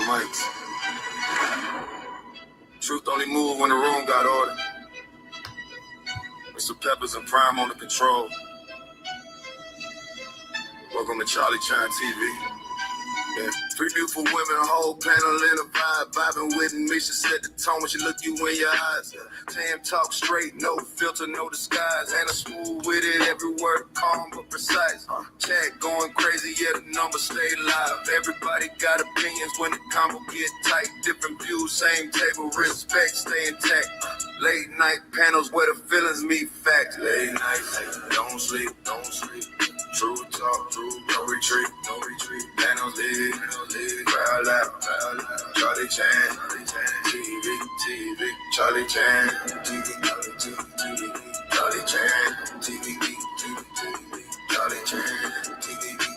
mics. Truth only moved when the room got ordered. Mr. Peppers and Prime on the control. Welcome to Charlie Chan TV. Yeah. Three beautiful women, whole panel in a vibe, vibing with me. She set the tone when she look you in your eyes. Tam talk straight, no filter, no disguise. And a smooth with it, every word calm but precise. Chat going crazy, yeah, the numbers stay live. Everybody got opinions when the combo get tight. Different views, same table, respect, stay intact. Late night panels where the feelings meet facts. Late nights, don't sleep, don't sleep. True talk, true, no retreat, no retreat. Panels lit, crowd loud, Charlie Chan, TV, Charlie Chan, TV, Charlie Chan, TV, Charlie Chan, TV, Charlie Chan, TV.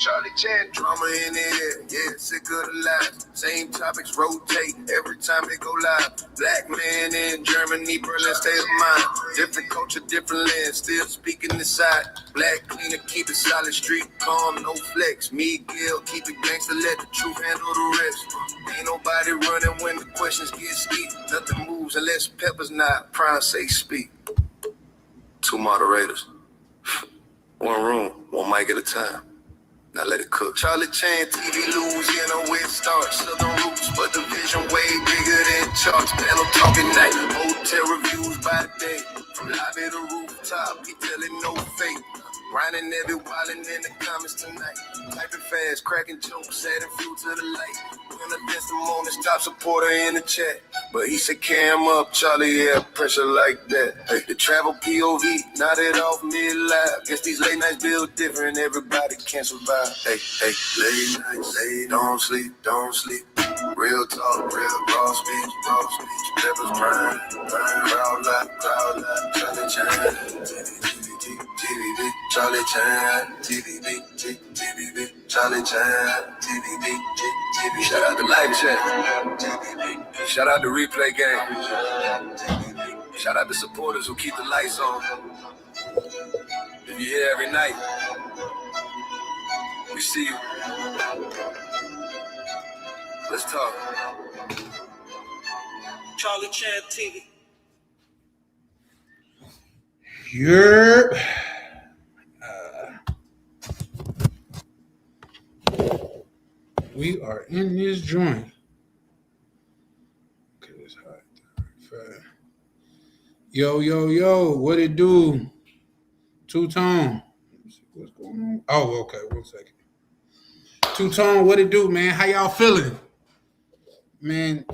Charlie Chan, drama in it, yeah, sick of the lies. Same topics rotate every time they go live. Black man in Germany, Berlin, state of mind. Different culture, different land, still speaking inside. Black cleaner, keep it solid, street calm, no flex. Miguel, keep it gangster, let the truth handle the rest. Ain't nobody running when the questions get steep. Nothing moves unless Peppers not. Prime say speak. Two moderators. One room, one mic at a time. Now let it cook. Charlie Chan, TV, Louisiana, where it starts. Southern roots, but the vision way bigger than charts. Panel talking night, hotel reviews by the day. From lobby to rooftop, he telling no fake. Grinding every wildin' in the comments tonight. Typing fast, cracking jokes, adding fuel to the light. When against the moment, top supporter in the chat. But he said, cam up, Charlie, yeah, pressure like that. Hey, the travel POV, nodded off mid-live. Guess these late nights build different, everybody can't survive. Hey, late nights, don't sleep, don't sleep. Real talk, real raw speech, Peppers Prime, crowd loud, Charlie Chan, TV, Charlie Chan, TV, Charlie Chan, TV. Shout out to live chat. Shout out to replay game. Shout out to supporters who keep the lights on. If you're here every night, we see you. Let's talk. Charlie Chan TV. We are in this joint. Okay, it's hot. Yo, what it do? Two-tone. What's going on? Oh, okay, 1 second. Two-tone, what it do, man? How y'all feeling? Man,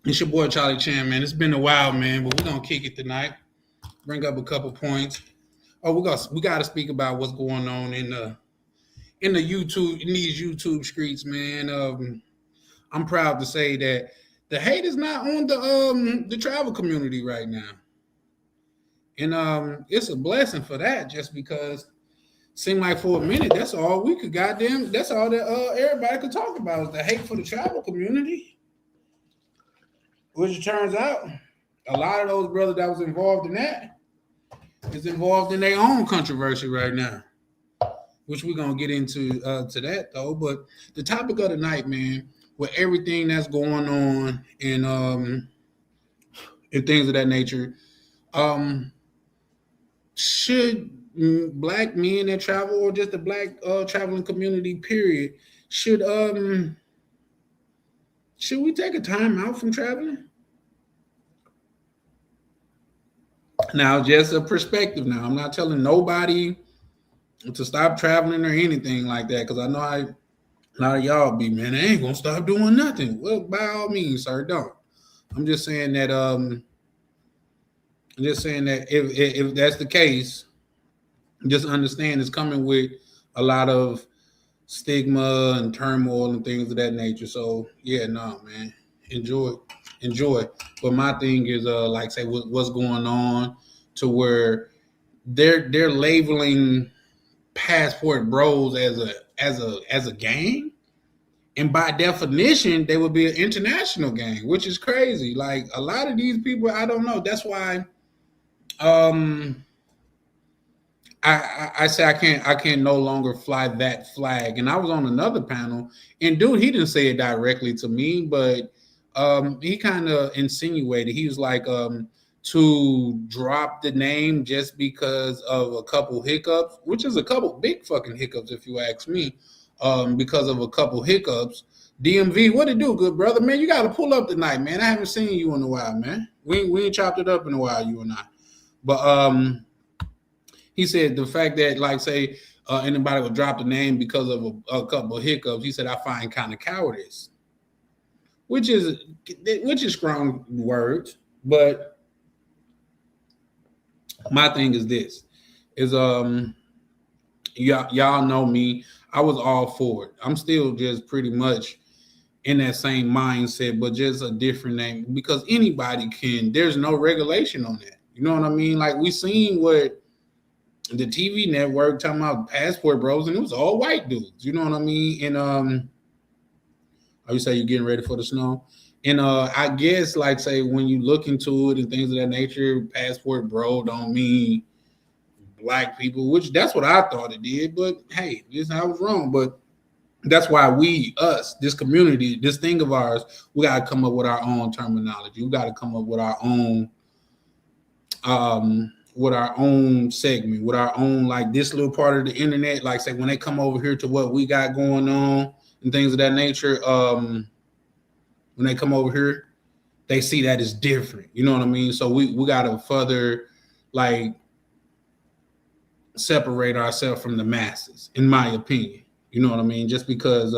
it's your boy Charlie Chan, man. It's been a while, man, but we're gonna kick it tonight. Bring up a couple points. Oh, we gotta speak about what's going on in the YouTube, in these YouTube streets, man. I'm proud to say that the hate is not on the travel community right now. And it's a blessing for that, just because it seemed like for a minute that's all we could that's all that everybody could talk about is the hate for the travel community. Which it turns out a lot of those brothers that was involved in that is involved in their own controversy right now, which we're going to get into to that, though. But the topic of the night, man, with everything that's going on and things of that nature, should Black men that travel, or just the Black traveling community, period, should we take a time out from traveling? Now, just a perspective now. I'm not telling nobody to stop traveling or anything like that, because I know a lot of y'all be, man, they ain't gonna stop doing nothing. Well, by all means, sir, don't. I'm just saying that if that's the case, just understand it's coming with a lot of stigma and turmoil and things of that nature. So yeah, no, man, enjoy. But my thing is, like, say what's going on, to where they're labeling Passport Bros as a gang, and by definition they would be an international gang, which is crazy. Like, a lot of these people, I don't know. That's why I say I can't no longer fly that flag. And I was on another panel, and dude, he didn't say it directly to me, but he kind of insinuated. He was like, to drop the name just because of a couple hiccups, which is a couple big fucking hiccups if you ask me. Because of a couple hiccups. DMV, what it do, good brother? Man, you got to pull up tonight, man. I haven't seen you in a while, man. We ain't chopped it up in a while, you and I. But he said the fact that, like, say, anybody would drop the name because of a couple of hiccups, he said, I find kind of cowardice, which is strong words. But my thing is this: is y'all know me. I was all for it. I'm still just pretty much in that same mindset, but just a different name because anybody can. There's no regulation on that. You know what I mean? Like we seen what the TV network talking about passport bros, and it was all white dudes. You know what I mean? And you say you're getting ready for the snow, and I guess like say when you look into it and things of that nature, passport bro don't mean black people, which that's what I thought it did. But hey, I was wrong. But that's why this community, this thing of ours, we got to come up with our own terminology. We got to come up with our own segment, with our own, like this little part of the internet. Like say when they come over here to what we got going on and things of that nature, when they come over here, they see that it's different. You know what I mean? So we got to further like separate ourselves from the masses, in my opinion. You know what I mean? Just because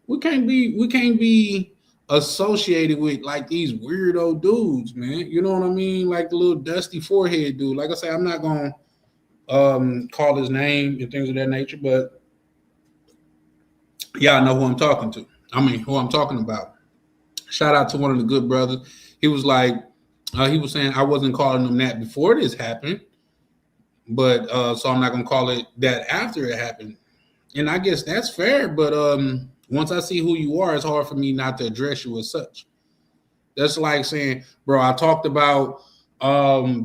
we can't be associated with like these weirdo dudes, man. You know what I mean? Like the little dusty forehead dude. Like I say, I'm not gonna call his name and things of that nature, but y'all know who I'm talking to. I mean, who I'm talking about. Shout out to one of the good brothers. He was like, he was saying I wasn't calling him that before this happened, but so I'm not gonna call it that after it happened. And I guess that's fair, but once I see who you are, it's hard for me not to address you as such. That's like saying, bro, I talked about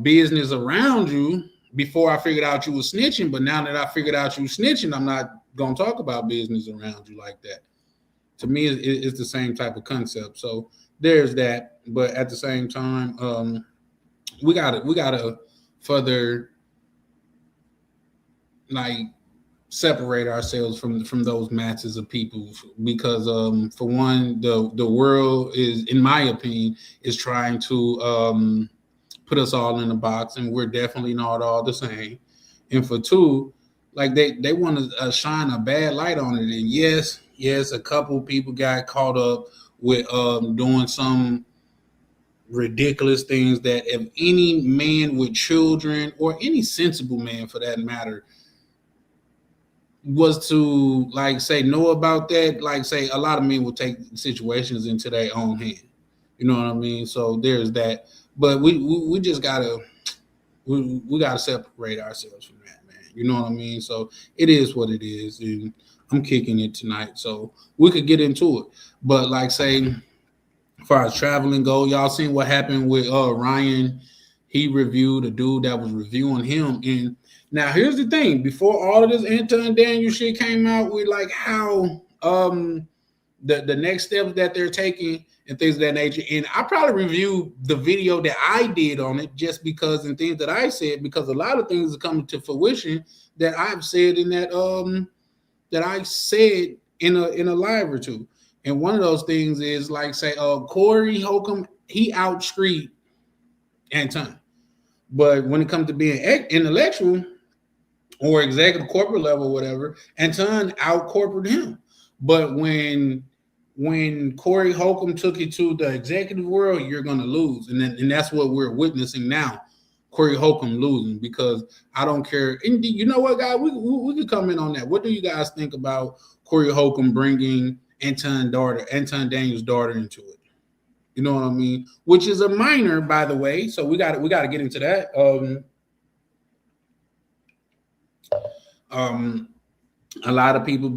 business around you before I figured out you were snitching, but now that I figured out you snitching, I'm not gonna talk about business around you like that. To me, it's the same type of concept. So there's that, but at the same time, we gotta further like separate ourselves from those masses of people because for one, the world is, in my opinion, is trying to put us all in a box, and we're definitely not all the same. And for two, like they want to shine a bad light on it. And yes, a couple people got caught up with doing some ridiculous things that if any man with children or any sensible man for that matter was to like say know about that, like say a lot of men will take situations into their own hand. You know what I mean? So there's that. But we just gotta we gotta separate ourselves from that, man. You know what I mean? So it is what it is, and I'm kicking it tonight. So we could get into it. But like say, as far as traveling go, y'all seen what happened with Ryan. He reviewed a dude that was reviewing him. And now here's the thing: before all of this Anton Daniel shit came out, with like how the next steps that they're taking and things of that nature. And I probably reviewed the video that I did on it just because and things that I said, because a lot of things are coming to fruition that I've said in that I said in a live or two. And one of those things is like say Corey Holcomb, he outstreet Anton. But when it comes to being intellectual or executive corporate level, whatever, Anton out corporate him. But when Corey Holcomb took it to the executive world, you're going to lose. And that's what we're witnessing now. Corey Holcomb losing, because I don't care. And you know what, guys? We could comment on that. What do you guys think about Corey Holcomb bringing Anton Daniel's daughter into it? You know what I mean? Which is a minor, by the way. So we got to get into that. A lot of people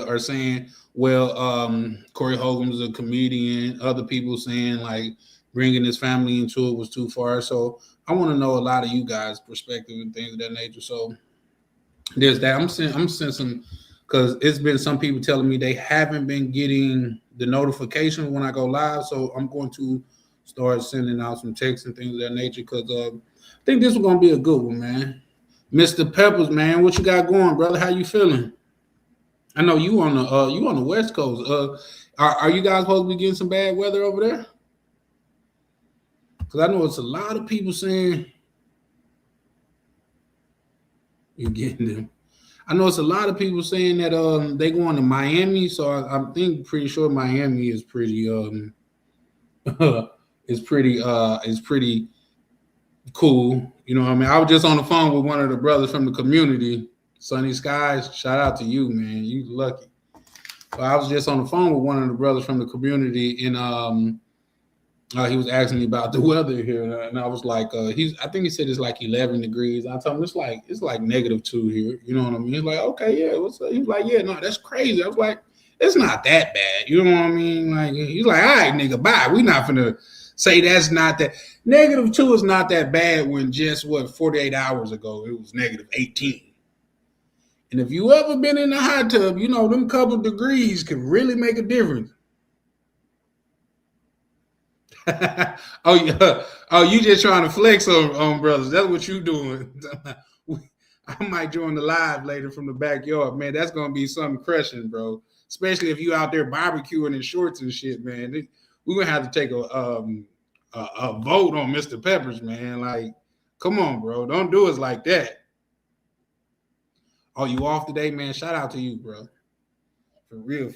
are saying, well, Corey Holcomb's a comedian. Other people saying like bringing his family into it was too far. So I want to know a lot of you guys' perspective and things of that nature. So There's that. I'm sensing because it's been some people telling me they haven't been getting the notification when I go live. So I'm going to start sending out some texts and things of that nature because I think this is gonna be a good one, man. Mr. Peppers, man, what you got going, brother? How you feeling? I know you on the West Coast. Are you guys supposed to be getting some bad weather over there? Because I know it's a lot of people saying you're getting them. I know it's a lot of people saying that they going to Miami, so I'm pretty sure Miami is pretty is pretty cool. You know what I mean? I was just on the phone with one of the brothers from the community, Sunny Skies. Shout out to you, man. You lucky. But I was just on the phone with one of the brothers from the community, and he was asking me about the weather here, and I was like, I think he said it's like 11 degrees. I told him it's like -2 here. You know what I mean? He's like, okay, yeah. What's up? He was like, yeah, no, that's crazy. I was like, it's not that bad. You know what I mean? Like, he's like, all right, nigga, bye. We not finna say that's not that. -2 is not that bad when just 48 hours ago it was -18. And if you ever been in the hot tub, you know them couple degrees can really make a difference. Oh yeah. Oh, you just trying to flex on brothers. That's what you doing. I might join the live later from the backyard, man. That's gonna be something crushing, bro. Especially if you out there barbecuing in shorts and shit, man. We're gonna have to take a vote on Mr. Peppers, man. Like, come on, bro. Don't do us like that. Oh, you off today, man? Shout out to you, bro. For real,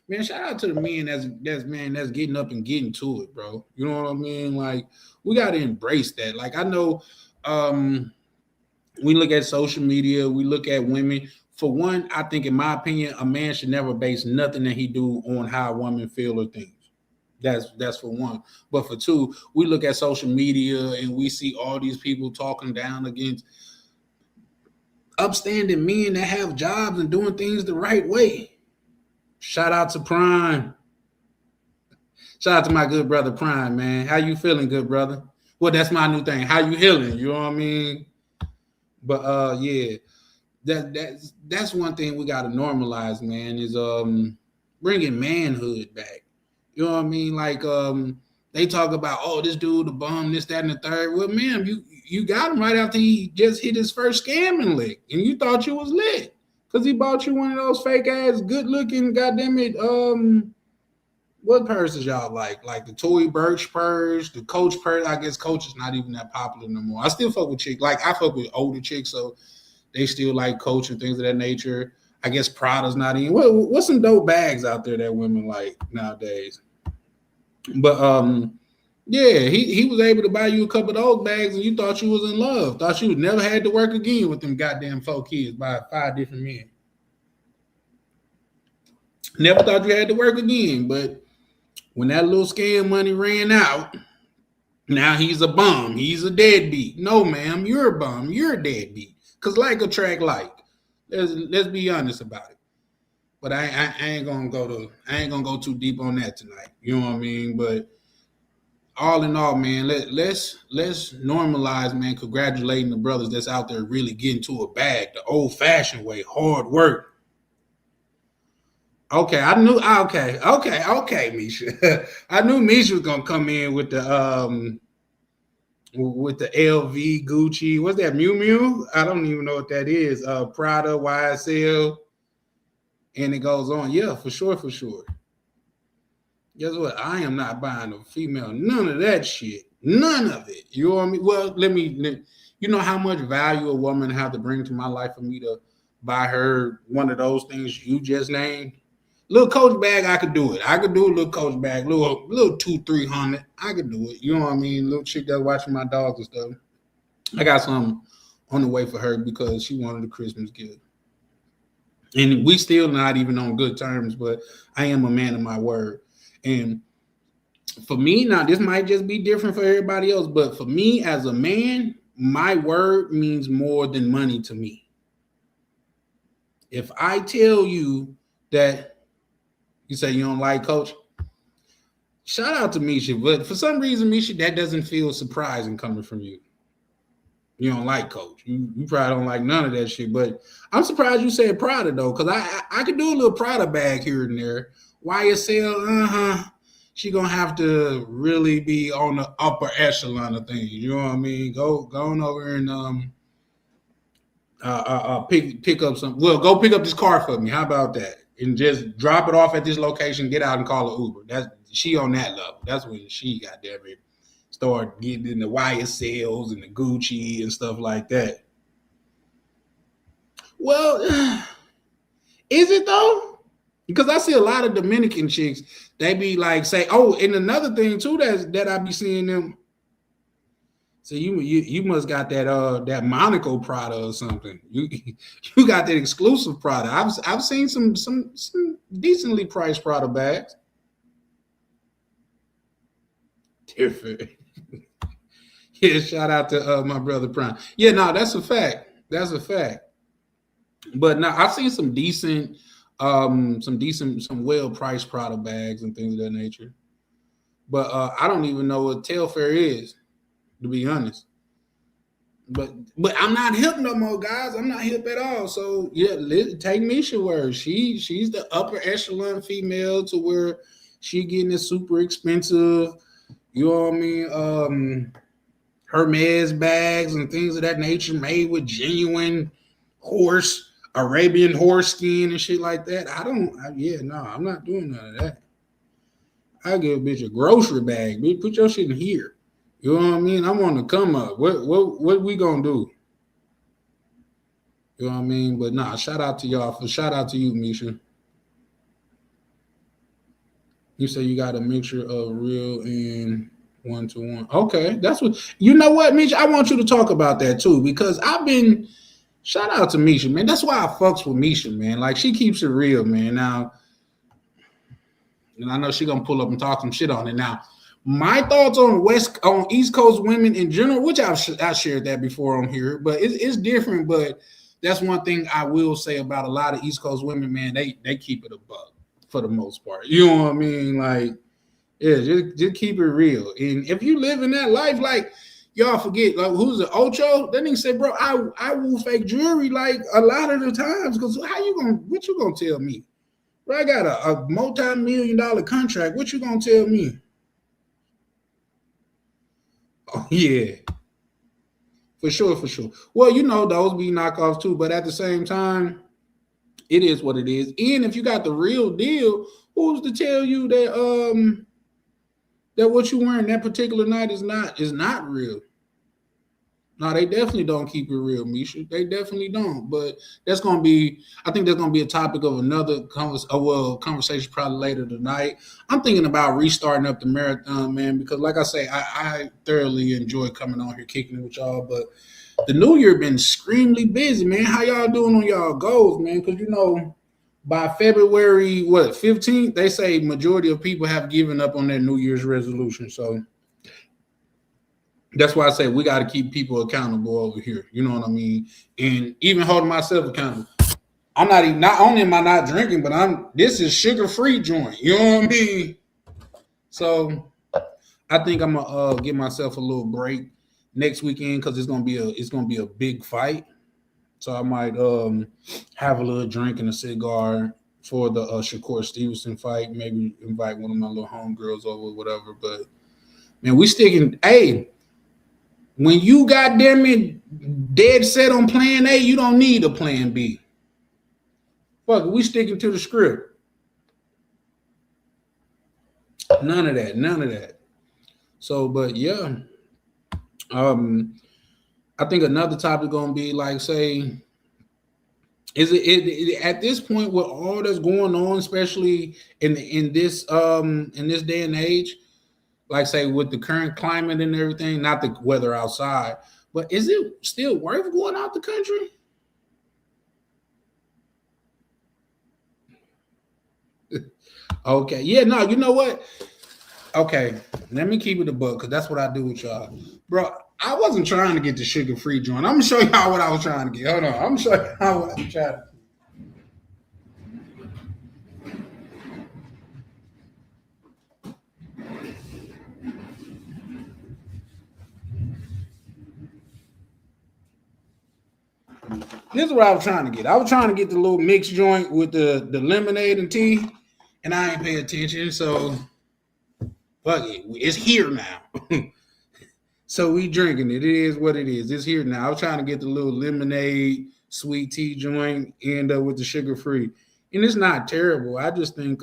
man. Shout out to the men that's getting up and getting to it, bro. You know what I mean? Like, we gotta embrace that. Like, I know, we look at social media, we look at women. For one, I think, in my opinion, a man should never base nothing that he do on how a woman feel or thinks. That's for one. But for two, we look at social media and we see all these people talking down against upstanding men that have jobs and doing things the right way. Shout out to Prime. Shout out to my good brother Prime, man. How you feeling, good brother? Well, that's my new thing. How you healing? You know what I mean? But yeah, that's one thing we gotta normalize, man. Is bringing manhood back. You know what I mean? Like they talk about, oh, this dude, the bum, this, that, and the third. Well, man, you got him right after he just hit his first scamming lick, and you thought you was lit because he bought you one of those fake ass, good looking, goddamn it, what purses y'all like the Tory Burch purse, the Coach purse. I guess Coach is not even that popular no more. I still fuck with chicks. Like, I fuck with older chicks, so they still like Coach and things of that nature. I guess Prada's not in. What's some dope bags out there that women like nowadays? But yeah, he was able to buy you a couple of those bags, and you thought you was in love. Thought you never had to work again with them goddamn 4 kids by 5 different men. Never thought you had to work again, but when that little scam money ran out, now he's a bum. He's a deadbeat. No, ma'am, you're a bum. You're a deadbeat. Cause like attract like. Let's be honest about it. But I ain't gonna go too deep on that tonight. You know what I mean? But all in all, man, let's normalize, man, congratulating the brothers that's out there really getting to a bag the old-fashioned way, hard work. Okay, I knew. Okay, Misha. I knew Misha was gonna come in with the LV, Gucci. What's that? Miu Miu? I don't even know what that is. Prada, YSL, and it goes on. Yeah, for sure. Guess what? I am not buying a female. None of that shit. None of it. You know what I mean? Well, you know how much value a woman have to bring to my life for me to buy her one of those things you just named? Little Coach bag, I could do it. I could do a little Coach bag, little 200-300. I could do it. You know what I mean? Little chick that's watching my dogs and stuff. I got some on the way for her because she wanted a Christmas gift. And we still not even on good terms, but I am a man of my word. And for me, now this might just be different for everybody else, but for me as a man, my word means more than money to me. If I tell you that you say you don't like Coach, shout out to Misha, but for some reason, Misha, that doesn't feel surprising coming from you. You don't like Coach. You probably don't like none of that shit. But I'm surprised you said Prada though, because I could do a little Prada bag here and there. YSL, she gonna have to really be on the upper echelon of things. You know what I mean? Go on over and pick up some. Well, go pick up this car for me. How about that? And just drop it off at this location. Get out and call an Uber. That's she on that level. That's when she goddamn it start getting in the YSLs and the Gucci and stuff like that. Well, is it though? Because I see a lot of Dominican chicks. They be like, say, oh, and another thing too that I be seeing them. So you must got that Monaco Prada or something. You got that exclusive Prada. I've seen some decently priced Prada bags. Different. Yeah, shout out to my brother Prime. Yeah, no, that's a fact. That's a fact. But now I've seen some well priced Prada bags and things of that nature. But I don't even know what Telfair is, to be honest. But I'm not hip no more, guys. I'm not hip at all. So yeah, take Misha word. She's the upper echelon female to where she getting this super expensive. You know what I mean? Hermes bags and things of that nature, made with genuine Arabian horse skin and shit like that. I'm not doing none of that. I give a bitch a grocery bag. Bitch, put your shit in here. You know what I mean? I'm on the come up. What we gonna do? You know what I mean? But nah, shout out to y'all. Shout out to you, Misha. You say you got a mixture of real and 1-to-1. Okay, that's what you know. What, Misha? I want you to talk about that too because I've been. Shout out to Misha, man. That's why I fucks with Misha, man. Like she keeps it real, man. Now, and I know she gonna pull up and talk some shit on it now. My thoughts on East Coast women in general, which I shared that before on here, but it's different. But that's one thing I will say about a lot of East Coast women, man. They keep it a buck for the most part. You know what I mean? Like, yeah, just keep it real. And if you live in that life, like y'all forget, like who's the Ocho? That nigga said, bro, I will fake jewelry like a lot of the times because what you gonna tell me? Bro, I got a multi-million-dollar contract. What you gonna tell me? Oh, yeah. For sure. Well, you know, those be knockoffs too, but at the same time, it is what it is. And if you got the real deal, who's to tell you that what you wearing that particular night is not real? No, they definitely don't keep it real, Misha. They definitely don't. But I think that's gonna be a topic of another conversation probably later tonight. I'm thinking about restarting up the marathon, man, because like I say, I thoroughly enjoy coming on here kicking it with y'all. But the new year been extremely busy, man. How y'all doing on y'all goals, man? Because you know, by February 15th, they say majority of people have given up on their New Year's resolution. So that's why I say we got to keep people accountable over here. You know what I mean? And even holding myself accountable. Not only am I not drinking, but this is sugar-free joint. You know what I mean? So I think I'm gonna give myself a little break next weekend because it's gonna be a big fight. So I might have a little drink and a cigar for the Shakur Stevenson fight. Maybe invite one of my little homegirls over, whatever. But man, we sticking. Hey, when you goddamn it dead set on plan A, you don't need a plan B. Fuck, we sticking to the script. None of that. So, but yeah, I think another topic gonna be like, say, is it at this point with all that's going on, especially in this day and age, like say with the current climate and everything, not the weather outside, but is it still worth going out the country? Okay, yeah, no, you know what? Okay, let me keep it a book because that's what I do with y'all, bro. I wasn't trying to get the sugar-free joint. I'm gonna show y'all what I was trying to get. Hold on, I'm gonna show y'all what I'm trying to. This is what I was trying to get. I was trying to get the little mixed joint with the lemonade and tea, and I ain't pay attention. So fuck it, it's here now. So we drinking it. It is what it is. It's here now. I was trying to get the little lemonade sweet tea joint, end up with the sugar free, and it's not terrible. I just think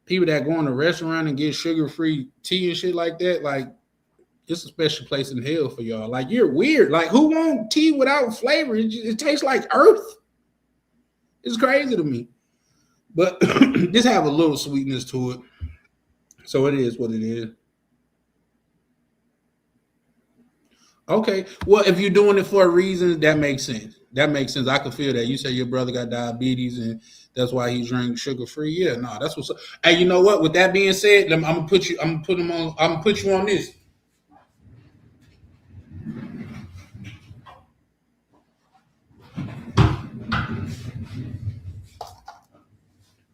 people that go in a restaurant and get sugar free tea and shit like that, like it's a special place in hell for y'all. Like you're weird. Like who want tea without flavor? It tastes like earth. It's crazy to me. But this have a little sweetness to it. So it is what it is. Okay. Well, if you're doing it for a reason, that makes sense. That makes sense. I can feel that. You say your brother got diabetes and that's why he drank sugar free. Yeah, no, that's what's up. Hey, you know what? With that being said, I'm gonna put you. I'm gonna put him on. I'm gonna put you on this.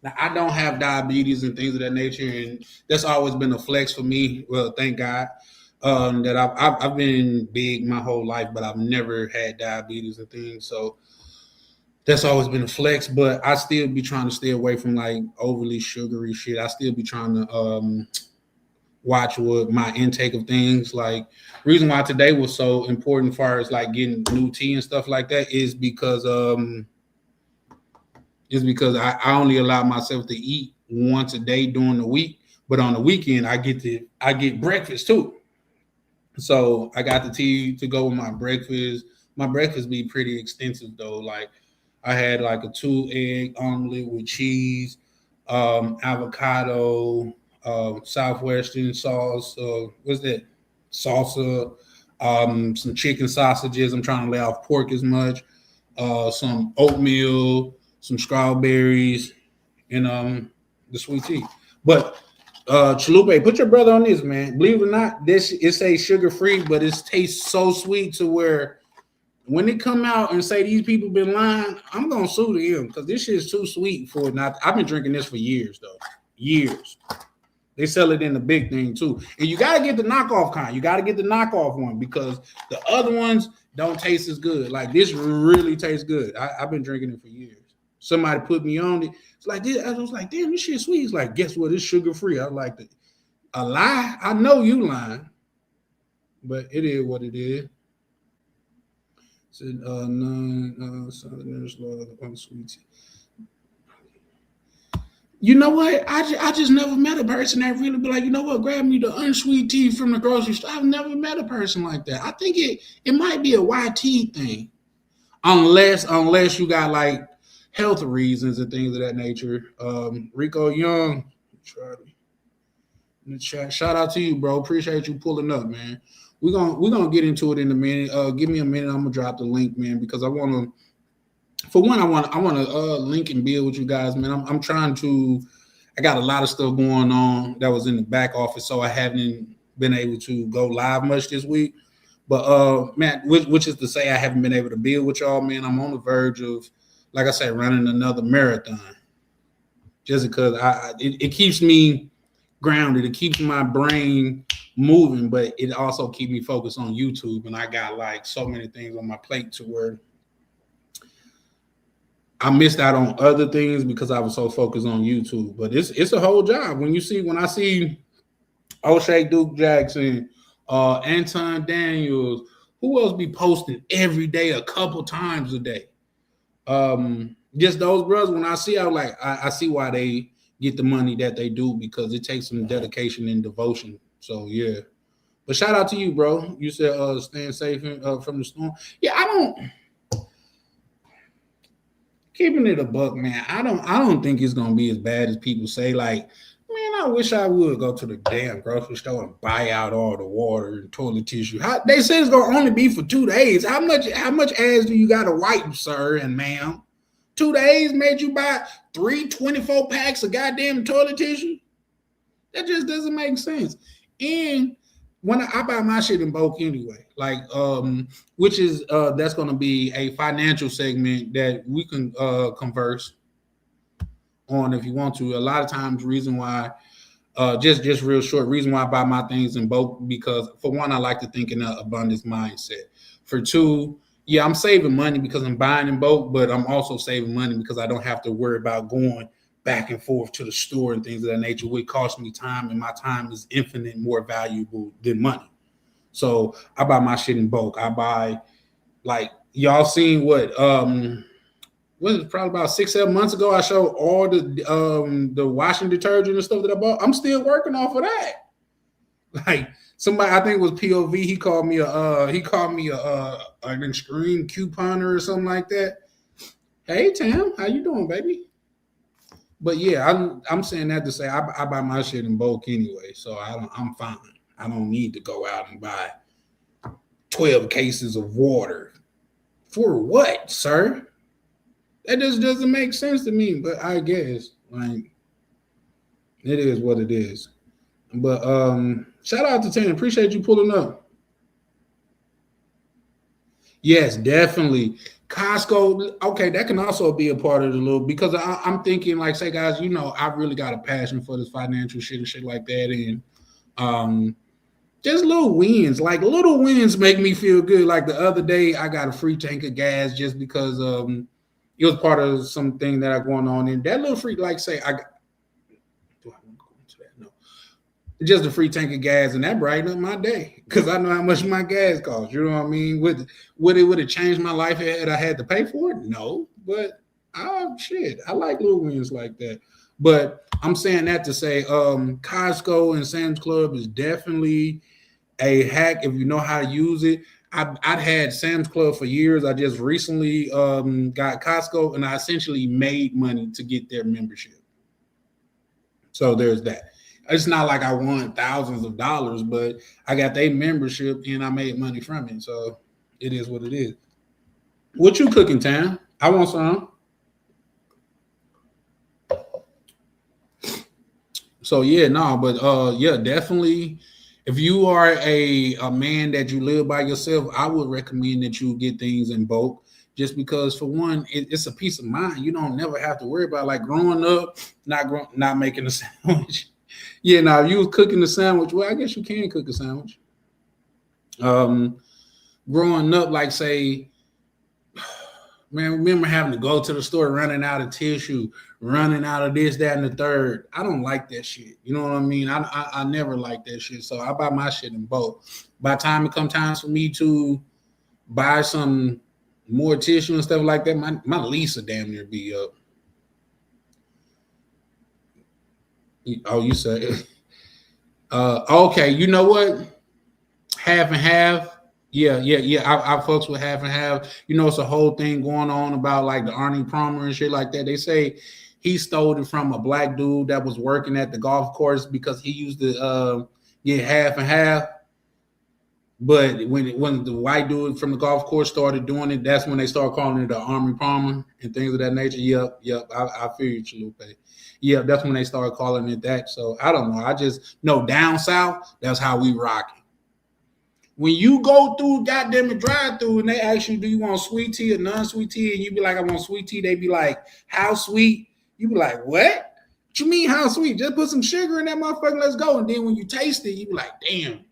Now, I don't have diabetes and things of that nature, and that's always been a flex for me. Well, thank God that I've been big my whole life, but I've never had diabetes and things. So that's always been a flex. But I still be trying to stay away from like overly sugary shit. I still be trying to watch what my intake of things. Like reason why today was so important as far as like getting new tea and stuff like that is because I only allow myself to eat once a day during the week, but on the weekend I get breakfast too. So I got the tea to go with my breakfast. My breakfast be pretty extensive though. Like I had like a 2 egg omelet with cheese, avocado, southwestern sauce. What's that? Salsa, some chicken sausages. I'm trying to lay off pork as much. Some oatmeal, some strawberries, and the sweet tea. But Chalupe, put your brother on this, man. Believe it or not, this it say sugar free, but it tastes so sweet to where when they come out and say these people been lying, I'm gonna sue them because this shit is too sweet for it. Not. I've been drinking this for years though, years. They sell it in the big thing too, and you gotta get the knockoff kind. You gotta get the knockoff one because the other ones don't taste as good. Like this really tastes good. I've been drinking it for years. Somebody put me on it. It's like this. I was like, damn, this shit sweet. It's like, guess what? It's sugar free. I like it. A lie. I know you lying, but it is what it is. Said none Southerners love unsweet tea. You know what? I just never met a person that really be like, you know what? Grab me the unsweet tea from the grocery store. I've never met a person like that. I think it might be a YT thing, unless you got like health reasons and things of that nature. Rico Young, Charlie, in the chat. Shout out to you, bro. Appreciate you pulling up, man. We're gonna get into it in a minute. Give me a minute. I'm gonna drop the link, man, because I want to. For one, I want to link and build with you guys, man. I'm trying to. I got a lot of stuff going on that was in the back office, so I haven't been able to go live much this week. But man, which is to say, I haven't been able to build with y'all, man. I'm on the verge of, like I said, running another marathon, just because it keeps me grounded. It keeps my brain moving, but it also keeps me focused on YouTube. And I got like so many things on my plate to where I missed out on other things because I was so focused on YouTube. But it's a whole job. When I see O'Shea Duke Jackson, Anton Daniels, who else be posting every day, a couple times a day? Just those brothers. When I see, I see why they get the money that they do because it takes some dedication and devotion. So yeah. But shout out to you, bro. You said staying safe from the storm. Yeah, I don't. Keeping it a buck, man. I don't think it's gonna be as bad as people say. Like, man, I wish I would go to the damn grocery store and buy out all the water and toilet tissue. They say it's gonna only be for 2 days. How much ass do you gotta wipe, sir and ma'am? 2 days made you buy 3 24 packs of goddamn toilet tissue? That just doesn't make sense. And when I buy my shit in bulk anyway, like which is that's going to be a financial segment that we can converse on if you want to. A lot of times, reason why just real short reason why I buy my things in bulk because for one, I like to think in an abundance mindset. For two, Yeah, I'm saving money because I'm buying in bulk, but I'm also saving money because I don't have to worry about going back and forth to the store and things of that nature, which costs me time, and my time is infinite more valuable than money. So I buy my shit in bulk. I buy like y'all seen what was probably about 6, 7 months ago. I showed all the washing detergent and stuff that I bought. I'm still working off of that. Like somebody, I think it was POV. He called me an extreme couponer or something like that. Hey Tam, how you doing, baby? But yeah, I'm saying that to say I buy my shit in bulk anyway, so I'm fine. I don't need to go out and buy 12 cases of water for what, sir? That just doesn't make sense to me. But I guess like it is what it is. But shout out to Tam. Appreciate you pulling up. Yes, definitely. Costco, okay, that can also be a part of the little because I'm thinking like, say, guys, I really got a passion for this financial shit and shit like that, and um, just little wins make me feel good. Like the other day, I got a free tank of gas just because it was part of something that I going on, and that little free, like, say, I got. Do I want to go into that? No, just a free tank of gas, and that brightened up my day because I know how much my gas costs. You know what I mean? Would it change my life had I had to pay for it? No, but shit, I like little wins like that. But I'm saying that to say, Costco and Sam's Club is definitely a hack if you know how to use it. I'd had Sam's Club for years. I just recently got Costco, and I essentially made money to get their membership. So there's that. It's not like I won thousands of dollars, but I got their membership and I made money from it. So it is what it is. What you cooking, Tam? I want some. So yeah, no, but yeah, definitely. If you are a man that you live by yourself, I would recommend that you get things in bulk. Just because, for one, it's a peace of mind. You don't never have to worry about like growing up, not making a sandwich. Yeah, now if you was cooking the sandwich, well, I guess you can cook a sandwich. Um, Growing up, like say, man, remember having to go to the store, running out of tissue, running out of this, that, and the third. I don't like that shit. You know what I mean? I never like that shit. So I buy my shit in bulk. By the time it comes times for me to buy some more tissue and stuff like that, my lease will damn near be up. Oh, you said, okay, you know what? Half and half. Yeah, yeah, yeah. I fucks with half and half. It's a whole thing going on about like the Arnie Palmer and shit like that. They say he stole it from a black dude that was working at the golf course because he used to get half and half. But when the white dude from the golf course started doing it, that's when they started calling it the Army Palmer and things of that nature. Yep, yep. I feel you, Chalupe. Yep, that's when they started calling it that. So I don't know. I just know down south, that's how we rock it. When you go through goddamn a drive through and they ask you, do you want sweet tea or non-sweet tea? And you be like, I want sweet tea. They be like, how sweet? You be like, what? What you mean how sweet? Just put some sugar in that motherfucker. Let's go. And then when you taste it, you be like, damn.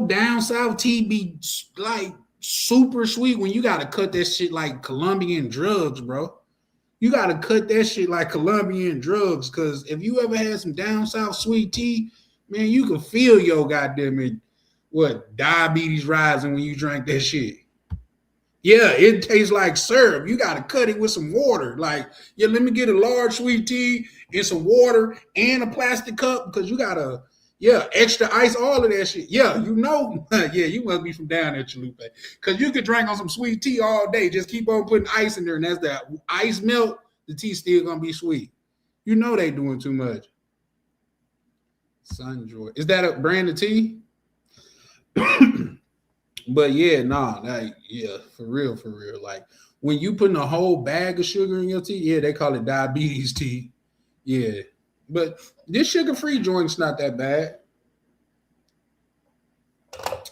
Down south tea be like super sweet when you gotta cut that shit like Colombian drugs, bro. You gotta cut that shit like Colombian drugs, cause if you ever had some down south sweet tea, man, you can feel your goddamn diabetes rising when you drink that shit. Yeah, it tastes like syrup. You gotta cut it with some water. Like, yeah, let me get a large sweet tea and some water and a plastic cup because you gotta, yeah, extra ice, all of that shit. Yeah, yeah, you must be from down there, Chalupe. Because you could drink on some sweet tea all day. Just keep on putting ice in there, and as that ice melt, the tea still gonna be sweet. They doing too much. Sunjoy. Is that a brand of tea? But yeah, like, yeah, for real. Like when you putting a whole bag of sugar in your tea, yeah, they call it diabetes tea. Yeah. But this sugar-free joint's not that bad.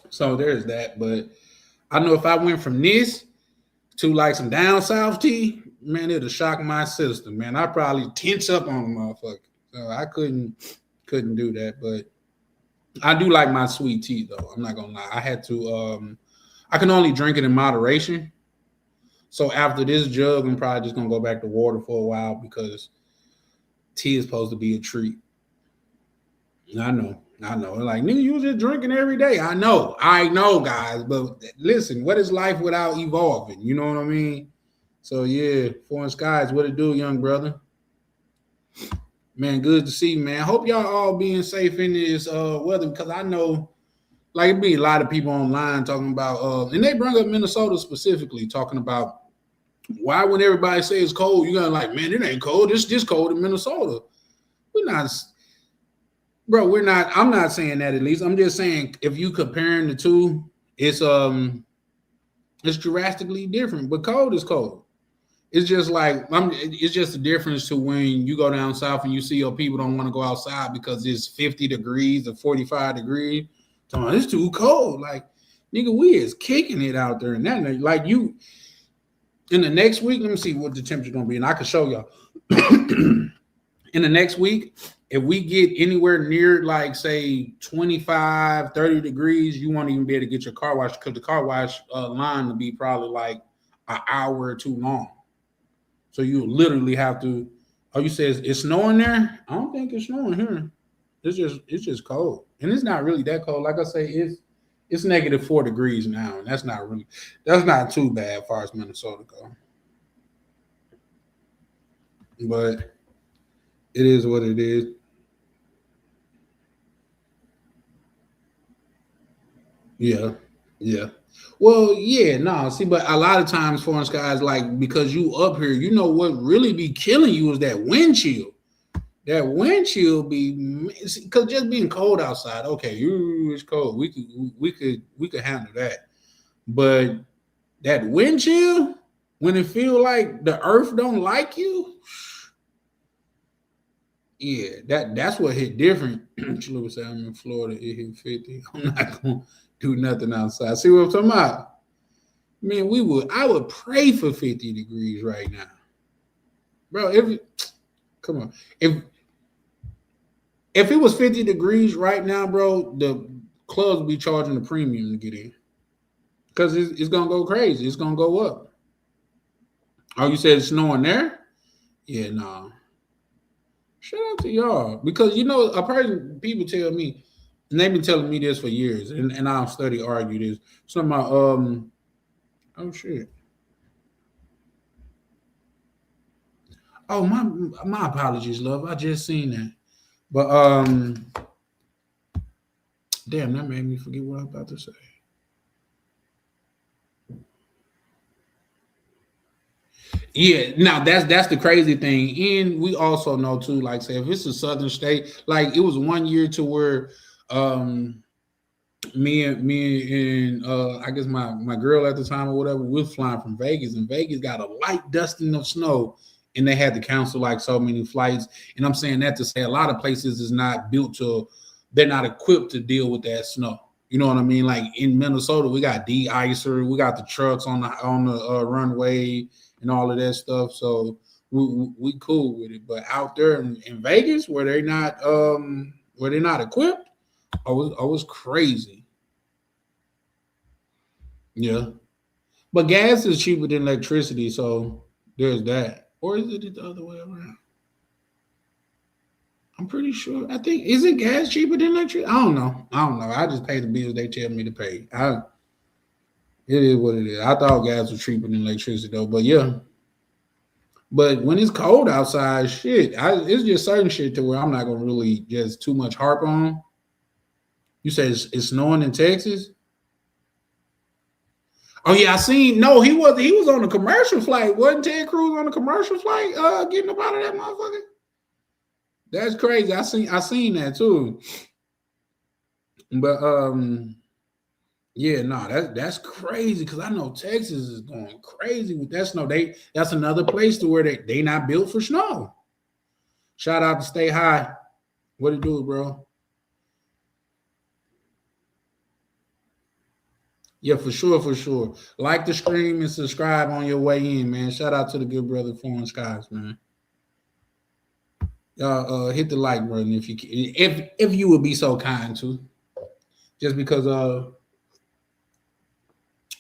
So there's that. But I know if I went from this to like some down south tea, man, it'll shock my system, man. I probably tense up on a motherfucker. So I couldn't do that. But I do like my sweet tea though. I'm not gonna lie. I can only drink it in moderation. So after this jug, I'm probably just gonna go back to water for a while because tea is supposed to be a treat. I know. I know. Like, nigga, you was just drinking every day. I know, guys. But listen, what is life without evolving? You know what I mean? So yeah, foreign skies, what it do, young brother? Man, good to see you, man. Hope y'all all being safe in this weather because I know like it be a lot of people online talking about and they bring up Minnesota specifically, talking about why when everybody say it's cold, you gotta like, man, it ain't cold. It's just cold in Minnesota. We're not Bro, we're not. I'm not saying that at least. I'm just saying if you comparing the two, it's drastically different. But cold is cold. It's just like it's just a difference to when you go down south and you see your people don't want to go outside because it's 50 degrees or 45 degrees. So it's too cold. Like, nigga, we is kicking it out there and that like you in the next week. Let me see what the temperature gonna be, and I can show y'all. In the next week, if we get anywhere near like say 25, 30 degrees, you won't even be able to get your car washed because the car wash line will be probably like an hour or too long. So you literally have to. Oh, you said it's snowing there? I don't think it's snowing here. It's just cold, and it's not really that cold. Like I say, it's negative 4 degrees now, and that's not too bad as far as Minnesota go. But it is what it is. Yeah, yeah. Well, yeah, no. See, but a lot of times foreign skies, like because you up here, you know what really be killing you is that wind chill. That wind chill be because just being cold outside. Okay, it's cold. We could handle that. But that wind chill, when it feel like the earth don't like you, yeah, that's what hit different. Chilla was saying I'm in Florida, it hit 50. I'm not gonna do nothing outside. See what I'm talking about? Man, I would pray for 50 degrees right now. Bro, come on. If it was 50 degrees right now, bro, the clubs would be charging the premium to get in. Because it's gonna go crazy. It's gonna go up. Oh, you said it's snowing there? Yeah, no. Shout out to y'all. Because a person people tell me, and they've been telling me this for years, and I'll study argue this. Some of my oh shit. Oh my apologies, love. I just seen that. But damn, that made me forget what I was about to say. Yeah, now that's the crazy thing. And we also know too, like say if it's a southern state, like it was one year to where me and I guess my girl at the time or whatever, we was flying from Vegas, and Vegas got a light dusting of snow, and they had to cancel like so many flights. And I'm saying that to say a lot of places is not built to, they're not equipped to deal with that snow. You know what I mean? Like in Minnesota, we got de-icer, we got the trucks on the runway and all of that stuff. So we cool with it. But out there in Vegas, where they're not equipped, I was crazy. Yeah, but gas is cheaper than electricity, so there's that. Or is it the other way around? I'm pretty sure. I think isn't gas cheaper than electricity? I don't know. I just pay the bills they tell me to pay. It is what it is. I thought gas was cheaper than electricity though, but yeah. But when it's cold outside, shit, it's just certain shit to where I'm not gonna really just too much harp on. You said it's snowing in Texas. Oh yeah, I seen. No, he was on a commercial flight. Wasn't Ted Cruz on a commercial flight? Getting up out of that motherfucker. That's crazy. I seen that too. But yeah, no, that's crazy because I know Texas is going crazy with that snow. That's another place to where they not built for snow. Shout out to Stay High. What it do, bro? Yeah, for sure, for sure. Like the stream and subscribe on your way in, man. Shout out to the good brother Foreign Skies, man. Y'all hit the like button if you can, if you would be so kind to. Just because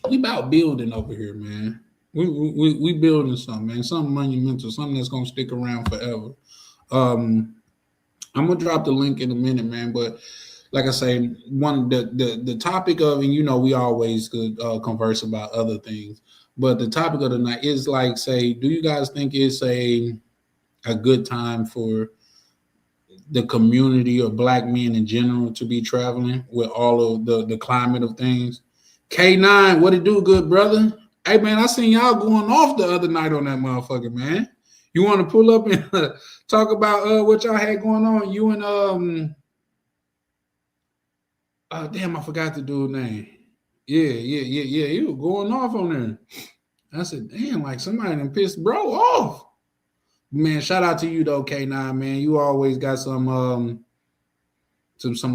We about building over here, man. We building something, man. Something monumental, something that's gonna stick around forever. Um, I'm gonna drop the link in a minute, man. But like I say, one the topic of, and we always could converse about other things, but the topic of the night is like, say, do you guys think it's a good time for the community or black men in general to be traveling with all of the climate of things? K9, what it do, good brother? Hey man, I seen y'all going off the other night on that motherfucker, man. You want to pull up and talk about what y'all had going on? You and damn, I forgot the dude's name. Yeah. You were going off on there. I said, damn, like somebody done pissed bro off. Man, shout out to you though, K9, man. You always got some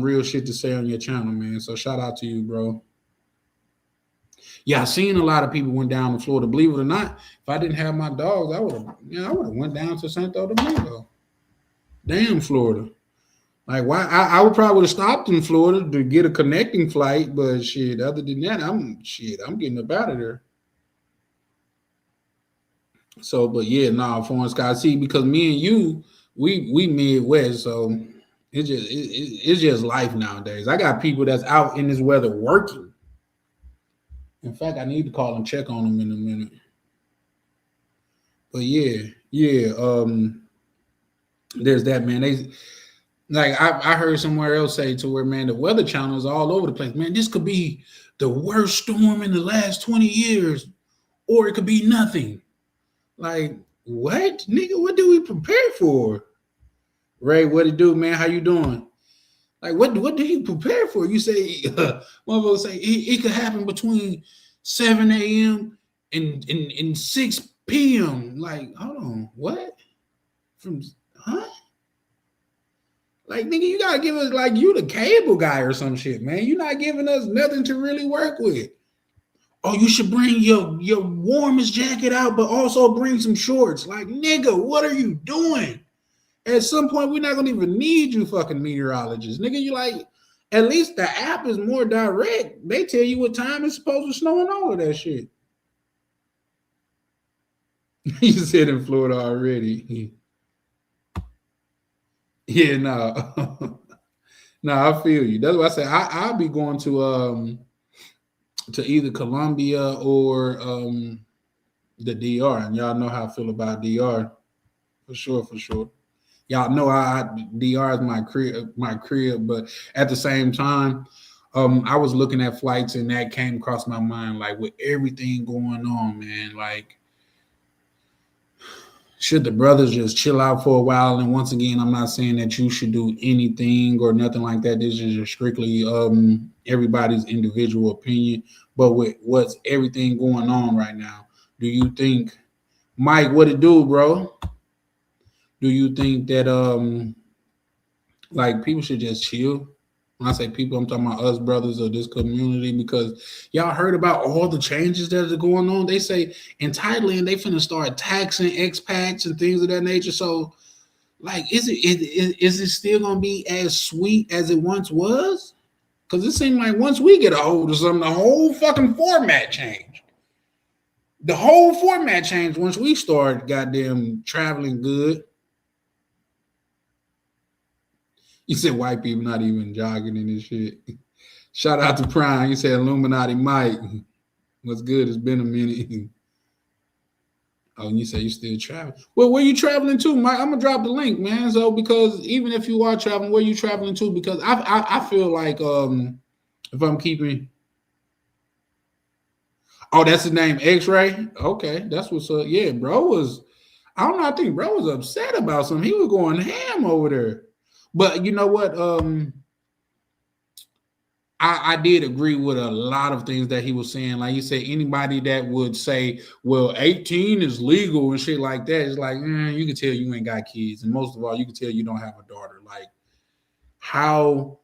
real shit to say on your channel, man. So shout out to you, bro. Yeah, I seen a lot of people went down to Florida. Believe it or not, if I didn't have my dogs, I would have went down to Santo Domingo. Damn, Florida. Like, why? I would probably have stopped in Florida to get a connecting flight, but shit. Other than that, I'm getting up out of there. So, but yeah, nah, foreign sky. See, because me and you, we Midwest, so it's just life nowadays. I got people that's out in this weather working. In fact, I need to call and check on them in a minute. But yeah. There's that, man. They like I heard somewhere else say to where, man, the weather channel is all over the place. Man, this could be the worst storm in the last 20 years, or it could be nothing. Like, what? Nigga, what do we prepare for? Ray, what it do, man? How you doing? Like, what do you prepare for? You say, motherfuckers say it could happen between 7 a.m. and 6 p.m. Like, hold on, what? Huh? Like, nigga, you gotta give us, like, you the cable guy or some shit, man. You're not giving us nothing to really work with. Oh, you should bring your warmest jacket out, but also bring some shorts. Like, nigga, what are you doing? At some point, we're not gonna even need you fucking meteorologists. Nigga, you like, at least the app is more direct. They tell you what time it's supposed to snow and all of that shit. You said in Florida already. Yeah, no. No, I feel you. That's what I say. I'll be going to either Colombia or the DR. And y'all know how I feel about DR. For sure. Y'all know DR is my crib, but at the same time, I was looking at flights and that came across my mind, like, with everything going on, man, like, should the brothers just chill out for a while? And once again, I'm not saying that you should do anything or nothing like that. This is just strictly everybody's individual opinion. But with what's everything going on right now, do you think, Mike, what it do, bro? Do you think that like, people should just chill? When I say people, I'm talking about us brothers of this community, because y'all heard about all the changes that are going on. They say in Thailand they finna start taxing expats and things of that nature. So, like, is it still gonna be as sweet as it once was? Because it seemed like once we get a hold of something, the whole fucking format changed. The whole format changed once we started goddamn traveling good. You said white people not even jogging in this shit. Shout out to Prime. You said Illuminati Mike. What's good? It's been a minute. Oh, and you say you still traveling. Well, where you traveling to, Mike? I'm gonna drop the link, man. So, because even if you are traveling, where you traveling to? Because I feel like if I'm keeping. Oh, that's his name, X-Ray. Okay, that's what's up. Yeah, bro was. I don't know. I think bro was upset about something. He was going ham over there. But you know what? I did agree with a lot of things that he was saying. Like you said, anybody that would say, well, 18 is legal and shit like that, it's like, you can tell you ain't got kids. And most of all, you can tell you don't have a daughter. Like, how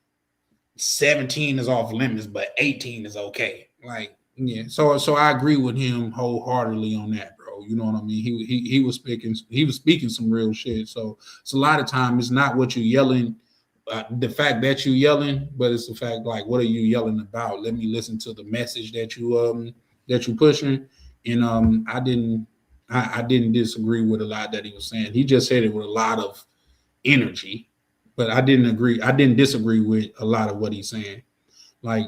17 is off limits, but 18 is okay. Like, yeah. So I agree with him wholeheartedly on that, bro. You know what I mean? He was speaking some real shit. So it's a lot of time it's not what you're yelling, the fact that you yelling, but it's the fact, like, what are you yelling about? Let me listen to the message that you that you're pushing, and I didn't disagree with a lot that he was saying. He just said it with a lot of energy, but I didn't agree. I didn't disagree with a lot of what he's saying. Like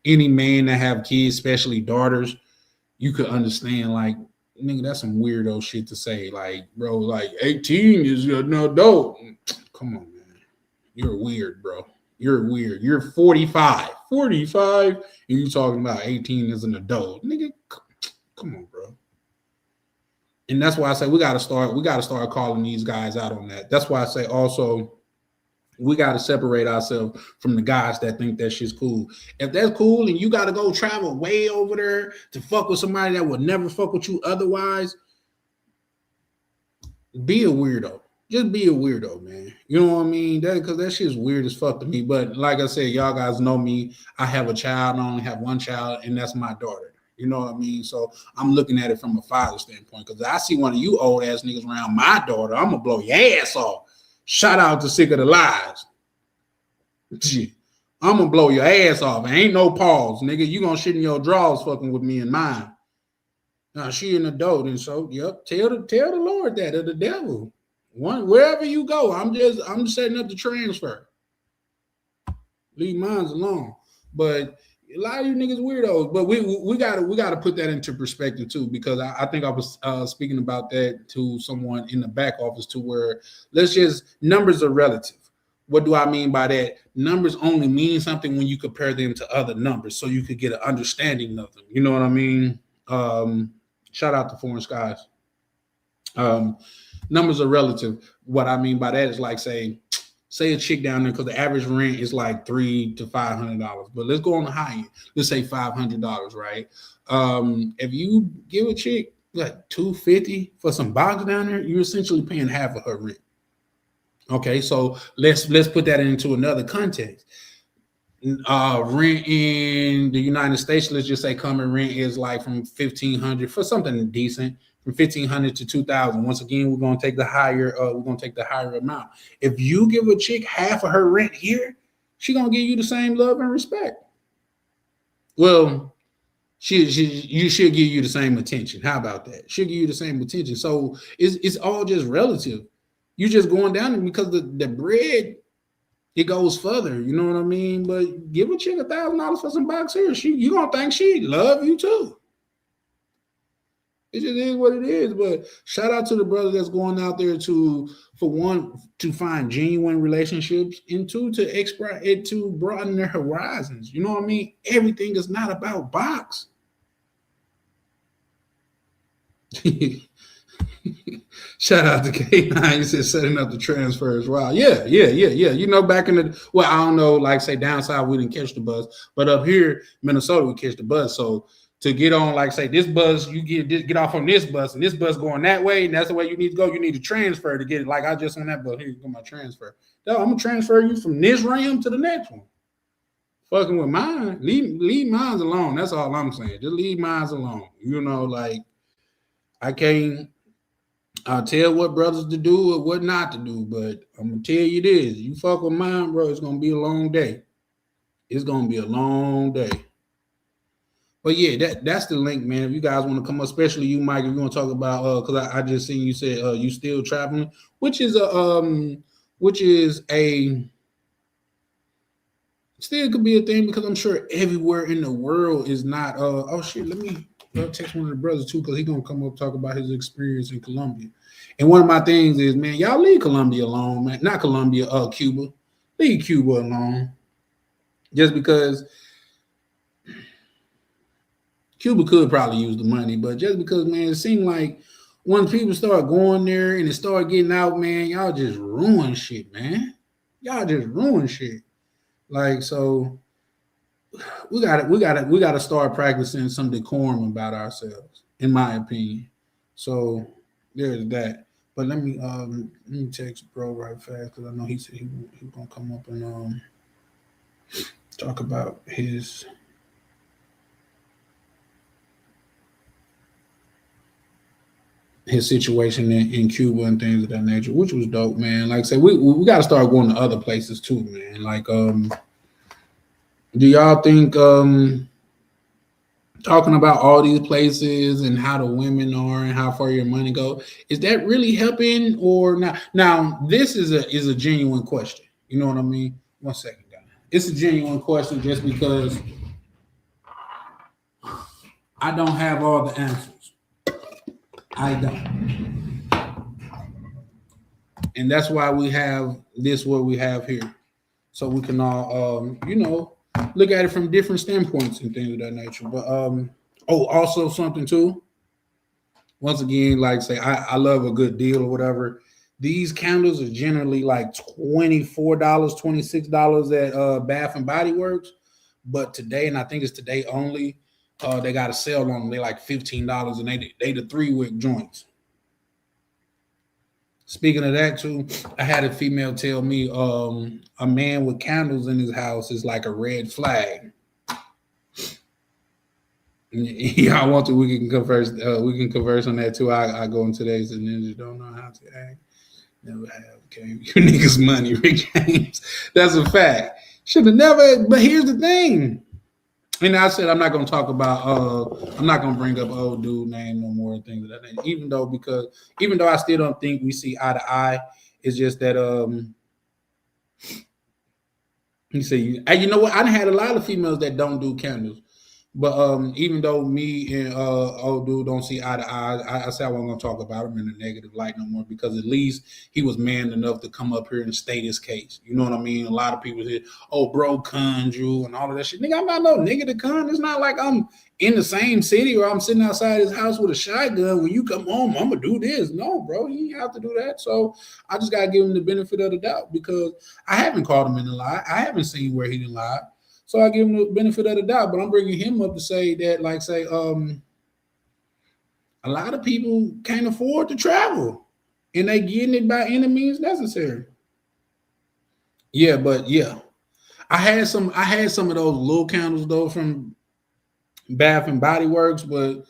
any man that have kids, especially daughters, you could understand. Like, nigga, that's some weirdo shit to say. Like, bro, like 18 is an adult. Come on, man. You're weird, bro. You're weird. You're 45. 45, and you talking about 18 as an adult. Nigga, come on, bro. And that's why I say we gotta start calling these guys out on that. That's why I say also we gotta separate ourselves from the guys that think that shit's cool. If that's cool and you gotta go travel way over there to fuck with somebody that would never fuck with you otherwise, be a weirdo. Just be a weirdo, man. You know what I mean? Because that shit's weird as fuck to me. But like I said, y'all guys know me. I have a child. I only have one child, and that's my daughter. You know what I mean? So I'm looking at it from a father standpoint. Because I see one of you old ass niggas around my daughter, I'm gonna blow your ass off. Shout out to Sick of the Lies. I'm gonna blow your ass off. Ain't no pause, nigga. You gonna shit in your drawers fucking with me and mine. Now she an adult, and so yep. Tell the Lord that, or the devil. Wherever you go, I'm setting up the transfer. Leave mine alone. But a lot of you niggas weirdos. But we gotta put that into perspective too, because I think I was speaking about that to someone in the back office too, where numbers are relative. What do I mean by that? Numbers only mean something when you compare them to other numbers, so you could get an understanding of them. You know what I mean? Shout out to Foreign Skies. Numbers are relative. What I mean by that is like say a chick down there, because the average rent is like $300 to $500, but let's go on the high end. Let's say $500, right? If you give a chick like $250 for some box down there, you're essentially paying half of her rent. Okay, so let's put that into another context. Rent in the United States, let's just say common rent is like from $1,500 for something decent. From $1,500 to $2,000. Once again, we're gonna take the higher. Amount. If you give a chick half of her rent here, she gonna give you the same love and respect. Well, you should give you the same attention. How about that? She'll give you the same attention. So it's all just relative. You just going down there because the bread, it goes further. You know what I mean? But give a chick $1,000 for some box here. You gonna think she love you too. It just is what it is. But shout out to the brother that's going out there to find genuine relationships, and two, to broaden their horizons. You know what I mean? Everything is not about box. Shout out to K9. He said setting up the transfers. Wow. Yeah. You know, back in the, well, I don't know, like say down south, we didn't catch the bus, but up here, Minnesota, we catch the bus. So to get on, like say this bus, you get off on this bus, and this bus going that way, and that's the way you need to go. You need to transfer to get it. Like I just on that bus, here you go, my transfer. No, I'm gonna transfer you from this ram to the next one. Fucking with mine, leave mine alone. That's all I'm saying. Just leave mine alone. You know, like I can't. I'll tell what brothers to do or what not to do, but I'm gonna tell you this: you fuck with mine, bro, it's gonna be a long day. It's gonna be a long day. But yeah, that's the link, man. If you guys want to come up, especially you, Mike, if you want to talk about because I just seen you said you still traveling, which is still could be a thing, because I'm sure everywhere in the world is not oh shit, let me text one of the brothers too, because he's gonna come up talk about his experience in Colombia. And one of my things is, man, y'all leave Colombia alone, man. Not Colombia, Cuba. Leave Cuba alone. Just because Cuba could probably use the money, but just because, man, it seemed like when people start going there and it start getting out, man, y'all just ruin shit, man. Y'all just ruin shit. Like, so we gotta start practicing some decorum about ourselves, in my opinion. So there's that. But let me text bro right fast, because I know he said he gonna come up and talk about his situation in Cuba and things of that nature, which was dope, man. Like I said, we got to start going to other places too, man. Like, do y'all think talking about all these places and how the women are and how far your money go. Is that really helping or not? Now, this is a genuine question. You know what I mean? One second, guys. It's a genuine question just because I don't have all the answers. I don't. And that's why we have this what we have here. So we can all look at it from different standpoints and things of that nature. But also something too. Once again, like say, I love a good deal or whatever. These candles are generally like $24, $26 at Bath and Body Works. But today, and I think it's today only, they got a sale on them. They like $15 and they the 3-wick joints. Speaking of that too, I had a female tell me a man with candles in his house is like a red flag. Yeah, I want to. We can converse. We can converse on that too. I go in today's and ninjas don't know how to act. Never have. Okay, you niggas money, Rick James. That's a fact. Should have never. But here's the thing. And I said I'm not gonna talk about. I'm not gonna bring up old dude name no more and things of that nature. Even though I still don't think we see eye to eye. It's just that you say, hey, you know what? I had a lot of females that don't do candles. But even though me and old dude don't see eye to eye, I said I wasn't gonna talk about him in a negative light no more because at least he was man enough to come up here and state his case. You know what I mean? A lot of people say, "Oh, bro, conned you" and all of that shit. Nigga, I'm not no nigga to con. It's not like I'm in the same city or I'm sitting outside his house with a shotgun. When you come home, I'm gonna do this. No, bro, you ain't have to do that. So I just gotta give him the benefit of the doubt because I haven't caught him in a lie. I haven't seen where he didn't lie. So I give him the benefit of the doubt, but I'm bringing him up to say that, like, a lot of people can't afford to travel, and they getting it by any means necessary. Yeah, but yeah, I had some of those little candles though from Bath and Body Works, but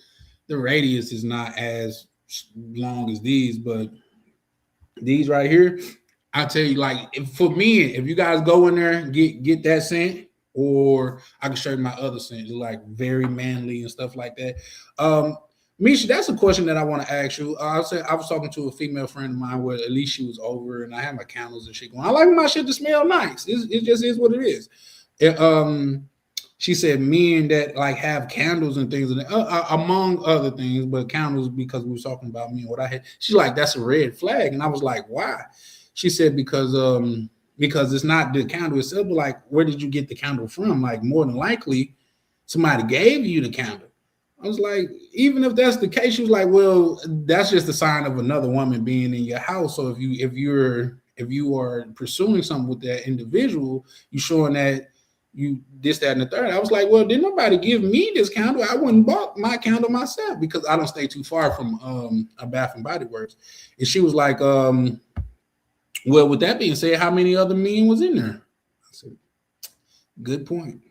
the radius is not as long as these. But these right here, I tell you, like for me, if you guys go in there and get that scent, or I can show you my other scents, like very manly and stuff like that. Misha, that's a question that I want to ask you. I was talking to a female friend of mine where at least she was over, and I had my candles and shit going. I like my shit to smell nice. It just is what it is. She said men that like have candles and things, among other things, but candles because we were talking about me and what I had. She's like, that's a red flag, and I was like, why? She said because it's not the candle itself, but like where did you get the candle from? Like more than likely, somebody gave you the candle. I was like, even if that's the case, she was like, well, that's just a sign of another woman being in your house. So if you are pursuing something with that individual, you showing that you this, that, and the third. I was like, well, didn't nobody give me this candle? I wouldn't bought my candle myself because I don't stay too far from a Bath and Body Works. And she was like, well, with that being said, how many other men was in there? I said, good point.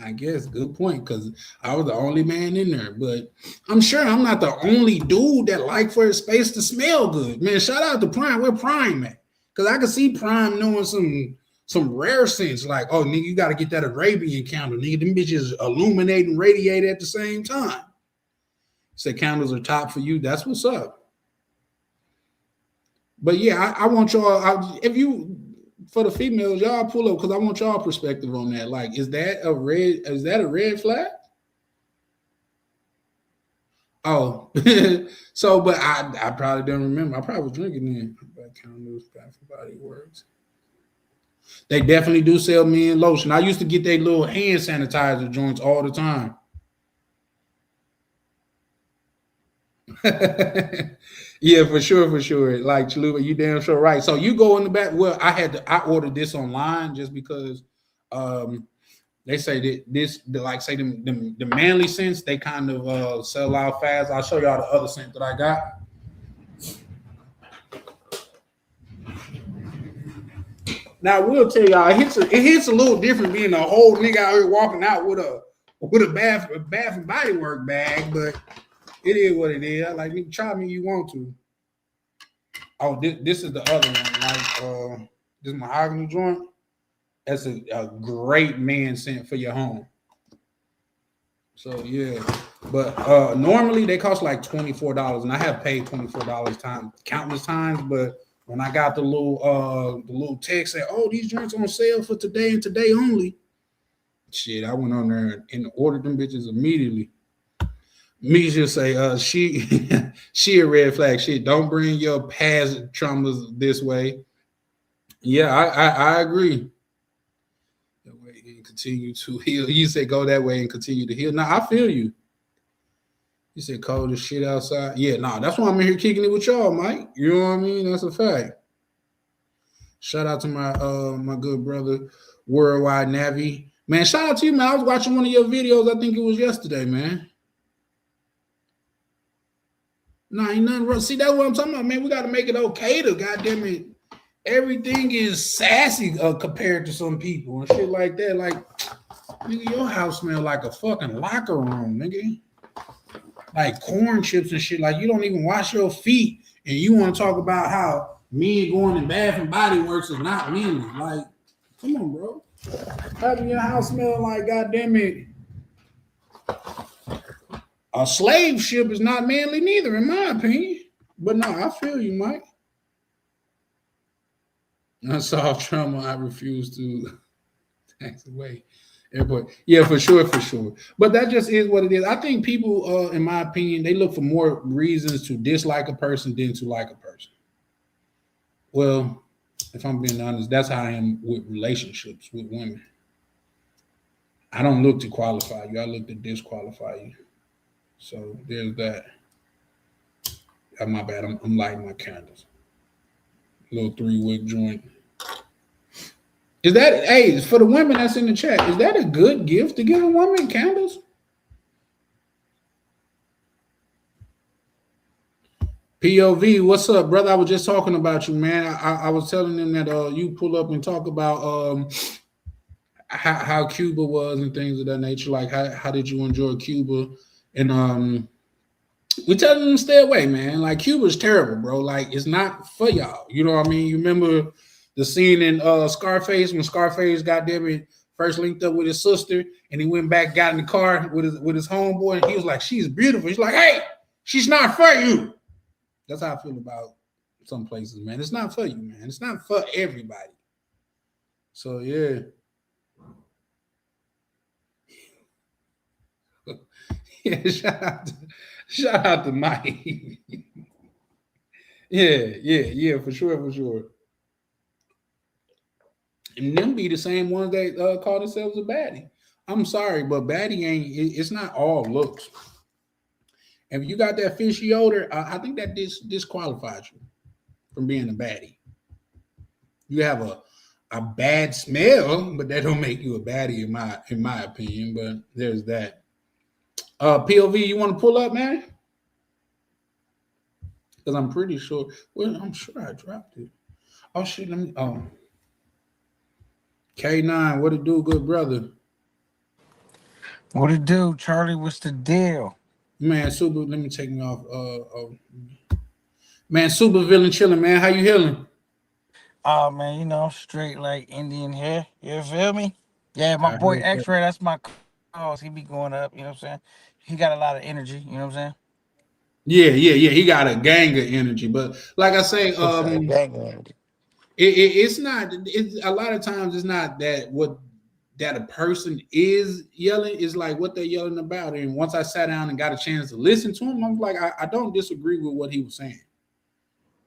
I guess good point because I was the only man in there, but I'm sure I'm not the only dude that like for his space to smell good. Man, shout out to Prime. Where Prime at? Because I can see Prime knowing some rare scents like, oh, nigga, you got to get that Arabian candle. Nigga, them bitches illuminate and radiate at the same time. Say candles are top for you. That's what's up. But yeah, I want y'all. If you for the females, y'all pull up because I want y'all perspective on that. Like, is that a red flag? Oh, so but I probably don't remember. I probably was drinking then. Candles, Bath and Body Works. They definitely do sell men lotion. I used to get their little hand sanitizer joints all the time. Yeah, for sure, for sure. Like Chalupa, you damn sure right. So you go in the back. Well, I ordered this online just because they say that like say the manly scents, they kind of sell out fast. I'll show y'all the other scent that I got. Now I will tell y'all it hits a little different being a whole nigga out here walking out with a bath and body work bag, but it is what it is. Like, you try me, you want to. Oh, this is the other one. Like this mahogany joint. That's a great man scent for your home. So yeah. But normally they cost like $24, and I have paid $24 time countless times. But when I got the little text saying, "Oh, these drinks on sale for today and today only," shit, I went on there and ordered them bitches immediately. Misha say, she she a red flag. Shit, don't bring your past traumas this way. Yeah, I agree. That way and continue to heal. You say go that way and continue to heal. Now I feel you. You said cold as shit outside. Yeah, nah, that's why I'm in here kicking it with y'all, Mike. You know what I mean? That's a fact. Shout out to my good brother, Worldwide Navi. Man, shout out to you, man. I was watching one of your videos, I think it was yesterday, man. Nah, ain't nothing wrong. See, that's what I'm talking about, man. We gotta make it okay to goddamn it. Everything is sassy compared to some people and shit like that. Like, nigga, your house smell like a fucking locker room, nigga. Like corn chips and shit. Like you don't even wash your feet, and you want to talk about how men going in Bath and Body Works is not men. Like, come on, bro. Having your house smell like goddamn it, a slave ship is not manly neither, in my opinion. But no, I feel you, Mike. Unsolved trauma, I refuse to tax away. Airport. Yeah, for sure, for sure. But that just is what it is. I think people, in my opinion, they look for more reasons to dislike a person than to like a person. Well, if I'm being honest, that's how I am with relationships with women. I don't look to qualify you. I look to disqualify you. So there's that. Oh, my bad. I'm lighting my candles. Little 3-wick joint. Is that hey for the women that's in the chat? Is that a good gift to give a woman candles? POV, what's up, brother? I was just talking about you, man. I was telling them that you pull up and talk about how Cuba was and things of that nature. Like how did you enjoy Cuba? And we telling them to stay away, man. Like Cuba's terrible, bro. Like it's not for y'all. You know what I mean? You remember the scene in Scarface when Scarface got them first linked up with his sister, and he went back, got in the car with his homeboy, and he was like, "She's beautiful." He's like, "Hey, she's not for you." That's how I feel about some places, man. It's not for you, man. It's not for everybody. So yeah. Yeah, shout out to Mike. yeah, for sure, for sure. And them be the same ones that call themselves a baddie. I'm sorry, but baddie ain't. It's not all looks. If you got that fishy odor, I think that disqualifies you from being a baddie. You have a bad smell, but that don't make you a baddie in my opinion. But there's that. POV, you want to pull up, man? Because I'm pretty sure. Well, I'm sure I dropped it. Oh shit, let me. Oh, K9, what it do, good brother? What it do, Charlie? What's the deal? Man, super. Let me take me off. Man, super villain chilling, man. How you healing? Oh man, straight like Indian hair. You feel me? Yeah, my I boy heard that. X-Ray, that's my cause. He be going up, you know what I'm saying? He got a lot of energy, you know what I'm saying? Yeah. He got a gang of energy, but like I say, It's a gang energy. it's not. It's a lot of times it's not that what that a person is yelling is like what they're yelling about. And once I sat down and got a chance to listen to him, I'm like, I don't disagree with what he was saying.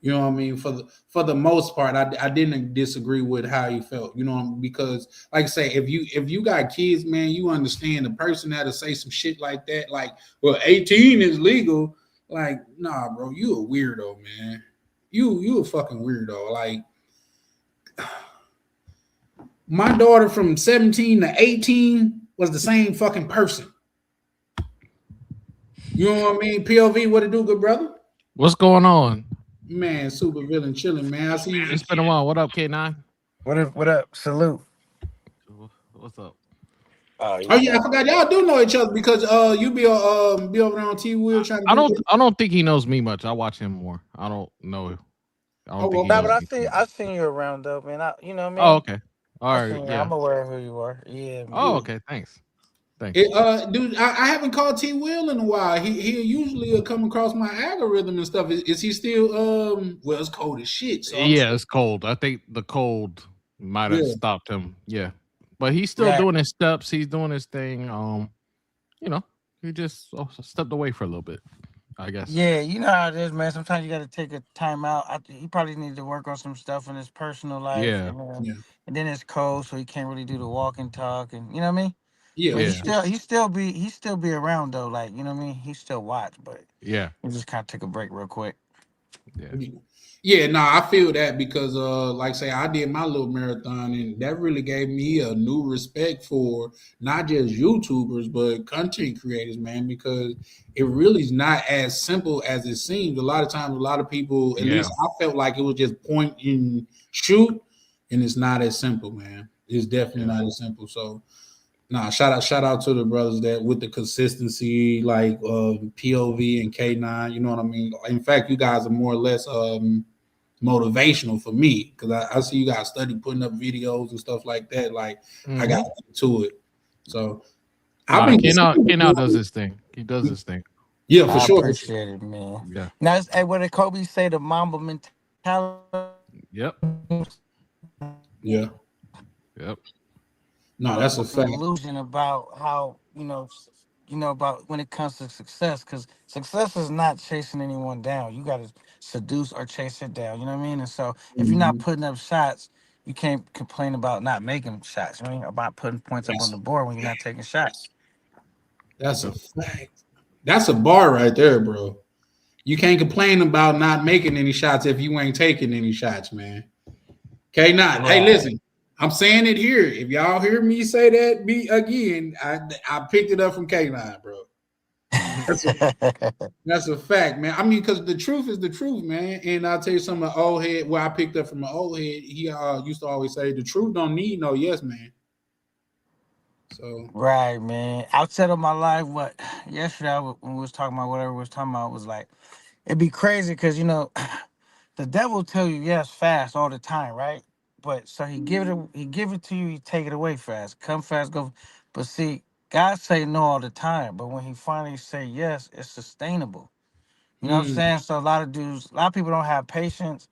You know what I mean? For the most part, I didn't disagree with how he felt. You know, because like I say, if you got kids, man, you understand the person that'll say some shit like that, like, well, 18 is legal. Like, nah, bro, you a weirdo, man. You a fucking weirdo. Like my daughter from 17 to 18 was the same fucking person. You know what I mean? POV, what it do, good brother? What's going on? Man, super villain chilling, man. I see you. It's been a while. What up, K9? What up, what up? Salute. What's up? Oh, Oh you yeah, I know. forgot y'all do know each other because you be over there on T Wheel trying to I get don't with. I don't think he knows me much. I watch him more. I don't know. I don't Oh think he okay. Nah, but knows I me too see much. I seen you around though, man. You know what I Oh, mean? okay. All I right. seen you. Yeah. I'm aware of who you are. Yeah, Oh, man. Yeah. okay. Thanks. Thank you. Dude, I haven't called T Will in a while. He usually come across my algorithm and stuff. Is he still well, it's cold as shit, so I'm Yeah, sure. it's cold. I think the cold might have Yeah. stopped him. Yeah, but he's still Right. doing his steps. He's doing his thing. You know, he just stepped away for a little bit, I guess. Yeah, you know how it is, man. Sometimes you got to take a time out. He probably needs to work on some stuff in his personal life, Yeah, Yeah. and then it's cold, so he can't really do the walk and talk, and you know what I mean. Yeah, But for yeah, sure. he still be around though, like you know what I mean. He still watch, but yeah, he just kind of took a break real quick. yeah, Yeah, no, I feel that because like I say, I did my little marathon and that really gave me a new respect for not just YouTubers but content creators, man, because it really is not as simple as it seems. A lot of times, a lot of people, at yeah. least I felt like it was just point and shoot, and it's not as simple, man. It's definitely Yeah. not as simple. So nah, shout out to the brothers that with the consistency, like POV and K9. You know what I mean? In fact, you guys are more or less motivational for me because I see you guys study putting up videos and stuff like that. Like I got Mm-hmm. into it, so I've Nah, been K-Now does considering. his thing. He does his thing. Yeah, for I sure, for sure. appreciate it, man. Yeah. Now, hey, what did Kobe say? The Mamba mentality. Yep. Yeah, Yep. no, that's a fact. Illusion about how about when it comes to success, because success is not chasing anyone down. You got to seduce or chase it down. You know what I mean? And so if you're not Mhm. putting up shots, you can't complain about not making shots. You know what I mean? About putting points up on That's the board when you're not taking shots. that's a Yep. fact. That's a bar right there, bro. You can't complain about not making any shots if you ain't taking any shots, man. Okay, not. Hey, Right. listen. I'm saying it here. If y'all hear me say that be again, I picked it up from K9, bro. That's a that's a fact, man. I mean, because the truth is the truth, man. And I'll tell you something. An old head, where I picked up from an old head, he used to always say, "The truth don't need no yes, man." So, Right, man. Outside of my life, what yesterday when we was talking about whatever we was talking about was like it'd be crazy because the devil tell you yes fast all the time, right? But so he give it to you, he take it away fast. Come fast, go. But see, God say no all the time. But when he finally say yes, it's sustainable. You know what I'm mm, saying? So a lot of people don't have patience.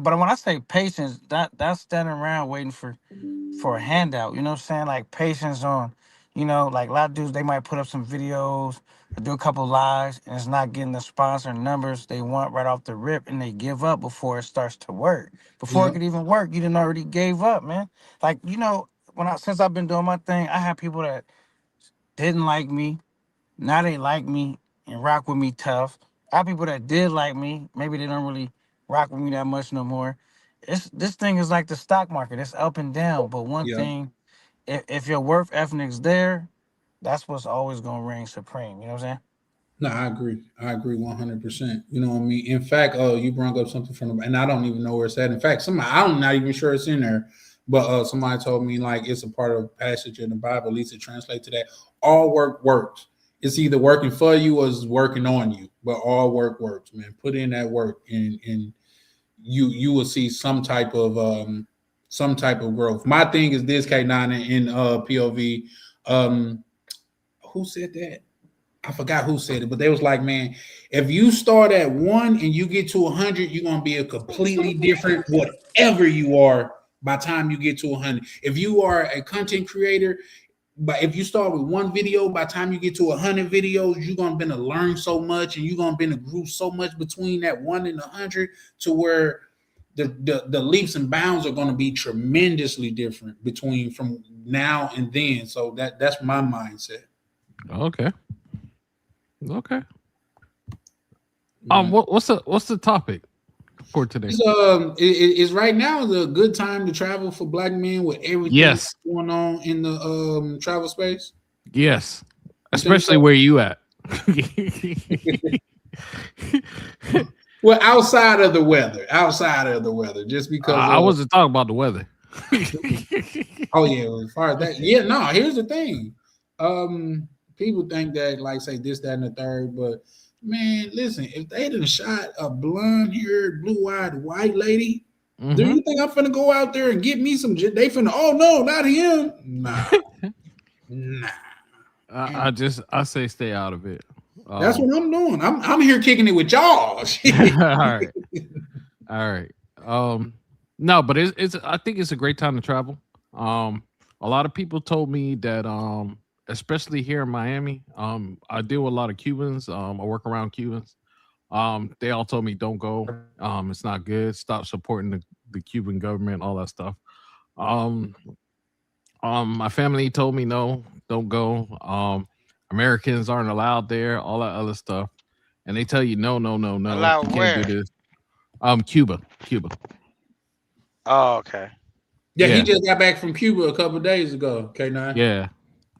But when I say patience, that's standing around waiting for a handout. You know what I'm saying? Like patience on, like a lot of dudes they might put up some videos or do a couple lives and it's not getting the sponsor numbers they want right off the rip and they give up before it starts to work. Before it yeah, could even work, you didn't already gave up, man. Like, when I since I've been doing my thing, I have people that didn't like me. Now they like me and rock with me tough. I have people that did like me. Maybe they don't really rock with me that much no more. This thing is like the stock market. It's up and down. But one yeah. thing, if your worth ethic's there, that's what's always gonna reign supreme. You know what I'm saying? No, I agree. I agree 100%. You know what I mean? In fact, you brought up something from the, and I don't even know where it's at. In fact, somebody, I'm not even sure it's in there, but somebody told me like it's a part of a passage in the Bible, at least it translates to that. All work works. It's either working for you or it's working on you, but all work works, man. Put in that work and you will see some type of growth. My thing is this K9 in POV. Um, who said that? I forgot who said it, but they was like, man, if you start at one and you get to 100, you're gonna be a completely different whatever you are by the time you get to 100. If you are a content creator, but if you start with one video, by the time you get to 100 videos, you're gonna be to learn so much, and you're gonna be to grow so much between that 1 and 100 to where the leaps and bounds are going to be tremendously different between from now and then. So that's my mindset. Okay. Okay. Yeah. What's the topic for today? It's right now is a good time to travel for black men with everything Yes. going on in the travel space. Yes. You think Especially so? where you at. Well, outside of the weather, just because I wasn't talking about the weather. oh yeah, as far as that, yeah, no, here's the thing. People think that like say this, that, and the third, but man, listen, if they done shot a blonde haired, blue-eyed white lady, do Mm-hmm. you think I'm finna go out there and get me some they finna, oh no, not him. Nah, nah. And I say stay out of it. that's Um, what I'm doing. I'm here kicking it with y'all. Shit. all right, all right. No, but it's I think it's a great time to travel. Um, a lot of people told me that especially here in Miami, I deal with a lot of Cubans. I work around Cubans. They all told me don't go. It's not good. Stop supporting the Cuban government, all that stuff. Um, my family told me no, don't go. Americans aren't allowed there, all that other stuff. And they tell you no, no, no, no, you Allowed can't do where? this. Cuba, Cuba. Oh, okay. Yeah, he Yeah, just got back from Cuba a couple of days ago. K9. yeah.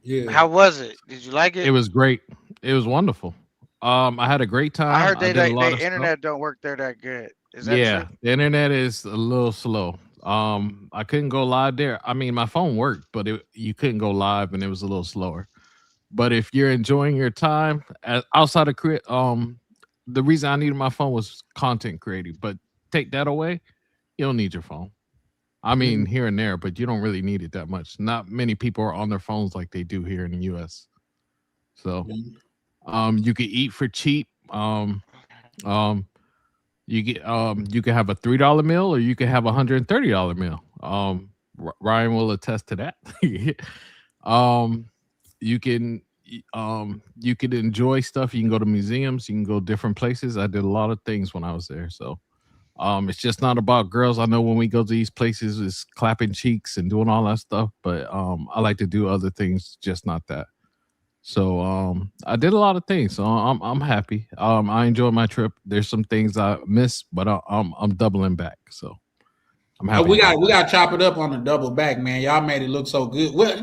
Yeah. How was it? Did you like It it? was great. It was wonderful. I had a great I time. heard I did a they lot of stuff. internet don't work there that good. Is that Yeah, true? the internet is a little slow. I couldn't go live there. I mean, my phone worked, but you couldn't go live, and it was a little slower. But if you're enjoying your time outside of create, the reason I needed my phone was content creating. But take that away, you don't need your phone. I mean, Mhm. here and there, but you don't really need it that much. Not many people are on their phones like they do here in the U.S. So, you can eat for cheap. Um, you can have a $3 meal or you can have $130 meal. Ryan will attest to that. um, you can you can enjoy stuff. You can go to museums. You can go different places. I did a lot of things when I was there. So it's just not about girls. I know when we go to these places, it's clapping cheeks and doing all that stuff. But I like to do other things, just not that. So I did a lot of things. So I'm happy. I enjoyed my trip. There's some things I missed, but I'm doubling back. So I'm Oh, happy about we got to chop it up on the double back, man. Y'all made it look so good. Well,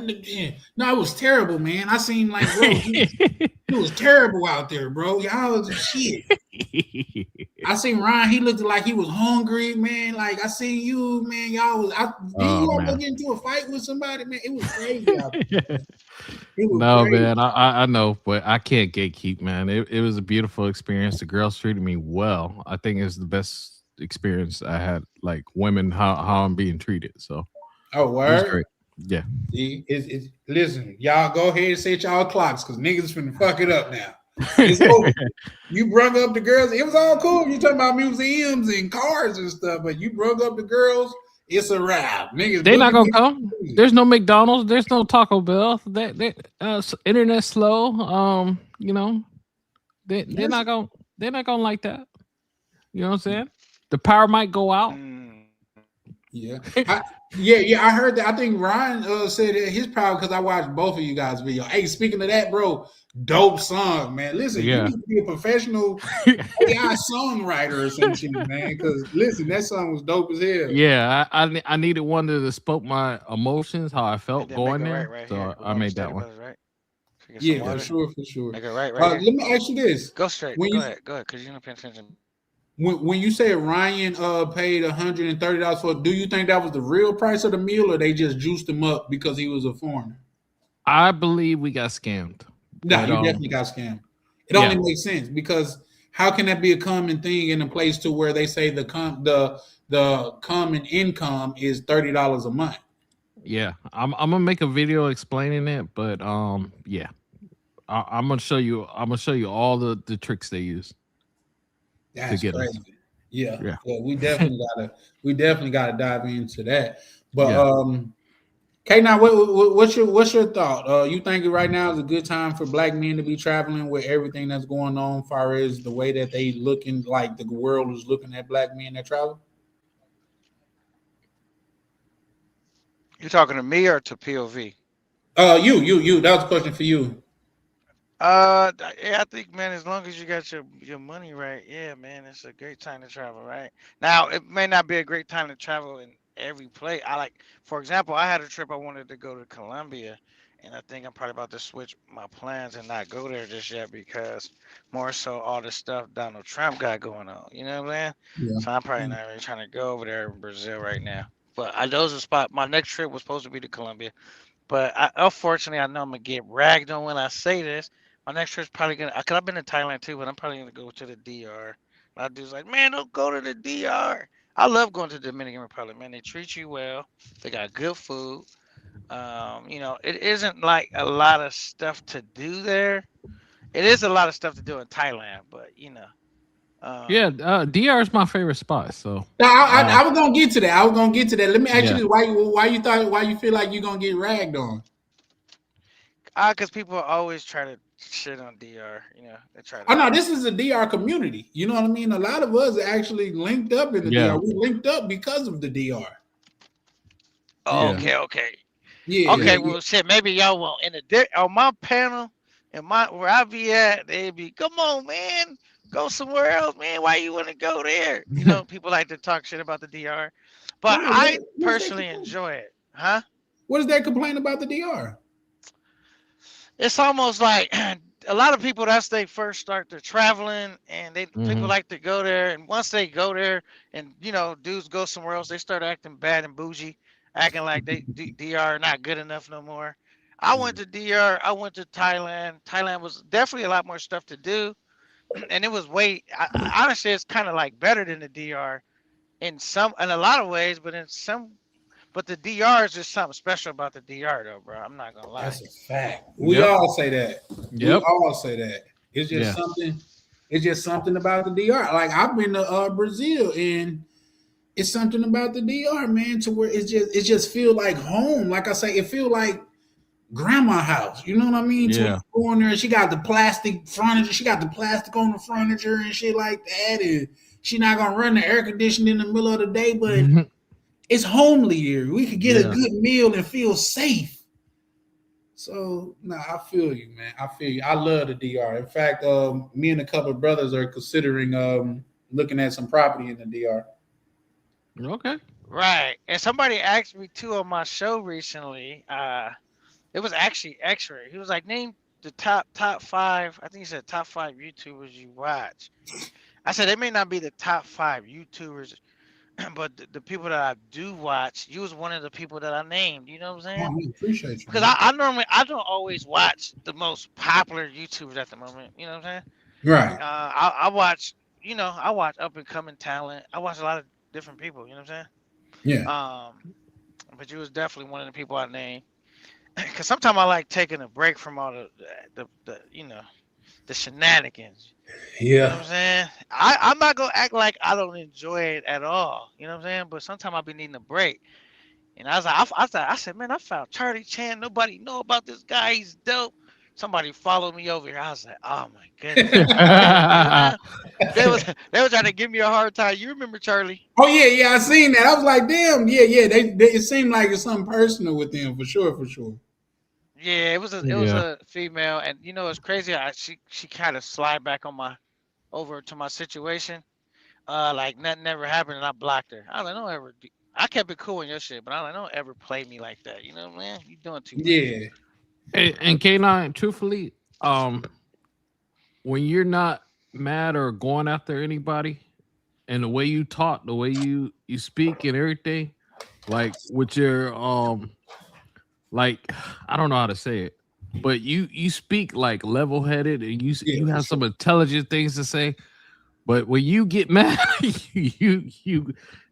no, it was terrible, man. I seen like, bro, that. it was terrible out there, bro. Y'all was shit. I seen Ryan. He looked like he was hungry, man. Like I seen you, man. Y'all was. Didn't Oh you almost man. get into a fight with somebody, man? It was crazy out there, man. It was No, crazy. man, I know, but I can't gatekeep, man. It was a beautiful experience. The girls treated me well. I think it's the best experience I had, like women, how I'm being treated. So Oh, it was word. great. Yeah. See, listen, y'all go ahead and set y'all clocks because niggas finna fuck it up now. It's over. You brung up the girls. It was all cool. You talking about museums and cars and stuff, but you brung up the girls. It's a wrap. Niggas They're not boogie. gonna come. There's no McDonald's. There's no Taco Bell. Internet slow. They're That's not gonna like that. You know what I'm saying? The power might go out. Mm. yeah. Yeah. I heard that. I think Ryan said that his power because I watched both of you guys' video. Hey, speaking of that, bro, dope song, man. Listen, you Yeah. need to be a professional AI songwriter or some shit, man. Because listen, that song was dope as hell. Yeah, I needed one that spoke my emotions, how I And felt then make going it there. right So here. We're I going to made that Steady one. Brothers, right? So get some Yeah, for water. sure, for sure. Make it right Let here. me ask you this: Go straight. when Go you ahead. Go ahead. Because you're not paying attention. when you say Ryan paid $130 for, do you think that was the real price of the meal, or they just juiced him up because he was a foreigner? I believe we got scammed. No, But you definitely got scammed. It only yeah, makes sense because how can that be a common thing in a place to where they say the common income is $30 a month? yeah. I'm gonna make a video explaining it, but yeah. I'm gonna show you all the tricks they use to That's get us. crazy. Yeah, Yeah. yeah, we definitely gotta dive into that. But Yeah. K, now what's your thought? You think right now is a good time for black men to be traveling with everything that's going on, far as the way that they looking like the world is looking at black men that travel? You talking to me or to POV? You. That was a question for you. Yeah, I think, man, as long as you got your money right, yeah, man, it's a great time to travel, right? Now, it may not be a great time to travel in every place. For example, I had a trip I wanted to go to Colombia, and I think I'm probably about to switch my plans and not go there just yet because more so all the stuff Donald Trump got going on. You know what I'm saying? Yeah. So I'm probably not really trying to go over there in Brazil right now. But those are spot. My next trip was supposed to be to Colombia. But unfortunately, I know I'm gonna get ragged on when I say this. My next trip's probably gonna, cause I've been to Thailand too, but I'm probably gonna go to the DR. My dude's like, man, don't go to the DR. I love going to the Dominican Republic, man. They treat you well. They got good food. It isn't like a lot of stuff to do there. It is a lot of stuff to do in Thailand, but Yeah, um, DR is my favorite spot. So, Now, uh, I was gonna get to that. I was gonna get to that. Let me ask you yeah, this: why you feel like you're gonna get ragged on? because people always try to shit on DR. They try Oh to. no, this is a DR community. You know what I mean? A lot of us actually linked up in the yeah, DR. We linked up because of the DR. Oh, yeah, And okay. yeah, yeah. Okay, yeah, well, shit. Maybe y'all won't. On my panel, where I be at, they be, come on, man, go somewhere else, man. Why you want to go there? People like to talk shit about the DR, but why? I What's that personally complaint? enjoy it, huh? What is that complaint about the DR? It's almost like a lot of people, that's they first start their traveling, and people Hmm. like to go there, and once they go there, and dudes go somewhere else, they start acting bad and bougie, acting like DR not good enough no more. I went to DR. I went to Thailand. Thailand was definitely a lot more stuff to do, and it was honestly, it's kind of like better than the DR in a lot of ways, but the DR is just something special about the DR though, bro. I'm not gonna lie. That's a fact. We Yep, all say that. We yep, all say that. It's just yeah, something. It's just something about the DR. Like I've been to Brazil, and it's something about the DR, man, to where it just feel like home. Like I say, it feel like grandma house. You know what I mean? To where yeah. you go in there, and she got the plastic furniture. She got the plastic on the furniture and shit like that. And she not gonna run the air conditioning in the middle of the day, but it's homely here. We could get a Yeah. good meal and feel safe. So nah, I feel you, man. I feel you. I love the DR. In fact, me and a couple of brothers are considering looking at some property in the DR. Okay. Right. And somebody asked me too on my show recently. It was actually X-Ray. He was like, name the top five. I think he said top five YouTubers you watch. I said they may not be the top five YouTubers, but the people that I do watch, you was one of the people that I named. You know what I'm Oh, saying? I appreciate you, Because man. I don't always watch the most popular YouTubers at the moment. You know what I'm saying? Right. I watch up and coming talent. I watch a lot of different people. You know what I'm Yeah. saying? But you was definitely one of the people I named. Because sometimes I like taking a break from all the shenanigans. You know Yeah. what I'm saying? I'm not gonna act like I don't enjoy it at all. You know what I'm saying? But sometimes I'll be needing a break. And I was like, I said, man, I found Charlie Chan. Nobody know about this guy. He's dope. Somebody followed me over here. I was like, oh my goodness, here we go. You know what I'm saying? They was trying to give me a hard time. You remember Charlie? Oh yeah, yeah. I seen that. I was like, damn. Yeah, yeah. It seemed like it's something personal with them for sure, for sure. Yeah, it was Yeah. a female, and it's crazy. She kind of slide back on my over to my situation. Like nothing ever happened, and I blocked her. I was like, don't ever. I kept it cool in your shit, but I was like, don't ever play me like that. You know, man, you doing too much. Yeah. And K9, truthfully, when you're not mad or going after anybody, and the way you talk, the way you speak and everything, like with your like I don't know how to say it, but you speak like level headed, and Yeah, you for have sure. some intelligent things to say. But when you get mad, you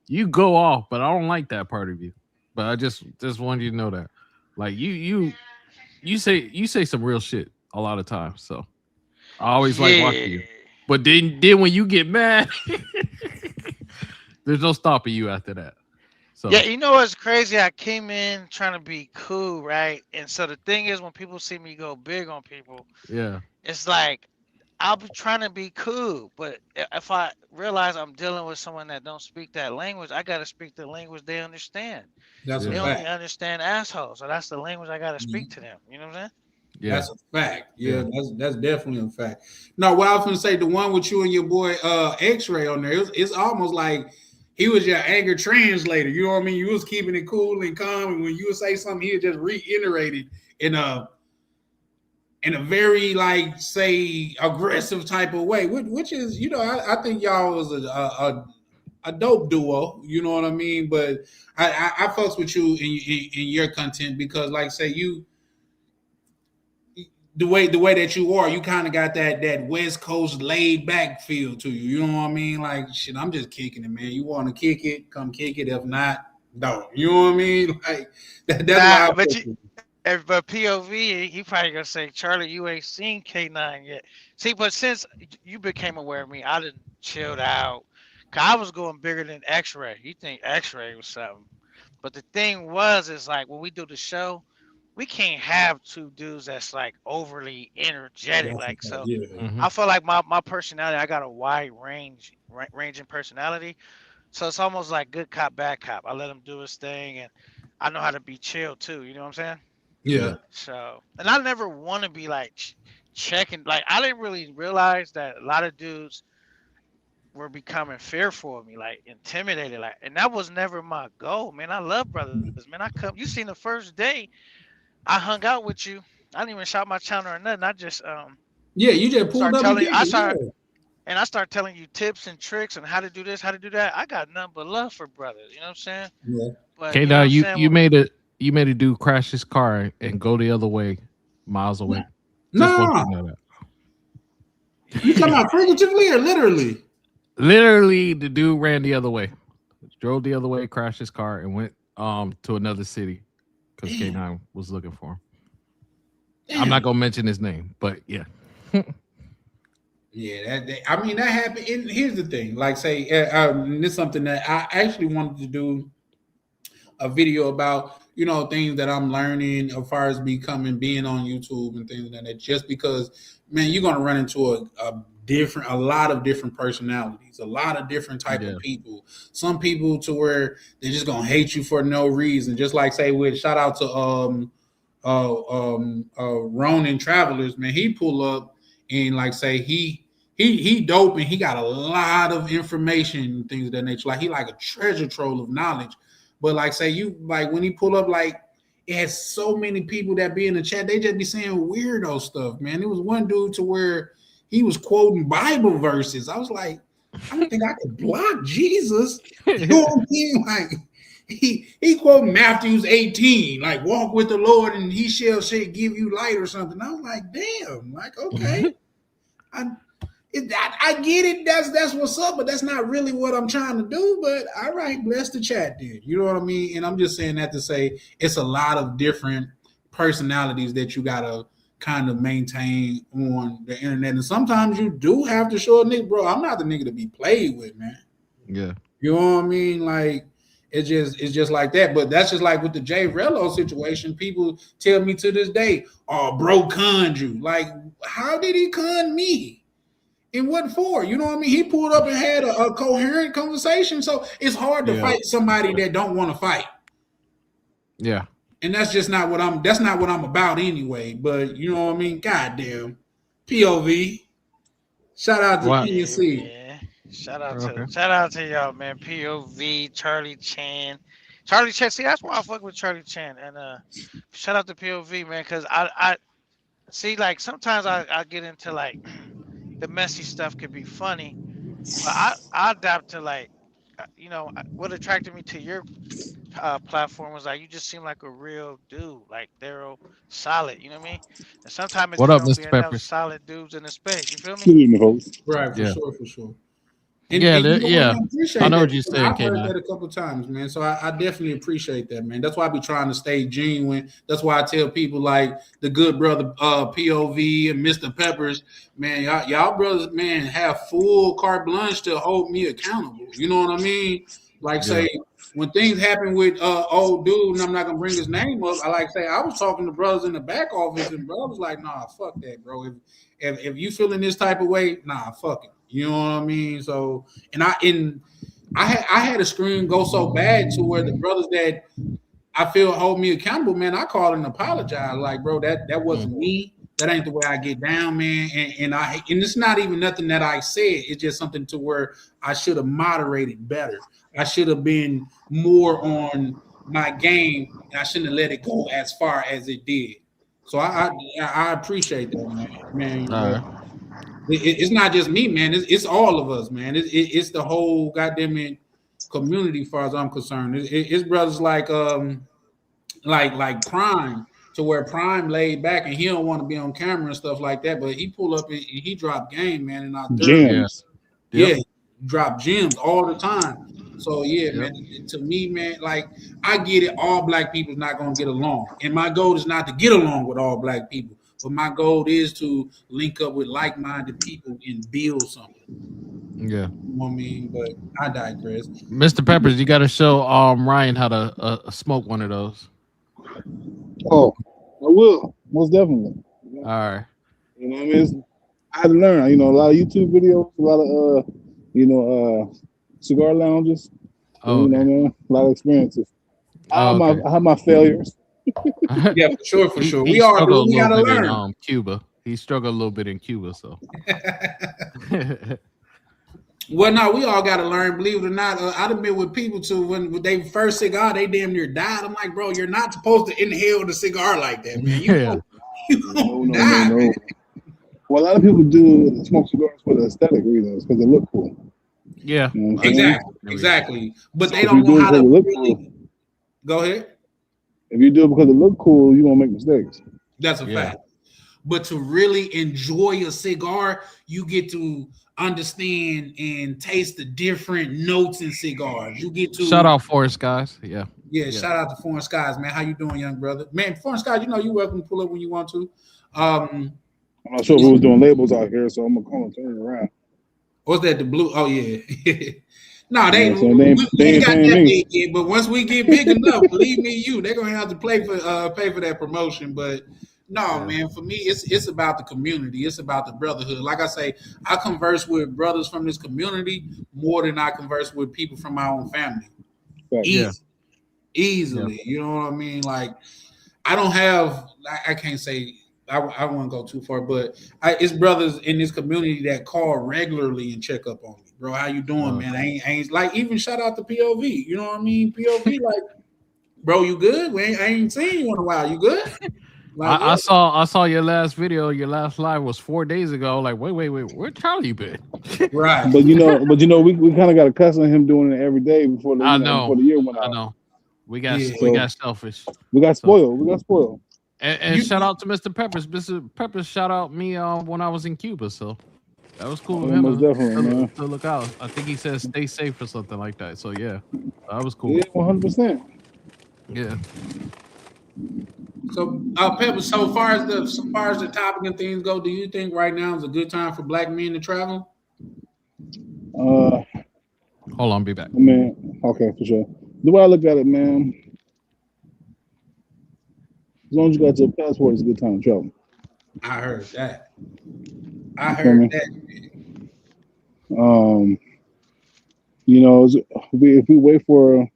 you go off. But I don't like that part of you. But I just wanted you to know that, like you say some real shit a lot of times. So I always like watching Yeah. you. But then when you get mad, there's no stopping you after that. Yeah, So you know what's crazy? I came in trying to be cool, right? And so the thing is, when people see me go big on people, yeah, it's like I'll be trying to be cool, but if I realize I'm dealing with someone that don't speak that language, I gotta speak the language they understand. That's a They yeah, only fact. understand assholes, so that's the language I gotta speak Mhm. to them. You know what I'm saying? yeah, That's a fact. Yeah, yeah. that's definitely a fact. No, what I was gonna say, the one with you and your boy X-Ray on there, it's almost like he was your anger translator. You know what I mean? You was keeping it cool and calm, and when you would say something, he would just reiterate it in a very like say aggressive type of way, which is I think y'all was a dope duo. You know what I mean? But I fucks with you in your content because like say you the way that you are, you kind of got that West Coast laid back feel to you. You know what I mean? Like shit, I'm just kicking it, man. You want to kick it, come kick it. If not, No, you know what I mean? Like that's Nah, why I but fuck you, with but POV, he probably gonna say, Charlie, you ain't seen K9 yet. See, but since you became aware of me, I didn't chilled out. 'Cause I was going bigger than X-Ray. You think X-Ray was something? But the thing was, is like when we do the show, we can't have two dudes that's like overly energetic. Like you. so, Yeah. Hmm. I feel like my personality, I got a wide range in personality. So it's almost like good cop, bad cop. I let him do his thing, and I know how to be chill too. You know what I'm saying? Yeah. Yeah. So, and I never want to be like checking. Like I didn't really realize that a lot of dudes were becoming fearful of me, like intimidated. Like, and that was never my goal, man. I love brothers, man. I come. You seen the first day I hung out with you. I didn't even shout my channel or nothing. I just Yeah, you just pulled start up and telling. kicked I it. start Yeah. and I start telling you tips and tricks and how to do this, how to do that. I got nothing but love for brothers. You know what I'm saying? Yeah. But Okay, you know now what I'm you saying? you Well, made a you made a dude crash his car and go the other way, miles away. Just want you Nah, to know that. you talking yeah, about figuratively or literally? Literally, the dude ran the other way, drove the other way, crashed his car, and went to another city because Damn, K9 was looking for him. I'm not damn. gonna mention his name, but yeah. Yeah, I mean that happened. And here's the thing, like say, this is something that I actually wanted to do a video about, things that I'm learning as far as being on YouTube and things like that. Just because, man, you're gonna run into a lot of different personalities, a lot of different type of Yeah. people. Some people to where they're just gonna hate you for no reason. Just like say with shout out to Ronin Travelers, man, he pull up and like say he dope and he got a lot of information and things of that nature. Like he like a treasure trove of knowledge. But like say you like when he pull up, like it has so many people that be in the chat, they just be saying weirdo stuff, man. There was one dude to where he was quoting Bible verses. I was like, I don't think I could block Jesus. You know what I mean? Like he quoted Matthew's 18, like walk with the Lord and he shall say give you light or something. I was like, damn, like okay. I I get it. That's what's up, but that's not really what I'm trying to do. But all right, bless the chat, dude. You know what I mean? And I'm just saying that to say it's a lot of different personalities that you gotta kind of maintain on the internet. And sometimes you do have to show a nigga, bro. I'm not the nigga to be played with, man. Yeah. You know what I mean? Like it's just like that. But that's just like with the Jay Rello situation. People tell me to this day, "Oh, bro, conned you." Like, how did he con me? And what for? You know what I mean? He pulled up and had a coherent conversation. So it's hard to Yeah. fight somebody that don't want to fight. Yeah. And that's just not what I'm about anyway. But you know what I mean? Goddamn. POV. Shout out to What? yeah, PNC. man. Okay. Shout out to y'all, man. POV, Charlie Chan. Charlie Chan, see that's why I fuck with Charlie Chan. And shout out to POV, man, because I see like sometimes I get into like the messy stuff could be funny, but I adapt to like what attracted me to your platform was like you just seem like a real dude, like they're solid. You know what I mean? And sometimes it What just up, don't be Mr. enough Peppers? solid dudes in the space. You feel me? Good evening, host. Right, for Yeah. sure, for sure. Yeah. And you know what? Yeah. I I appreciate know that. what you're saying, I've heard K9. that a couple times, man. So I definitely appreciate that, man. That's why I be trying to stay genuine. That's why I tell people like the good brother POV and Mr. Peppers, man, y'all brothers, man, have full carte blanche to hold me accountable. You know what I mean? Like Yeah. say when things happen with old dude, and I'm not gonna bring his name up. I like say I was talking to brothers in the back office, and bro was like, "Nah, fuck that, bro. If you feeling this type of way, nah, fuck it." You know what I mean? So, and I had a screen go so bad to where the brothers that I feel hold me accountable, man, I called and apologize. Like, bro, that Mm. wasn't me. That ain't the way I get down, man. And it's not even nothing that I said. It's just something to where I should have moderated better. I should have been more on my game, and I shouldn't have let it go as far as it did. So I appreciate that, man. Man, All but right. it's not just me, man. It's all of us, man. It's the whole goddamn it community, as far as I'm concerned. It's brothers like Prime, to where Prime laid back and he don't want to be on camera and stuff like that. But he pull up and he dropped game, man. And I thoroughly, Yeah. Gems. yeah, Yep. he drop gems all the time. So yeah, Yep. man. To me, man, like I get it. All black people's not gonna get along, and my goal is not to get along with all black people, but my goal is to link up with like-minded people and build something. Yeah. You know what I mean? But I digress. Mr. Peppers, you got to show Ryan how to smoke one of those. Oh, I will most definitely. All right. You know what I mean? I had to learn. You know, a lot of YouTube videos, a lot of cigar lounges. So, Oh, you know, okay. man, a lot of experiences. Oh, okay. I have my failures. Yeah, for sure, for he sure. he We all do. struggled a We little gotta bit in learn. Cuba. He struggled a little bit in Cuba, so. Well, no, we all got to learn. Believe it or not, I've been with people too when they first cigar, they damn near died. I'm like, bro, you're not supposed to inhale the cigar like that, man. You Yeah. won't, you No, won't no, no, die, man. no. Well, a lot of people do smoke cigars for the aesthetic reasons because they look cool. Yeah. You know what I I'm can saying? Exactly, understand. exactly. But So they if don't you know do it how because to it look really cool, go ahead. if you do it because it look cool, you're gonna make mistakes. That's a Yeah. fact. But to really enjoy a cigar, you get to understand and taste the different notes in cigars. You get Shout to out Forest guys. Yeah. Yeah, Yeah. shout out to Foreign Skies, man. How you doing, young brother? Man, Foreign Skies, you know you're welcome to pull up when you want to. Um, I'm not sure if we was doing labels out here, so I'm gonna call and turn it around. what's that? The blue? Oh yeah. No, You know what they I'm saying? They we ain't ain't got paying that me. big yet, but once we get big enough, believe me, they're gonna have to pay for that promotion. But no, Yeah. man, for me, it's about the community. It's about the brotherhood. Like I say, I converse with brothers from this community more than I converse with people from my own family. Facts. Yeah. Easy, Yeah. easily. You know what I mean? Like I don't have. I can't say. I won't go too far, but it's brothers in this community that call regularly and check up on me, bro. How you doing, man? Okay. I ain't like even shout out to POV. You know what I mean? POV, like, bro, you good? I ain't seen you in a while. You good? Like, yeah, I saw your last video. Your last live was 4 days ago. Like, wait. Where Charlie been? right. We kind of got accustomed to him doing it every day I before know. the year went I out. know. We got Yeah, we So got selfish. we got So spoiled. We got spoiled. and you. shout out to Mr. Peppers. Mr. Peppers shout out me when I was in Cuba. So that was cool of Yeah, him most definitely, man. to look out. I think he said stay safe or something like that. So yeah, that was cool. Yeah, 100%. Yeah. So, Pepper. So far as the topic and things go, do you think right now is a good time for black men to travel? Uh, Hold on, be back. I mean, okay, for sure. The way I look at it, man, as long as you got your passport, it's a good time to travel. I heard that. I You feel heard me? that. Um, if we wait for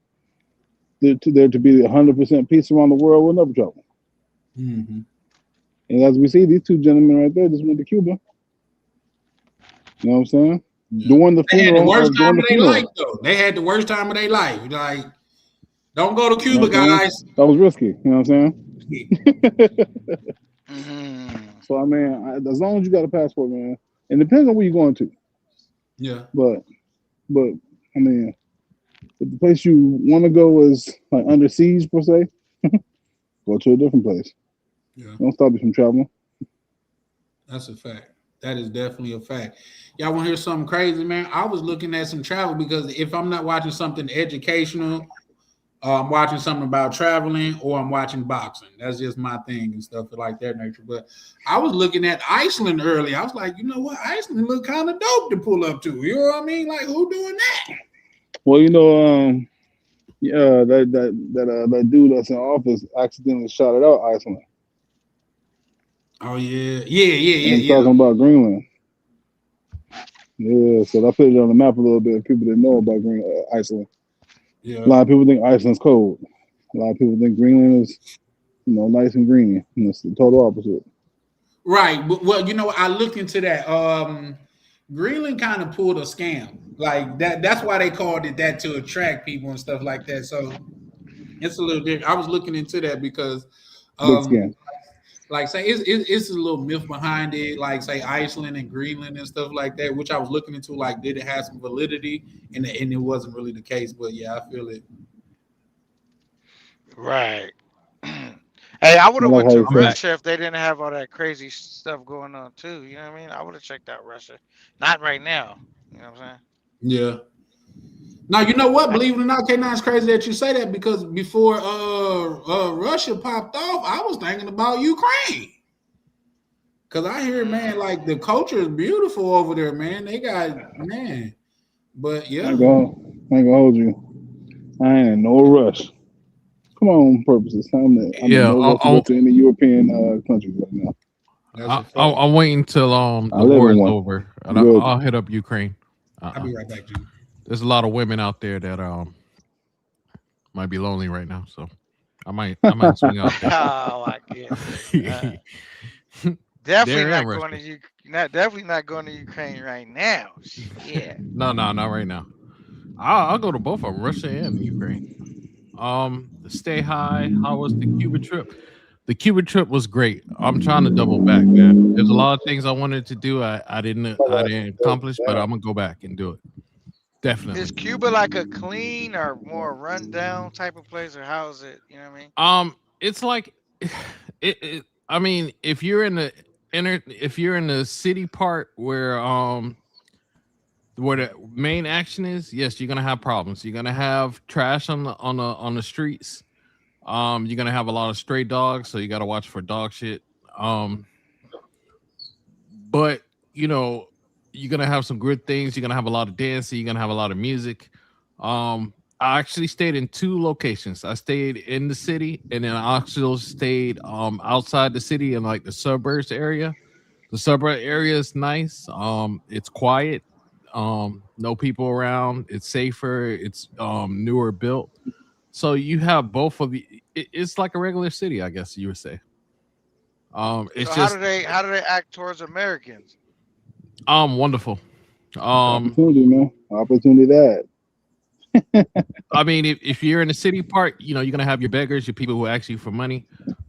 there to be 100% peace around the world, we'll never travel. Mm-hmm. And as we see, these two gentlemen right there just went to Cuba. You know what I'm saying? Yeah. During the They had the funeral, worst time during the of their life, funeral. though. They had the worst time of their life. Like, don't go to You know Cuba, what I'm saying? guys. That was risky. You know what I'm saying? Mm-hmm. So I mean, as long as you got a passport, man, and it depends on where you're going to. Yeah, But I mean, if the place you want to go is like under siege per se, go to a different place. yeah, Don't stop you from traveling. that's a fact. That is definitely a fact. Y'all want to hear something crazy, man? I was looking at some travel because if I'm not watching something educational, I'm watching something about traveling, or I'm watching boxing. That's just my thing and stuff like that nature. But I was looking at Iceland early. I was like, you know what? Iceland look kind of dope to pull up to. You know what I mean? Like, who doing that? Well, yeah, that dude that's in office accidentally shouted out Iceland, Oh yeah, yeah, yeah, and he's yeah, yeah. talking about Greenland. Yeah, so I put it on the map a little bit. People didn't know about Iceland. A Yeah. lot of people think Iceland's cold. A lot of people think Greenland is, nice and green. And it's the total opposite. Right. Well, you know, I looked into that. Greenland kind of pulled a scam. Like that's why they called it that, to attract people and stuff like that. So it's a little different. I was looking into that because Big um scam. like say it's a little myth behind it, like say Iceland and Greenland and stuff like that, which I was looking into, like did it have some validity, and it wasn't really the case. But yeah, I feel it. Right. Hey, I would I have like went how to you I'm said, back. Russia if they didn't have all that crazy stuff going on too. You know what I mean? I would have checked out Russia. Not right now. You know what I'm saying? Yeah. Now you know what? Believe it or not, K9, it's crazy that you say that because before Russia popped off, I was thinking about Ukraine. Cause I hear, man, like the culture is beautiful over there, man. They got man, but I yeah, ain't gonna, I ain't gonna hold you. I ain't in no rush. Come on, purposes. I'm in Yeah, no rush to go to any European countries right now. that's a fact. I'm waiting till I the live war in is one. over, and Good. I'll hit up Ukraine. I'll Uh-uh. be right back, G. There's a lot of women out there that might be lonely right now, so I might swing out there. Oh my goodness. Definitely There and not going to Russia. definitely not going to Ukraine right now. Shit. No, not right now. I'll go to both of them, Russia and Ukraine. Stay high. How was the Cuba trip? The Cuba trip was great. I'm trying to double back, man. There's a lot of things I wanted to do. I didn't accomplish, but I'm gonna go back and do it. Is Definitely. Cuba like a clean or more rundown type of place, or how is it? You know what I mean? It's like I mean, if you're in the city part where the main action is, yes, you're gonna have problems. You're gonna have trash on the streets. You're gonna have a lot of stray dogs, so you gotta watch for dog shit. Um, but you know, you're gonna have some good things. You're gonna have a lot of dancing. You're gonna have a lot of music. I actually stayed in two locations. I stayed in the city, and then I also stayed outside the city in like the suburbs area. The suburb area is nice. It's quiet. No people around. It's safer. It's newer built. So you have both of the. It's like a regular city, I guess you would say. So It's just how do they act towards Americans? wonderful. Um, Opportunity, man. Opportunity that. I mean, if you're in the city part, you're gonna have your beggars, your people who ask you for money.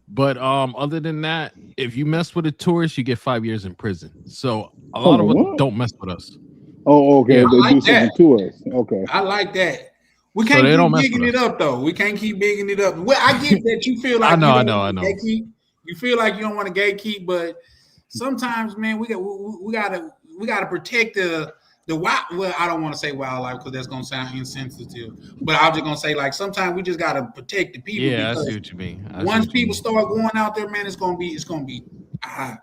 But other than that, if you mess with a tourist, you get 5 years in prison. So a Hold lot of on, us what? don't mess with us. Oh, okay. Yeah, If they I do like that. something to us. Okay. I like that. We so can't they don't keep mess bigging with it us. up though. We can't keep bigging it up. Well, I get that you feel I like know, you I don't know, want I to know. gatekeep. You feel like you don't want to gatekeep, but sometimes, man, we gotta protect the wild. Well, I don't want to say wildlife because that's gonna sound insensitive. But I'm just gonna say like sometimes we just gotta protect the people Yeah, I see because what you mean. I see once what you people mean. start going out there, man, it's gonna be ah,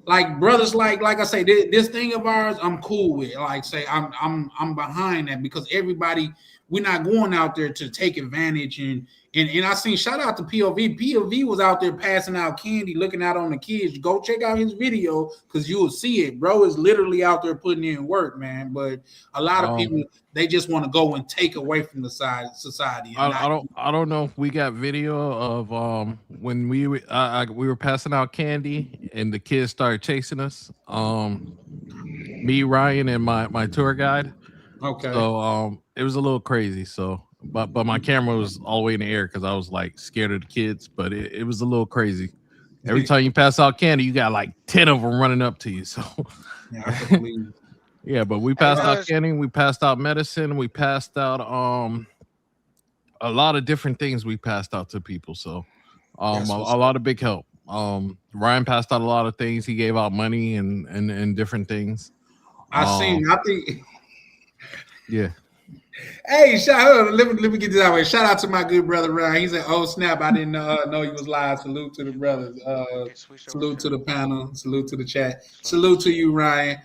like brothers, like I say, this thing of ours, I'm cool with. Like say, I'm behind that because everybody, we're not going out there to take advantage and I seen shout out to POV. POV was out there passing out candy, looking out on the kids. Go check out his video because you will see it. Bro is literally out there putting in work, man. But a lot of Um, people they just want to go and take away from the society and not. I don't know if we got video of when we were passing out candy and the kids started chasing us. Me, Ryan, and my tour guide. Okay. So it was a little crazy. So but my camera was all the way in the air because I was like scared of the kids. But it was a little crazy. Every time you pass out candy, you got like 10 of them running up to you. So Yeah, I could believe. yeah, but we Hey, passed out brothers, candy, we passed out medicine, we passed out a lot of different things we passed out to people. So That's a what's lot up. of big help. Ryan passed out a lot of things. He gave out money and different things. I Um seen. I think. yeah. Hey, shout out. Let me get this out of way. Shout out to my good brother Ryan. He said, "Oh snap! I didn't know he was live. Salute to the brothers. okay, switch over Salute to to the panel. Salute to the chat. slow Salute to motion. you, Ryan.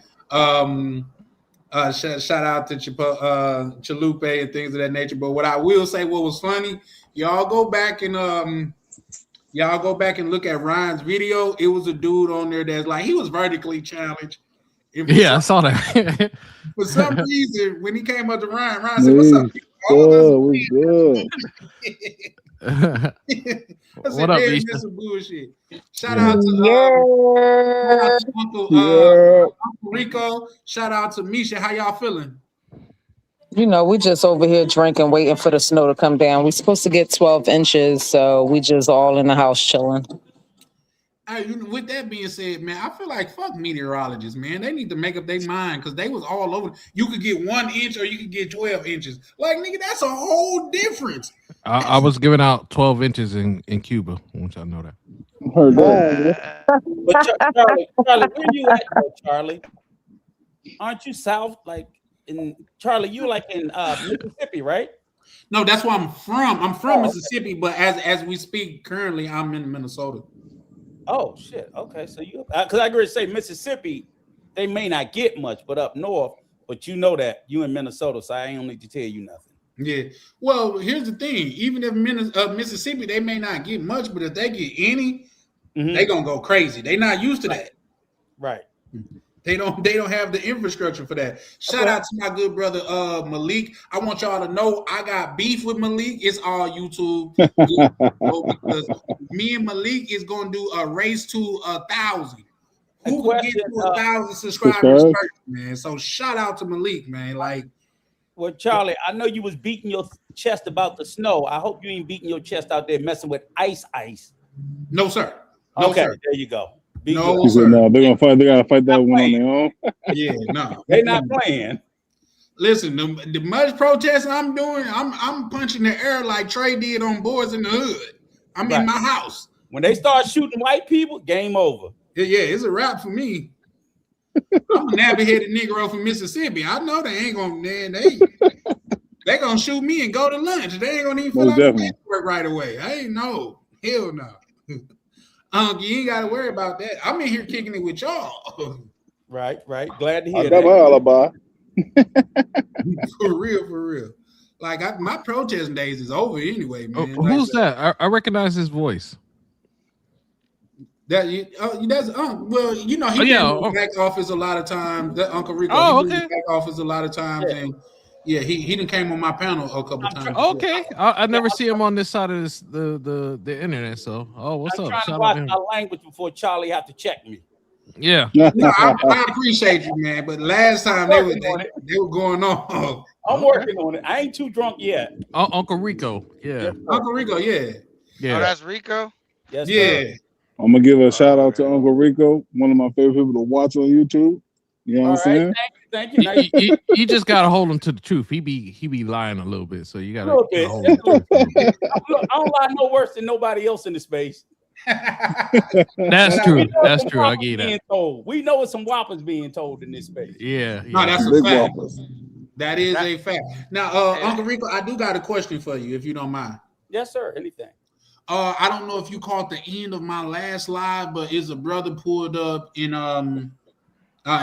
Shout out to Chalupe and things of that nature. But what I will say, what was funny, y'all go back and look at Ryan's video. It was a dude on there that's like he was vertically challenged. And Yeah, I saw that. for some reason, when he came up to Ryan said, "What's up?" Hey, All of us. we good. I What said, up, "Damn, Misha? that's some bullshit." Shout Yeah. out to Yeah. Yeah. Uncle Rico. Shout out to Misha. How y'all feeling? We just over here drinking, waiting for the snow to come down. We're supposed to get 12 inches, so we just all in the house chilling. With that being said, man, I feel like fuck meteorologists, man. They need to make up their mind because they was all over. You could get 1 inch or you could get 12 inches. Like, nigga, that's a whole difference. I was giving out 12 inches in Cuba. I want y'all to know that. Heard that. Oh, But Charlie, where you at though, Charlie? Aren't you south? Like in Charlie, you like in Mississippi, right? No, that's where I'm from. I'm from Oh, okay. Mississippi, but as we speak currently, I'm in Minnesota. Oh shit. Okay, so you because I agree to say Mississippi, they may not get much, but up north, but you know that you in Minnesota, so I ain't gonna need to tell you nothing. Yeah. Well, here's the thing. Even if Mississippi, they may not get much, but if they get any, they gonna go crazy. They not used to that. Right. They don't have the infrastructure for that. Shout out to my good brother Malik. I want y'all to know I got beef with Malik. It's all YouTube. Because me and Malik is gonna do a race to 1,000. Who can get to 1,000 subscribers first, man? So shout out to Malik, man. Like, well, Charlie, I know you was beating your chest about the snow. I hope you ain't beating your chest out there messing with ice. No, sir. No, okay, sir. there you go. No, sir. No, they're gonna fight. They gotta fight that one on their own. Yeah, no, they're not playing. Listen, the much protesting I'm doing, I'm punching the air like Trey did on Boys in the Hood. I'm in my house. When they start shooting white people, game over. Yeah, it's a wrap for me. I'm a nappy-headed Negro from Mississippi. I know they ain't gonna, man. They gonna shoot me and go to lunch. They ain't gonna even fill out the paperwork right away. I ain't know. Hell no. You ain't gotta worry about that. I'm in here kicking it with y'all. Right. Glad to hear I got my alibi. For real. Like my protesting days is over anyway, man. Who's that? I recognize his voice. Well, you know, he came in the back office a lot of times. That Uncle Rico, he was in the back office a lot of times, and he didn't came on my panel a couple times. Okay, I never see him on this side of the internet. So, what's up? Shout out to my language before Charlie have to check me. Yeah, no, I appreciate you, man. But last time they were going on. I'm working on it. I ain't too drunk yet. Uncle Rico, Uncle Rico, yeah. Oh, that's Rico. Yes, yeah. Sir. I'm gonna give a shout out to Uncle Rico, one of my favorite people to watch on YouTube. You know what I'm saying? Thank you. You just gotta hold him to the truth. He be lying a little bit, so you gotta. Hold him. I don't lie no worse than nobody else in the space. That's true. That's true. I get that. We know it's some whoppers being told in this space. Yeah. No, that's a fact. That is a fact. Now, Uncle Rico, I do got a question for you, if you don't mind. Yes, sir. Anything. I don't know if you caught the end of my last live, but it's a brother pulled up and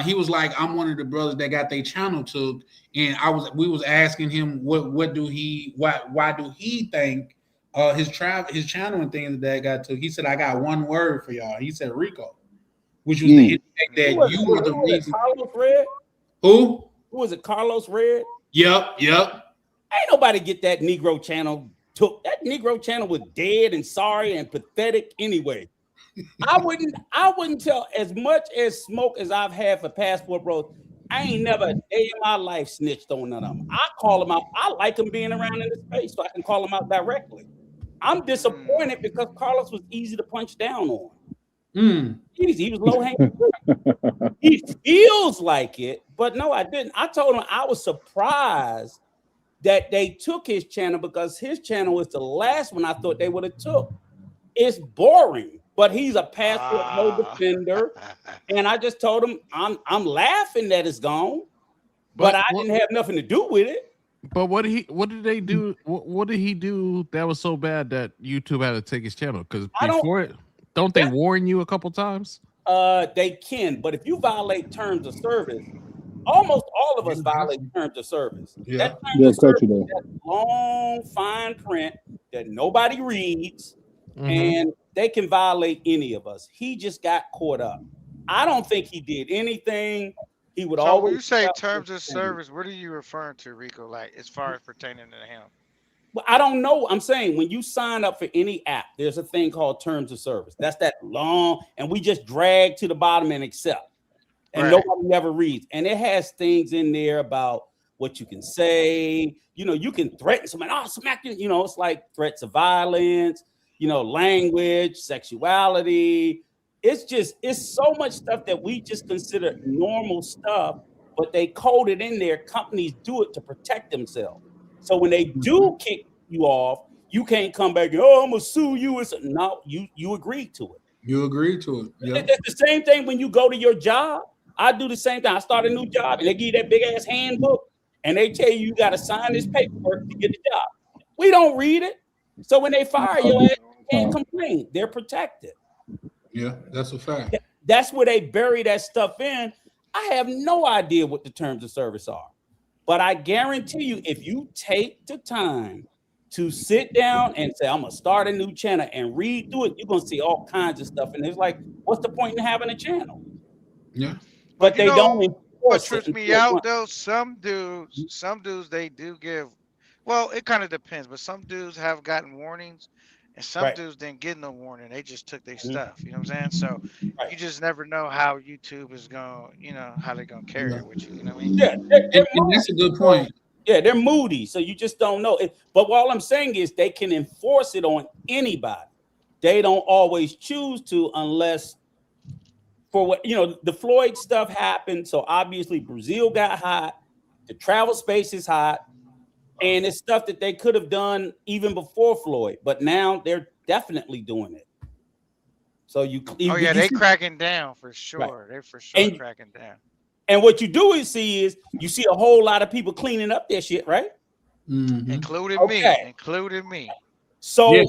he was like, I'm one of the brothers that got their channel took, and we was asking him why do he think his channel and things that got took. He said, I got one word for y'all. He said Rico, which was the indicate that you were the reason. Carlos Red? Who was it? Carlos Red? Yep. Ain't nobody get that Negro channel. That Negro channel was dead and sorry and pathetic anyway. I wouldn't tell as much as smoke as I've had for Passport Bros. I ain't never a day in my life snitched on none of them. I call them out. I like them being around in the space so I can call them out directly. I'm disappointed because Carlos was easy to punch down on. Easy. He was low hanging fruit. He feels like it, but no, I didn't. I told him I was surprised that they took his channel because his channel was the last one I thought they would have took. It's boring, but he's a Passport no defender, and I just told him I'm laughing that it's gone, but I didn't have nothing to do with it. But what did they do? What did he do that was so bad that YouTube had to take his channel? Because before don't they warn you a couple times? They can, but if you violate terms of service. Almost all of us violate terms of service. Yeah. That terms of service, that long fine print that nobody reads, and they can violate any of us. He just got caught up. I don't think he did anything. He would always. When you say terms of service, what are you referring to, Rico? Like as far as pertaining to him? Well, I don't know. I'm saying when you sign up for any app, there's a thing called terms of service. That's that long, and we just drag to the bottom and accept. And nobody never reads. And it has things in there about what you can say. You know, you can threaten somebody. Oh, smack you. You know, it's like threats of violence, language, sexuality. It's so much stuff that we just consider normal stuff, but they code it in there. Companies do it to protect themselves. So when they do kick you off, you can't come back and, I'm going to sue you. No, you agreed to it. You agreed to it. Yep. It's the same thing when you go to your job. I do the same thing. I start a new job and they give you that big ass handbook. and they tell you got to sign this paperwork to get the job. We don't read it. So when they fire your ass, you can't complain. They're protected. Yeah, that's a fact. That's where they bury that stuff in. I have no idea what the terms of service are. But I guarantee you, if you take the time to sit down and say, I'm going to start a new channel and read through it, you're going to see all kinds of stuff. And it's like, what's the point in having a channel? Yeah. But you they don't know what enforce it. trips me out though? Some dudes they do give. Well, it kind of depends, but some dudes have gotten warnings, and some Right. dudes didn't get no warning. They just took their Mhm. stuff. You know what I'm saying? So Right. you just never know how YouTube is going. You know how they're gonna carry Yeah. it with you. You know what I mean? Yeah, And that's a good so, point. yeah, they're moody. So you just don't know. But all I'm saying is they can enforce it on anybody. They don't always choose to unless for what the Floyd stuff happened. So obviously Brazil got hot, the travel space is hot, and it's stuff that they could have done even before Floyd, but now they're definitely doing it. So Oh yeah, you they see, cracking down for right, sure. They for sure and cracking down. what you do is you see a whole lot of people cleaning up their shit, right? Mm-hmm. Including Okay, me. Including me. Yeah.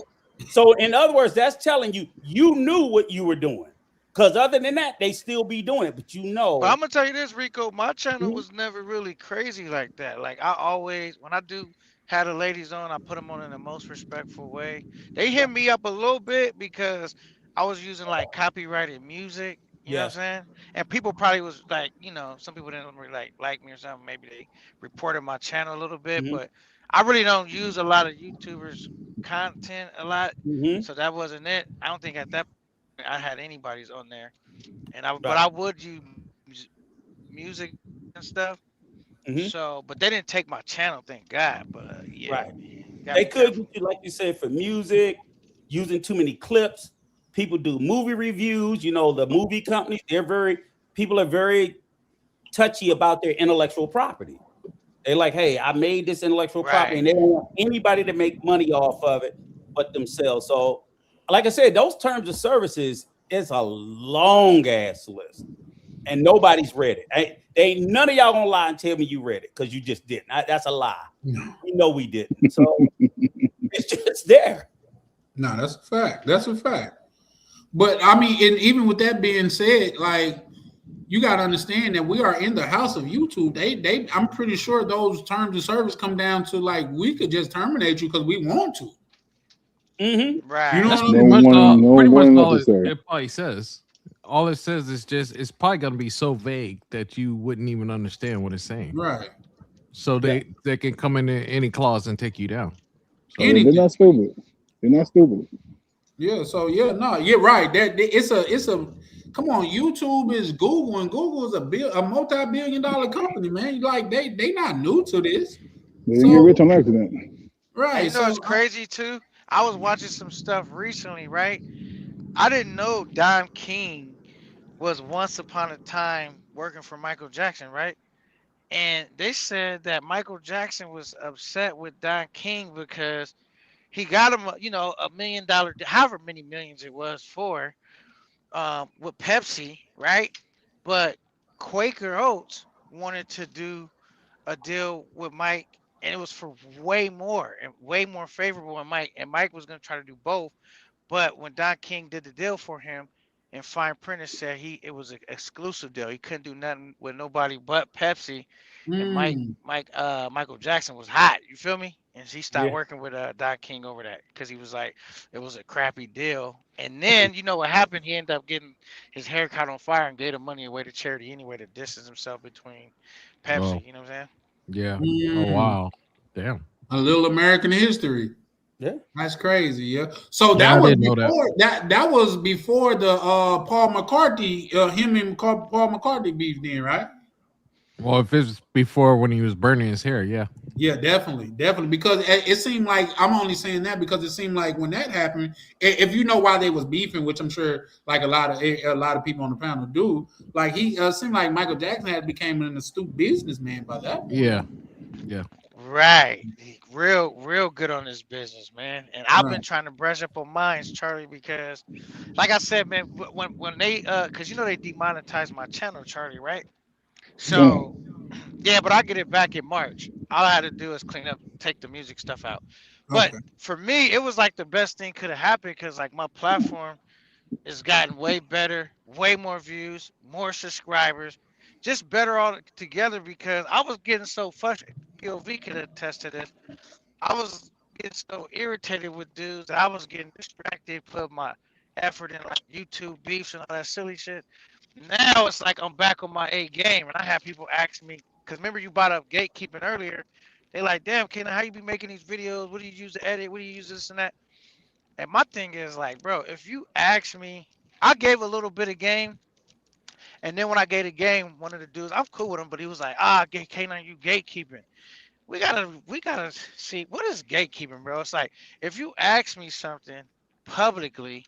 so in other words, that's telling you knew what you were doing, because other than that, they still be doing it, but But I'm gonna tell you this, Rico. My channel Mhm. was never really crazy like that. Like I always, when I do have the ladies on, I put them on in the most respectful way. They hit me up a little bit because I was using like copyrighted music. You know what I'm Yes. saying? And people probably was like, some people didn't really like me or something. Maybe they reported my channel a little bit, Hmm. but I really don't use a lot of YouTubers' content a lot, Hmm. so that wasn't it. I don't think at that point I had anybody's on there, but Right. I would use music and stuff. Hmm. So, but they didn't take my channel, thank God. But yeah, Right. man, you gotta They be could careful. get you, like you said, for music, using too many clips. People do movie reviews. The movie companies, people are very touchy about their intellectual property. They're like, hey, I made this intellectual property, Right. and they don't want anybody to make money off of it but themselves. So, like I said, those terms of services is a long ass list, and nobody's read it. None of y'all gonna lie and tell me you read it because you just didn't. That's a lie. No, We know we didn't. So it's just there. no, that's a fact. That's a fact. But I mean, and even with that being said, like you got to understand that we are in the house of YouTube. I'm pretty sure those terms of service come down to like we could just terminate you because we want to. Mm-hmm. You know Right. That's what I mean? No pretty much warning all necessary. it probably says. All it says is just it's probably gonna be so vague that you wouldn't even understand what it's saying. Right. So Yeah. they can come in any clause and take you down. So Yeah, they're Anything. not stupid. They're not stupid. Yeah. So yeah, no, you're right. It's a. Come on, YouTube is Google, and Google is a multi-billion-dollar company, man. Like they not new to this. They didn't get So rich on accident. And right. it's So crazy too. I was watching some stuff recently, right? I didn't know Don King was once upon a time working for Michael Jackson, right? And they said that Michael Jackson was upset with Don King because he got him, $1 million, however many millions it was for, with Pepsi, right? But Quaker Oats wanted to do a deal with Mike, and it was for way more and way more favorable than Mike. And Mike was going to try to do both, but when Don King did the deal for him, and fine print it said it was an exclusive deal. He couldn't do nothing with nobody but Pepsi. And mm, Michael Jackson was hot. You feel me? And he stopped Yeah. working with Don King over that because he was like, it was a crappy deal. And then you know what happened? He ended up getting his hair caught on fire and gave the money away to charity anyway to distance himself between oh Pepsi. You know what I'm saying? yeah. Oh mm, wow. Damn. a little American history. Yeah. That's crazy, yeah. So Yeah, that I was didn't know that. before that was before the Paul McCarthy, him and Paul McCarthy beef, then, right? Well, if it's before when he was burning his hair, yeah. Yeah, definitely, definitely. Because it seemed like I'm only saying that because it seemed like when that happened, if you know why they was beefing, which I'm sure like a lot of people on the panel do, like he seemed like Michael Jackson had became an astute businessman by that point. Yeah. Yeah. Right. He real good on his business, man. And I've been Right. trying to brush up on mine, Charlie, because like I said, man, when they cause they demonetized my channel, Charlie, right? Damn. So Yeah, but I get it back in March. All I had to do is clean up, take the music stuff out. But Okay. for me, it was like the best thing could have happened because like my platform has gotten way better, way more views, more subscribers, just better all together because I was getting so frustrated. POV could attest to this. I was getting so irritated with dudes that I was getting distracted, put my effort in like YouTube beefs and all that silly shit. Now it's like I'm back on my A game, and I have people ask me, because remember you brought up gatekeeping earlier. They like, damn, Kenan, how you be making these videos? What do you use to edit? What do you use this and that? And my thing is like, bro, if you ask me, I gave a little bit of game, and then when I gave the game, one of the dudes, I'm cool with him, but he was like, Kenan, you gatekeeping. We gotta see what is gatekeeping, bro. It's like if you ask me something publicly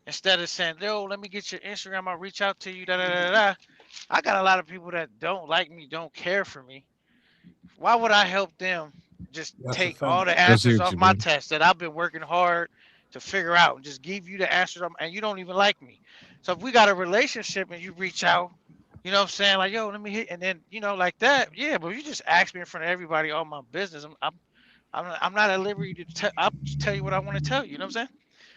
instead of saying, yo, let me get your Instagram, I'll reach out to you, da da da da. I got a lot of people that don't like me, don't care for me. Why would I help them just That's a take fact. all the I see answers what off you my mean. test that I've been working hard to figure out and just give you the answers and you don't even like me? So if we got a relationship and you reach out, you know what I'm saying? Like, yo, let me hit, and then, like that. Yeah, but you just ask me in front of everybody all my business. I'm not at liberty to I'll just tell you what I want to tell you. You know what I'm saying?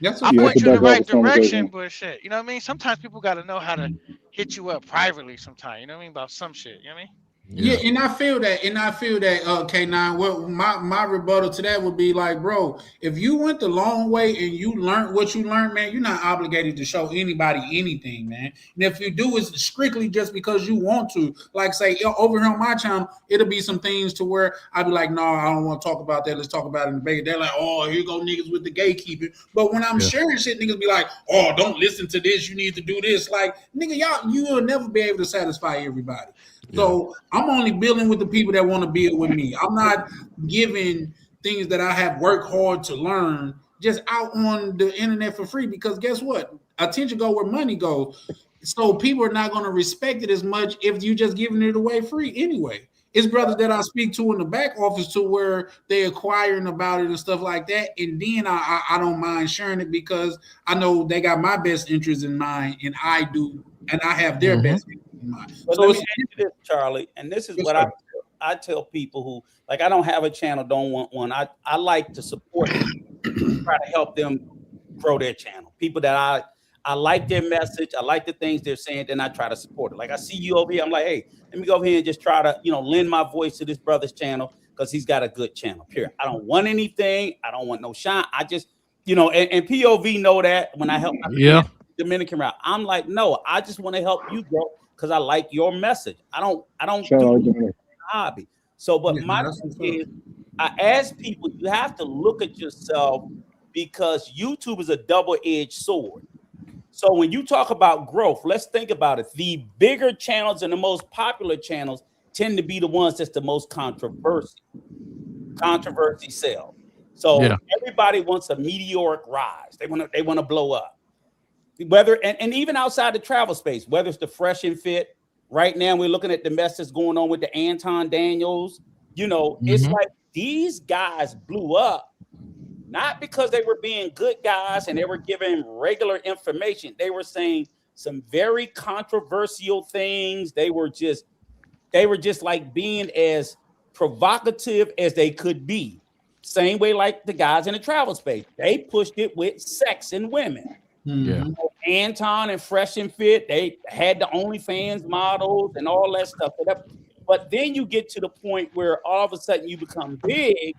That's a I'll Yeah, that's fact. a point you in the right back office direction, conversation. but shit, you know what I mean? Sometimes people got to know how to hit you up privately sometimes, you know what I mean? About some shit, you know what I mean? Yeah, Yeah. and I feel that, K9. Well, my rebuttal to that would be like, bro, if you went the long way and you learned what you learned, man, you're not obligated to show anybody anything, man. And if you do, it's strictly just because you want to. Like, say, over here on my channel, it'll be some things to where I'd be like, no, I don't want to talk about that. Let's talk about it in the debate. They're like, oh, here go niggas with the gatekeeping. But when I'm Yeah. sharing shit, niggas be like, oh, don't listen to this. You need to do this. Like, nigga, you will never be able to satisfy everybody. Yeah. So I'm only building with the people that want to build with me. I'm not giving things that I have worked hard to learn just out on the internet for free because guess what? Attention go where money goes. So people are not going to respect it as much if you just giving it away free anyway. It's brothers that I speak to in the back office to where they're acquiring about it and stuff like that. And then I don't mind sharing it because I know they got my best interest in mind and I do, and I have their Hmm. best interest in mind. But So let me it's ask you this, Charlie, and this is yes, what sir. I tell people who like I don't have a channel, don't want one. I like to support people, try to help them grow their channel. People that I like their message, I like the things they're saying, then I try to support it. Like I see you over here, I'm like, hey, let me go over here and just try to lend my voice to this brother's channel because he's got a good channel. Period. I don't want anything. I don't want no shine. I just and POV know that when I help my Yeah. friends Dominican route, I'm like, no, I just want to help you grow because I like your message. I don't Shout do out to hobby. So, but Yeah, my that's what's thing up. is, I ask people, you have to look at yourself because YouTube is a double-edged sword. So when you talk about growth, let's think about it. The bigger channels and the most popular channels tend to be the ones that's the most controversy sell. Yeah. So everybody wants a meteoric rise. They want to blow up. Whether and even outside the travel space, whether it's the fresh and fit. Right now, we're looking at the mess that's going on with the Anton Daniels. It's Hmm. like these guys blew up not because they were being good guys and they were giving regular information. They were saying some very controversial things. They were just like being as provocative as they could be. Same way like the guys in the travel space. They pushed it with sex and women. Yeah. Mm-hmm. Anton and Fresh and Fit, they had the OnlyFans models and all that stuff. But then you get to the point where all of a sudden you become big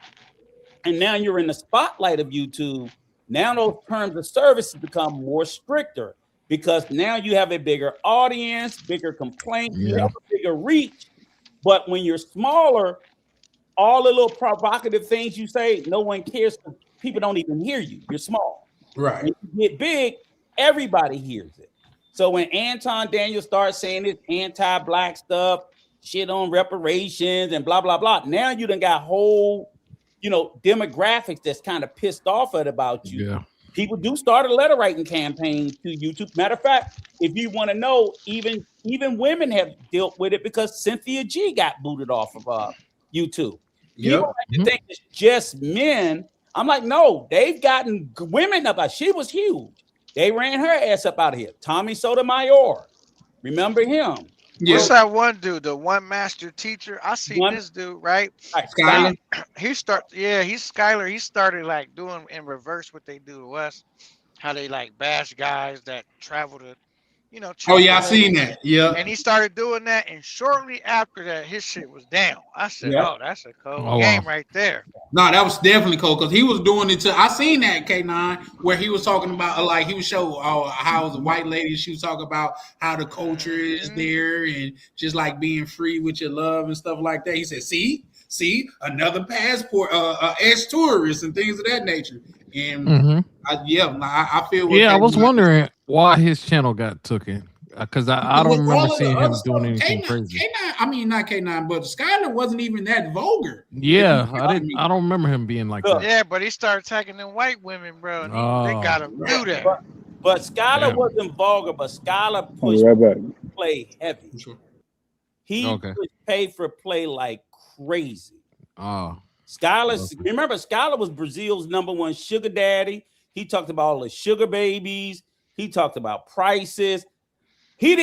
and now you're in the spotlight of YouTube. Now those terms of services become more stricter because now you have a bigger audience, bigger complaint, you Yeah. have a bigger reach. But when you're smaller, all the little provocative things you say, no one cares. People don't even hear you. You're small. Right. When you get big, everybody hears it. So when Anton Daniel starts saying this anti-black stuff, shit on reparations and blah blah blah, now you done got whole, demographics that's kind of pissed off at about you. Yeah. People do start a letter writing campaign to YouTube. Matter of fact, if you want to know, even women have dealt with it because Cynthia G got booted off of YouTube. People Yep. like to think it's just men. I'm like, no, they've gotten women up. She was huge. They ran her ass up out of here. Tommy Sotomayor, remember him? What's Yeah, that one dude? The one master teacher. I seen One, this dude, right? right, Skylar. He start yeah, he's Skylar. He started like doing in reverse what they do to us. How they like bash guys that travel to, Oh trick yeah, I seen ladies. that. Yeah, And he started doing that, and shortly after that, his shit was down. I said, yeah. "Oh, that's a cold Oh wow. game right there." no, that was definitely cool because he was doing it to. I seen that K9 where he was talking about like he was show how the white lady she was talking about how the culture is Hmm. there and just like being free with your love and stuff like that. He said, see, another passport, ex tourist and things of that nature. And Hmm. I feel what Yeah, I K9 was is wondering saying. why his channel got taken because I don't With remember all of the seeing other him doing stuff, anything K9, crazy. K9, I mean not K9, but Skyler wasn't even that vulgar. If you Yeah, ask me. I don't remember him being like Look, that. Yeah, but he started attacking them white women, bro, and they Oh, got him Right. through there. but Skylar damn. wasn't vulgar, but Skylar I'll be pushed right back. play heavy. Sure. He Okay. pushed pay for play like crazy. Oh, Skylar, okay. remember, Skylar was Brazil's #1 sugar daddy. He talked about all the sugar babies. He talked about prices. He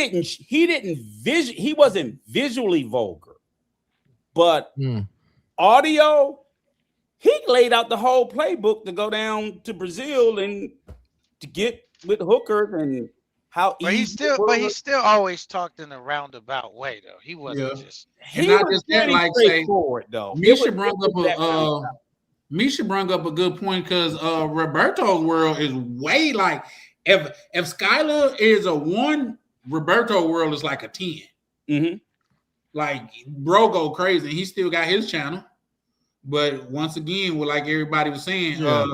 wasn't visually vulgar, but Hmm. audio, he laid out the whole playbook to go down to Brazil and to get with hookers and how But he easy it still, but he was. still always talked in a roundabout way, though. He Yeah. wasn't just. And He not was just that, pretty like say straightforward, though. Misha brought up That roundabout. Misha brought up a good point because Roberto's world is way like if Skylar is a 1, Roberto world is like a 10. Mm-hmm. Like bro go crazy. He still got his channel. But once again, like everybody was saying, Yeah.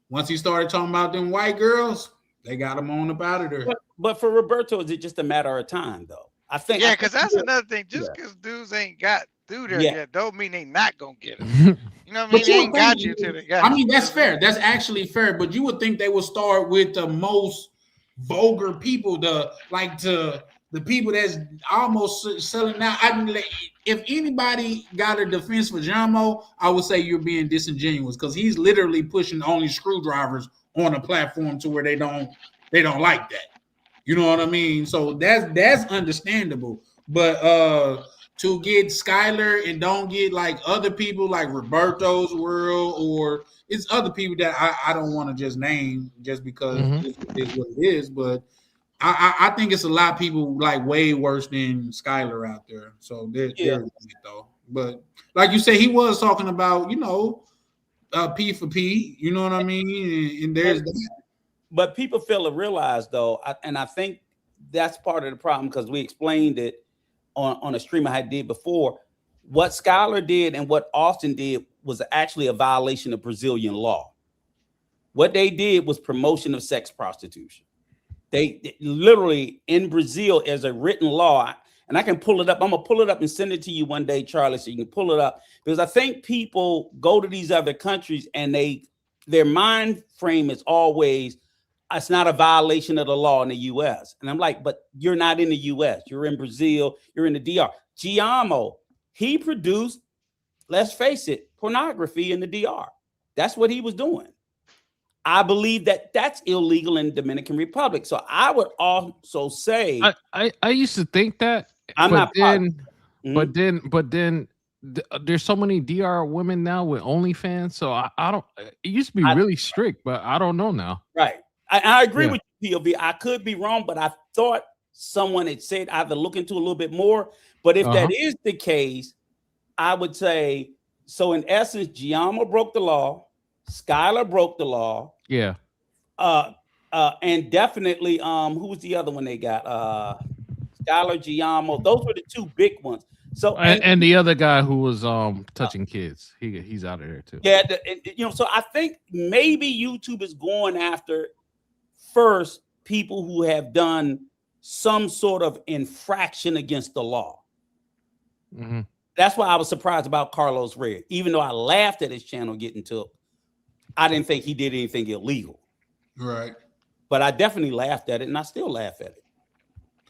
once he started talking about them white girls, they got him on up out of there. But for Roberto, is it just a matter of time, though? I think. Yeah, because that's another thing. Just because dudes ain't got through there Yeah. yet, don't mean they not gonna get it. Mhm. You know what I mean? But They you ain't would got think, you till they got I mean, you. that's fair. That's actually fair. But you would think they would start with the most vulgar people, the people that's almost selling out. If anybody got a defense for Jamo, I would say you're being disingenuous because he's literally pushing only screwdrivers on a platform to where they don't like that. You know what I mean? So that's understandable. But to get Skylar and don't get like other people like Roberto's world or it's other people that I don't want to just name just because it is what it is. But I think it's a lot of people like way worse than Skylar out there. So there's it though. But like you said, he was talking about, P for P, you know what I mean? And there's that. But people fail to realize, though, and I think that's part of the problem because we explained it on a stream I did before. What Skylar did and what Austin did was actually a violation of Brazilian law. What they did was promotion of sex prostitution. They literally in Brazil as a written law, and I can pull it up. I'm gonna pull it up and send it to you one day, Charlie, so you can pull it up because I think people go to these other countries and their mind frame is always it's not a violation of the law in the U.S. And I'm like, but you're not in the U.S. You're in Brazil. You're in the DR. Giamo, he produced, let's face it, pornography in the DR. That's what he was doing. I believe that that's illegal in the Dominican Republic. So I would also say I used to think that, I'm but not then, positive. but then there's so many DR women now with OnlyFans. So I don't. It used to be really strict, but I don't know now. Right. I agree Yeah. with you, POV. I could be wrong, but I thought someone had said either look into a little bit more. But if that is the case, I would say so. In essence, Giammo broke the law. Skylar broke the law. Yeah. And definitely, who was the other one they got? Skylar, Giammo. Those were the two big ones. So And the other guy who was touching kids, he's out of there too. yeah, so I think maybe YouTube is going after first people who have done some sort of infraction against the law. Mm-hmm. That's why I was surprised about Carlos Red. Even though I laughed at his channel getting took, I didn't think he did anything illegal. Right. But I definitely laughed at it, and I still laugh at it.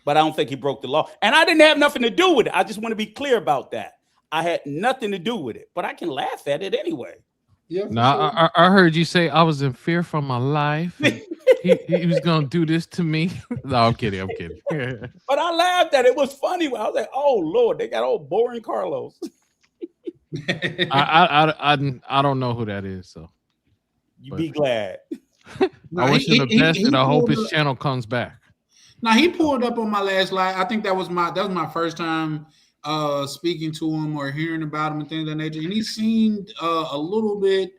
But I don't think he broke the law. And I didn't have nothing to do with it. I just want to be clear about that. I had nothing to do with it, but I can laugh at it anyway. Yeah. Now I heard you say I was in fear for my life. he was gonna do this to me. No, I'm kidding. I'm kidding. But I laughed at it. It was funny. I was like, "Oh Lord, they got old boring Carlos." I don't know who that is. So You be glad. No, I wish him the best, and I hope his pulled channel comes back. Now he pulled up on my last live. I think that was my first time speaking to him or hearing about him and things of that nature. And he seemed a little bit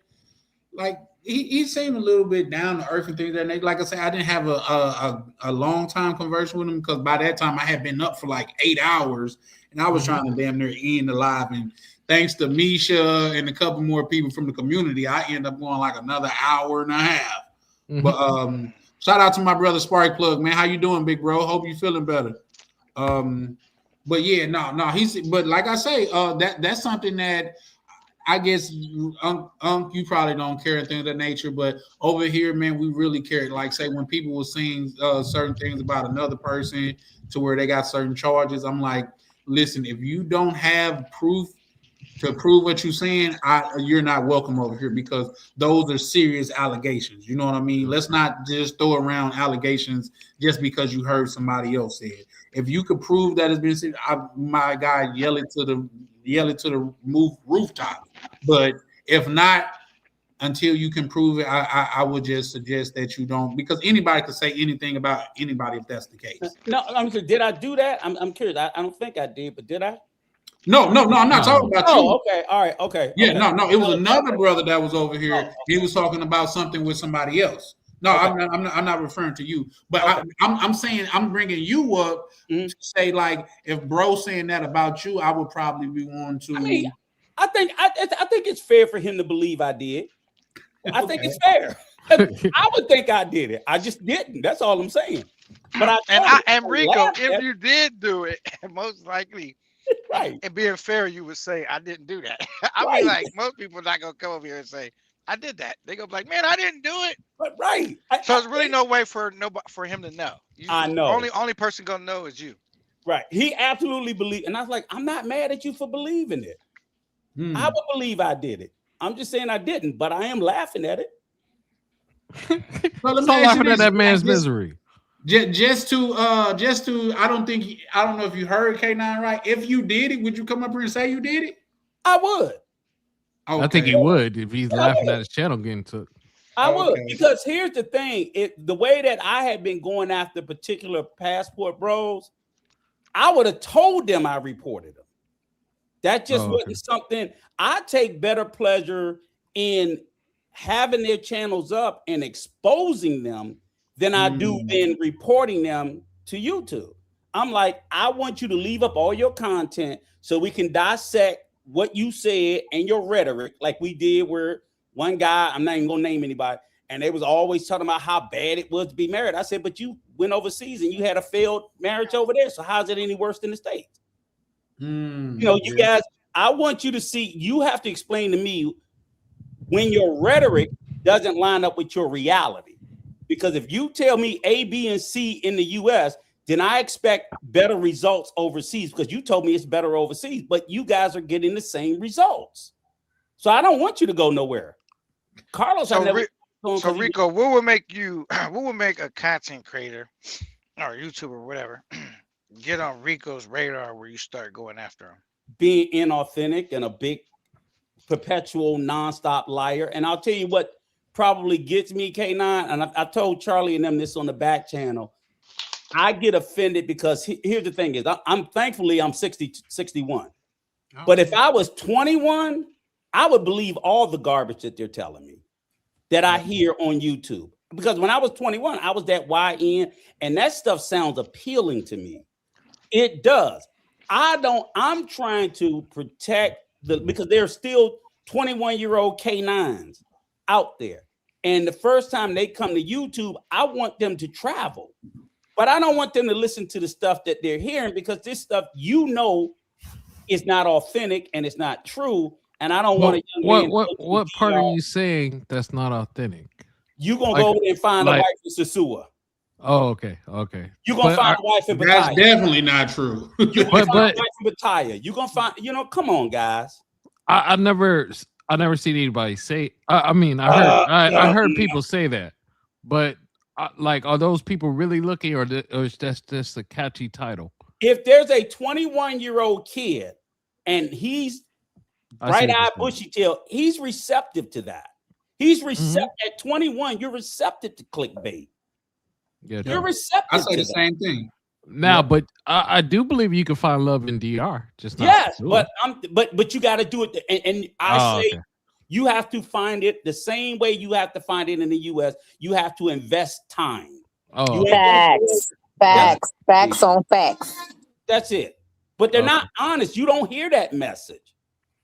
like he seemed a little bit down to earth and things of that nature. Like I said, I didn't have a long time conversation with him because by that time I had been up for like 8 hours and I was trying to damn near end the live. And thanks to Misha and a couple more people from the community, I ended up going like another hour and a half. But shout out to my brother Spark Plug, man. How you doing, big bro? Hope you feeling better. But yeah, no, but like I say, that's something that I guess you probably don't care and things of that nature, but over here, man, we really care. Like say when people were saying certain things about another person to where they got certain charges, I'm like, listen, if you don't have proof to prove what you're saying, you're not welcome over here because those are serious allegations. You know what I mean? Let's not just throw around allegations just because you heard somebody else say it. If you could prove that it's been said, my guy yell it to the rooftop. But if not, until you can prove it, I would just suggest that you don't, because anybody could say anything about anybody if that's the case. No, I'm saying, did I do that? I'm curious. I don't think I did, but did I? No, I'm not talking about you. Oh, okay, all right, okay. Yeah, okay. no, it was another brother that was over here. He was talking about something with somebody else. No, okay. I'm not referring to you, but okay. I'm saying I'm bringing you up to say like if bro saying that about you, I would probably be one to. I mean, I think it's fair for him to believe I did. I think it's fair. I would think I did it. I just didn't. That's all I'm saying. But and Rico, if you did do it, most likely. Right. And being fair, you would say, I didn't do that. I mean, like, most people are not going to come over here and say, I did that. They go like, man, I didn't do it. But right. So there's really no way for him to know. I know. Only person going to know is you. Right. He absolutely believed. And I was like, I'm not mad at you for believing it. I would believe I did it. I'm just saying I didn't, but I am laughing at it. Well, I'm laughing at that man's misery. Just to I don't know if you heard K9 right. If you did it, would you come up here and say you did it? I would. Okay. I think he would if he's laughing at his channel getting took. I would, because here's the thing: the way that I had been going after particular passport bros, I would have told them I reported them. That just wasn't something. I take better pleasure in having their channels up and exposing them than I do in reporting them to YouTube. I'm like, I want you to leave up all your content so we can dissect what you said and your rhetoric, like we did where one guy, I'm not even gonna name anybody, and they was always talking about how bad it was to be married. I said, but you went overseas and you had a failed marriage over there. So how's it any worse than the States? You guys, I want you to see, you have to explain to me when your rhetoric doesn't line up with your reality. Because if you tell me A, B, and C in the US, then I expect better results overseas because you told me it's better overseas, but you guys are getting the same results. So I don't want you to go nowhere. Carlos, so Rico, what would make a content creator or YouTuber or whatever get on Rico's radar where you start going after him? Being inauthentic and a big perpetual nonstop liar. And I'll tell you what probably gets me, K9, and I told Charlie and them this on the back channel. I get offended because here's the thing is I'm 61. But if I was 21, I would believe all the garbage that they're telling me that I hear on YouTube. Because when I was 21, I was that YN, and that stuff sounds appealing to me. It does. I'm trying to protect because there are still 21-year-old K9s out there. And the first time they come to YouTube, I want them to travel. But I don't want them to listen to the stuff that they're hearing because this stuff, is not authentic and it's not true. And I don't want to. What part are you saying that's not authentic? You're going to go and find a wife in Sasua. Oh, okay. You're going to find a wife in Bataya. That's definitely not true. You're going to find a wife in Bataya. You're going to find, come on, guys. I never seen anybody say. I heard people say that, but Like, are those people really looking, or is that just a catchy title? If there's a 21-year-old kid and he's I see what you're bright-eyed, saying. bushy-tailed, he's receptive to that. He's receptive Mm-hmm. at 21. You're receptive to clickbait. Yeah, You're true. receptive I say to the that. same thing. Now, Yep. but I do believe you can find love in DR, just not. Yes, Sure. but you got to do it. And I say okay. you have to find it the same way you have to find it in the U.S. You have to invest time. Oh, You okay. ain't gonna Facts. Facts on facts. That's it. But they're Okay. not honest. You don't hear that message.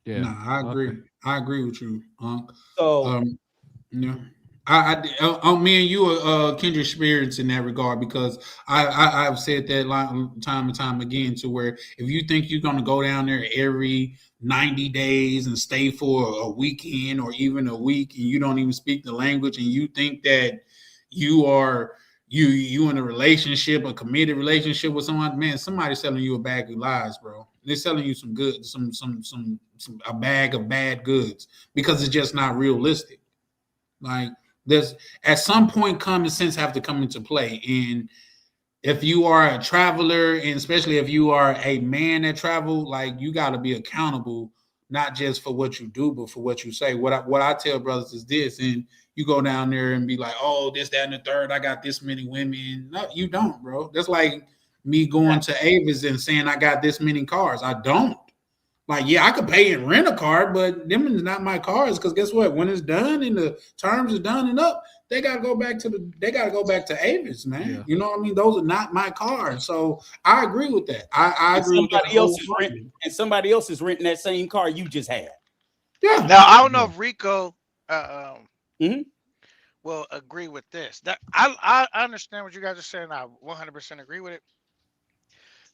Yeah. Nah, I agree. Okay. I agree with you. So Yeah. Me and you are kindred spirits in that regard, because I've said that time and time again, to where if you think you're going to go down there every 90 days and stay for a weekend or even a week, and you don't even speak the language, and you think that you are you in a relationship, a committed relationship with someone, man, somebody's selling you a bag of lies, bro. They're selling you some good, a bag of bad goods, because it's just not realistic. Like, there's at some point common sense have to come into play. And if you are a traveler, and especially if you are a man that travel, like, you got to be accountable, not just for what you do, but for what you say. What I tell brothers is this, and you go down there and be like, oh, this, that, and the third, I got this many women. No, you don't, bro. That's like me going to Avis and saying I got this many cars. I don't. Like, yeah, I could pay and rent a car, but them is not my cars. Because guess what? When it's done and the terms are done and up, they gotta go back to Avis, man. Yeah. You know what I mean? Those are not my cars. So I agree with that. I agree with that. Somebody else is renting that same car you just had. Yeah. Now I don't know if Rico Mhm. will agree with this. That I understand what you guys are saying. I 100% agree with it.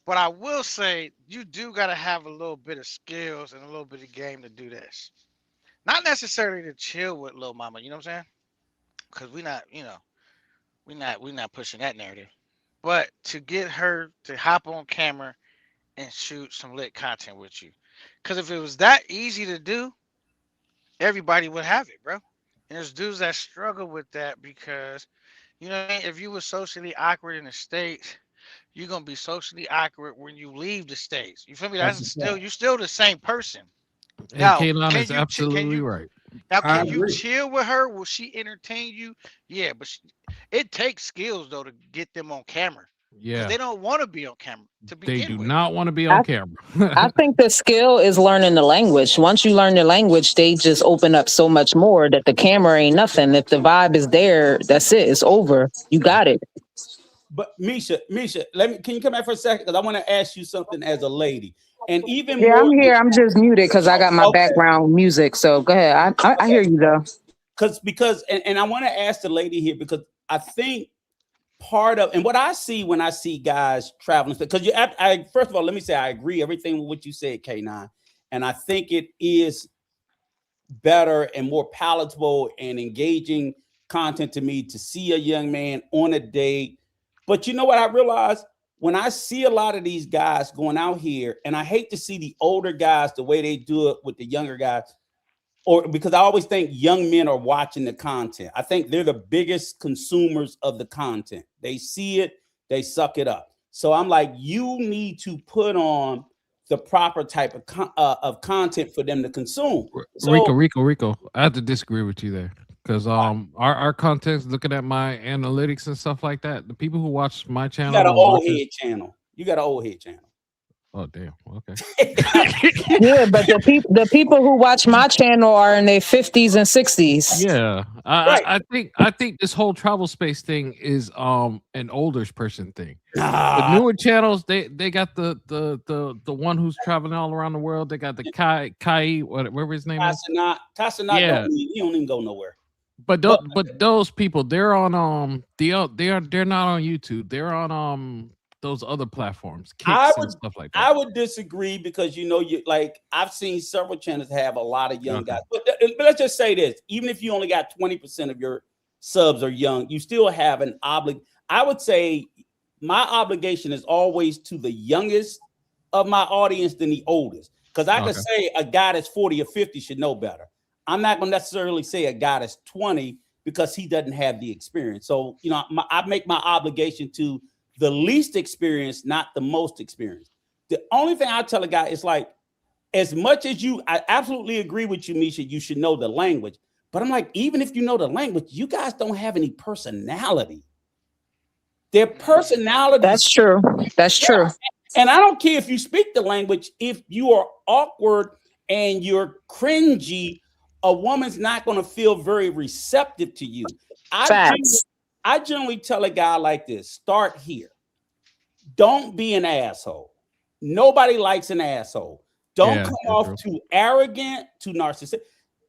But I will say you do got to have a little bit of skills and a little bit of game to do this. Not necessarily to chill with Lil Mama, you know what I'm saying? Because we not pushing that narrative. But to get her to hop on camera and shoot some lit content with you. Because if it was that easy to do, everybody would have it, bro. And there's dudes that struggle with that because, you know what I mean? If you were socially awkward in the States, you're gonna be socially awkward when you leave the States. You feel me? That's That's a still fact. you're still the same person. And Now, Kaylon can is you absolutely right. I can you agree. chill with her? Will she entertain you? Yeah, but it takes skills though to get them on camera because Yeah. they don't want to be on camera to They begin do with. not want to be I, on camera. I think the skill is learning the language. Once you learn the language, they just open up so much more that the camera ain't nothing. If the vibe is there, that's it. It's over. You got it. But Misha, can you come back for a second? Because I want to ask you something as a lady. And even Yeah, more I'm here. I'm just muted because I got my background music. So go ahead. I hear you though. And I want to ask the lady here because I think part of and what I see when I see guys traveling, because I first of all, let me say I agree everything with what you said, K9. And I think it is better and more palatable and engaging content to me to see a young man on a date. But you know what I realized? When I see a lot of these guys going out here, and I hate to see the older guys the way they do it with the younger guys, or because I always think young men are watching the content. I think they're the biggest consumers of the content. They see it, they suck it up. So I'm like, you need to put on the proper type of content for them to consume. So Rico. I have to disagree with you there because our context, looking at my analytics and stuff like that, the people who watch my you channel, got an or old watch this- head channel. You got an old head channel. oh damn, okay. Yeah, but the people who watch my channel are in their 50s and 60s. Yeah, Right. I think this whole travel space thing is an older person thing. The Nah, newer channels, they got the one who's traveling all around the world. They got the Kai whatever his name is. Tassanat Yeah. he don't even go nowhere. But those people, they're on they're not on YouTube. They're on those other platforms, I Kicks would and stuff like that. I would disagree because you like I've seen several channels have a lot of young Okay. guys. But let's just say this: even if you only got 20% of your subs are young, you still have an I would say my obligation is always to the youngest of my audience than the oldest. Because I could Okay. say a guy that's 40 or 50 should know better. I'm not going to necessarily say a guy that's 20 because he doesn't have the experience. So, I make my obligation to the least experienced, not the most experienced. The only thing I tell a guy is like, as much as I absolutely agree with you, Misha, you should know the language. But I'm like, even if you know the language, you guys don't have any personality. Their That's personalities, true. That's true. and I don't care if you speak the language, if you are awkward and you're cringy, a woman's not going to feel very receptive to you. Facts. I generally tell a guy like this: start here. Don't be an asshole. Nobody likes an asshole. Don't come off too arrogant, too narcissistic.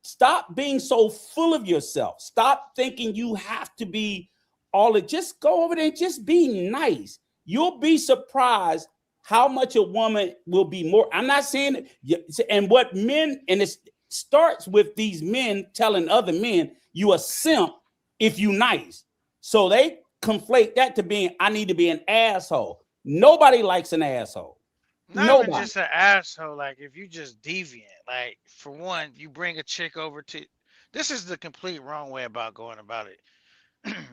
Stop being so full of yourself. Stop thinking you have to be all it. Just go over there and just be nice. You'll be surprised how much a woman will be more. I'm not saying that, and what men, and it starts with these men telling other men you a simp if you nice. So they conflate that to being, I need to be an asshole. Nobody likes an asshole. Not even just an asshole. Like if you just deviant. Like for one, you bring a chick over to. This is the complete wrong way about going about it.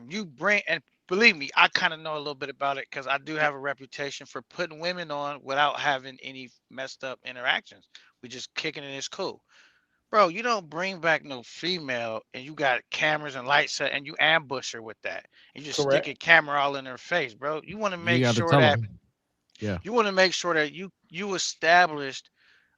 You bring, and believe me, I kind of know a little bit about it because I do have a reputation for putting women on without having any messed up interactions. We just kicking it. It's cool. Bro, you don't bring back no female and you got cameras and lights set and you ambush her with that. You just stick a camera all in her face, bro. You want to You make got to sure tell that them. Yeah. you want to make sure that you established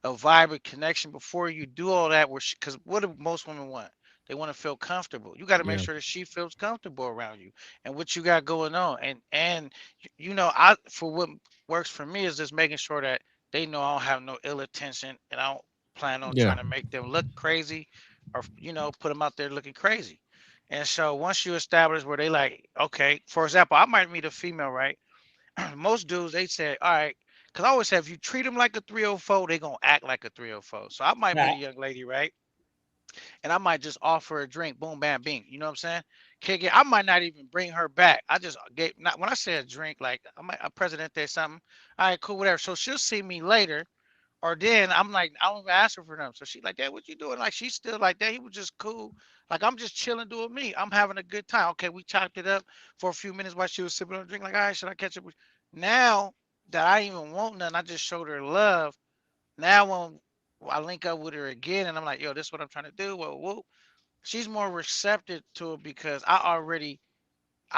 a vibrant connection before you do all that. Because what do most women want? They want to feel comfortable. You got to make Yeah. sure that she feels comfortable around you and what you got going on. And I for what works for me is just making sure that they know I don't have no ill intention and I don't plan on Yeah. trying to make them look crazy or put them out there looking crazy. And so once you establish where they like, okay, for example, I might meet a female, right? Most dudes they say, all right, because I always say if you treat them like a 304, they gonna act like a 304. So I might meet a young lady, right? And I might just offer a drink, boom, bam, bing. You know what I'm saying? Kick it. I might not even bring her back. I just gave not when I say a drink, like I might a presidente something. All right, cool, whatever. So she'll see me later. Or then I'm like, I don't even ask her for them. So she's like, Dad, what you doing? Like she's still like that. He was just cool. Like I'm just chilling doing me. I'm having a good time. Okay, we chopped it up for a few minutes while she was sipping on a drink. Like, all right, should I catch up with you? Now that I even want nothing, I just showed her love. Now when I link up with her again and I'm like, yo, this is what I'm trying to do. Well, whoa, she's more receptive to it because I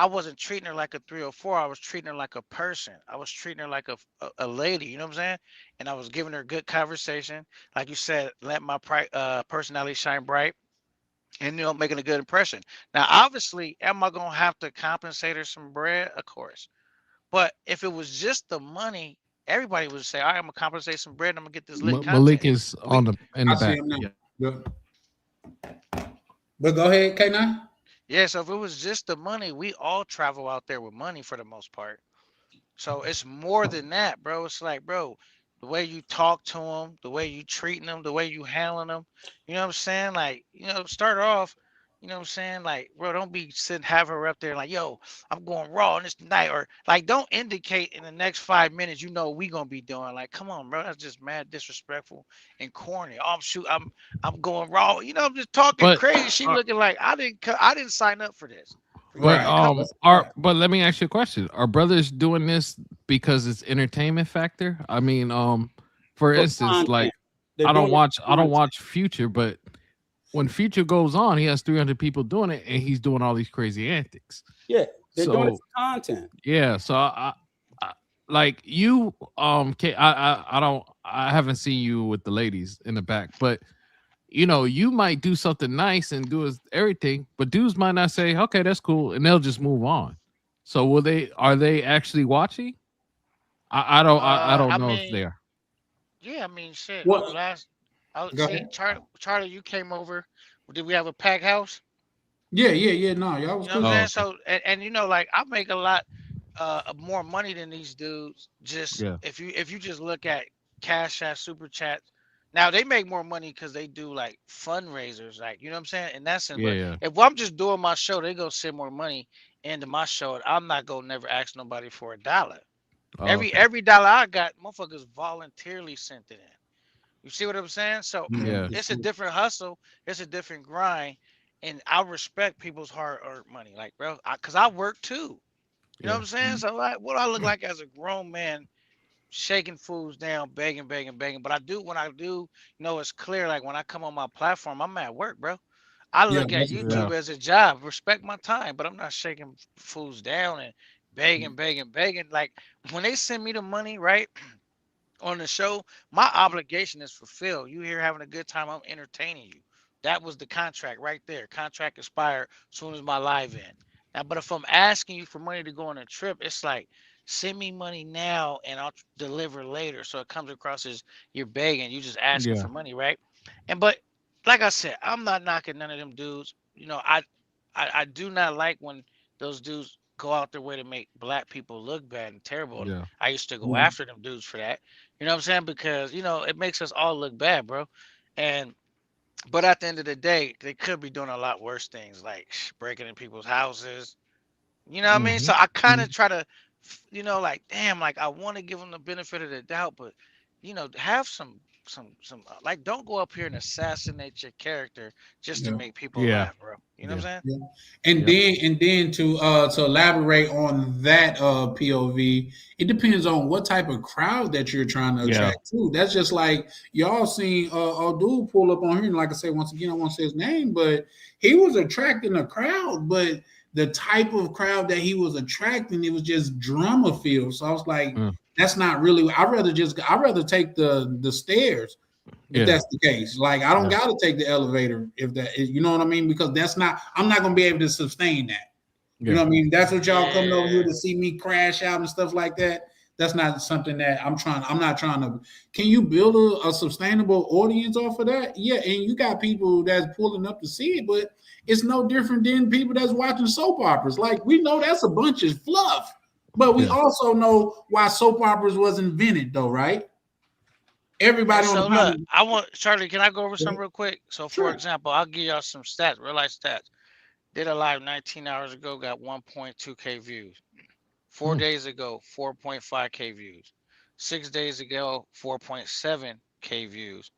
wasn't treating her like a 304. I was treating her like a person. I was treating her like a lady. You know what I'm saying? And I was giving her good conversation. Like you said, let my personality shine bright and, making a good impression. Now, obviously, am I going to have to compensate her some bread? Of course. But if it was just the money, everybody would say, all right, I'm going to compensate some bread and I'm going to get this lit Malik content. is We, in the I see back. him now. Yeah. Good. But go ahead, K9. yeah, so if it was just the money, we all travel out there with money for the most part. So it's more than that, bro. It's like, bro, the way you talk to them, the way you treating them, the way you handling them. You know what I'm saying? Like, start off. You know what I'm saying? Like, bro, don't be sitting have her up there like, yo, I'm going raw on this tonight, or like, don't indicate in the next 5 minutes, we gonna be doing. Like, come on, bro, that's just mad disrespectful and corny. Oh, I'm going raw. I'm just talking But crazy. She looking like I didn't sign up for this. For you to but be Right. coming. but let me ask you a question. Are brothers doing this because it's entertainment factor? I mean, for For instance, like content. They're doing it for I don't content. watch Future, but when Future goes on, he has 300 people doing it and he's doing all these crazy antics. Yeah, they're doing it So for content. yeah, so I like you I haven't seen you with the ladies in the back, but you might do something nice and do everything, but dudes might not say, okay, that's cool, and they'll just move on. So are they actually watching? I don't I know if they mean, are. yeah, I mean, shit. What? I Go see, ahead. Charlie, you came over. Did we have a pack house? Yeah. No, y'all was You know what I'm cool. Oh, saying? okay. So, and like I make a lot more money than these dudes. Just Yeah. if you just look at Cash App, Super Chats. Now they make more money because they do like fundraisers, like you know what I'm saying in that sense. Yeah, But yeah. if I'm just doing my show, they go send more money into my show, and I'm not gonna never ask nobody for a dollar. Oh, Every okay. every dollar I got, motherfuckers voluntarily sent it in. You see what I'm saying? So Yeah. Yeah. it's a different hustle. It's a different grind. and I respect people's hard-earned money, like bro, cause I work too. You know what Yeah. I'm saying? So like, what do I look like as a grown man shaking fools down, begging, begging, begging? But I do when I do, it's clear. Like when I come on my platform, I'm at work, bro. I Yeah, look at that's a Yeah. YouTube fact. as a job. Respect my time, but I'm not shaking fools down and begging, begging, begging. Like when they send me the money, right? On the show, my obligation is fulfilled. You here having a good time, I'm entertaining you. That was the contract right there. Contract expired as soon as my live end. Now, but if I'm asking you for money to go on a trip, it's like send me money now and I'll deliver later. So it comes across as you're begging, you just asking Yeah. for money, right? And but like I said, I'm not knocking none of them dudes. I do not like when those dudes go out their way to make black people look bad and terrible. And Yeah. I used to go Yeah, after them dudes for that. You know what I'm saying? Because it makes us all look bad, bro. And but at the end of the day, they could be doing a lot worse things, like breaking in people's houses. You know what I mean? Hmm. So I kind yeah, of try to, like, damn, like I want to give them the benefit of the doubt, but have some like, don't go up here and assassinate your character just to yeah. make people Yeah. laugh, bro. You know what Yeah. I'm saying? Yeah. And Yep. then to elaborate on that POV, it depends on what type of crowd that you're trying to Yeah. attract to. That's just like y'all seen a dude pull up on here, and like I said, once again, I won't say his name, but he was attracting a crowd, but the type of crowd that he was attracting, it was just drama filled. So I was like, Mm. that's not really. I'd rather take the stairs if Yeah. that's the case. Like I don't Yeah. gotta take the elevator if that is, you know what I mean? Because I'm not gonna be able to sustain that. You know Yeah. what I mean? That's what y'all coming over here Yeah. to see me crash out and stuff like that. That's not something that I'm not trying to. Can you build a sustainable audience off of that? Yeah, and you got people that's pulling up to see it, but it's no different than people that's watching soap operas. Like we know that's a bunch of fluff, but we Yeah. also know why soap operas was invented, though, right? And Everybody on the so look, panel, I want Charlie. Can I go over something real quick? So for sure. example, I'll give y'all some stats, real life stats. Did a live 19 hours ago, got 1.2K views. 4 Mm. days ago, 4.5K views. 6 days ago, 4.7K views.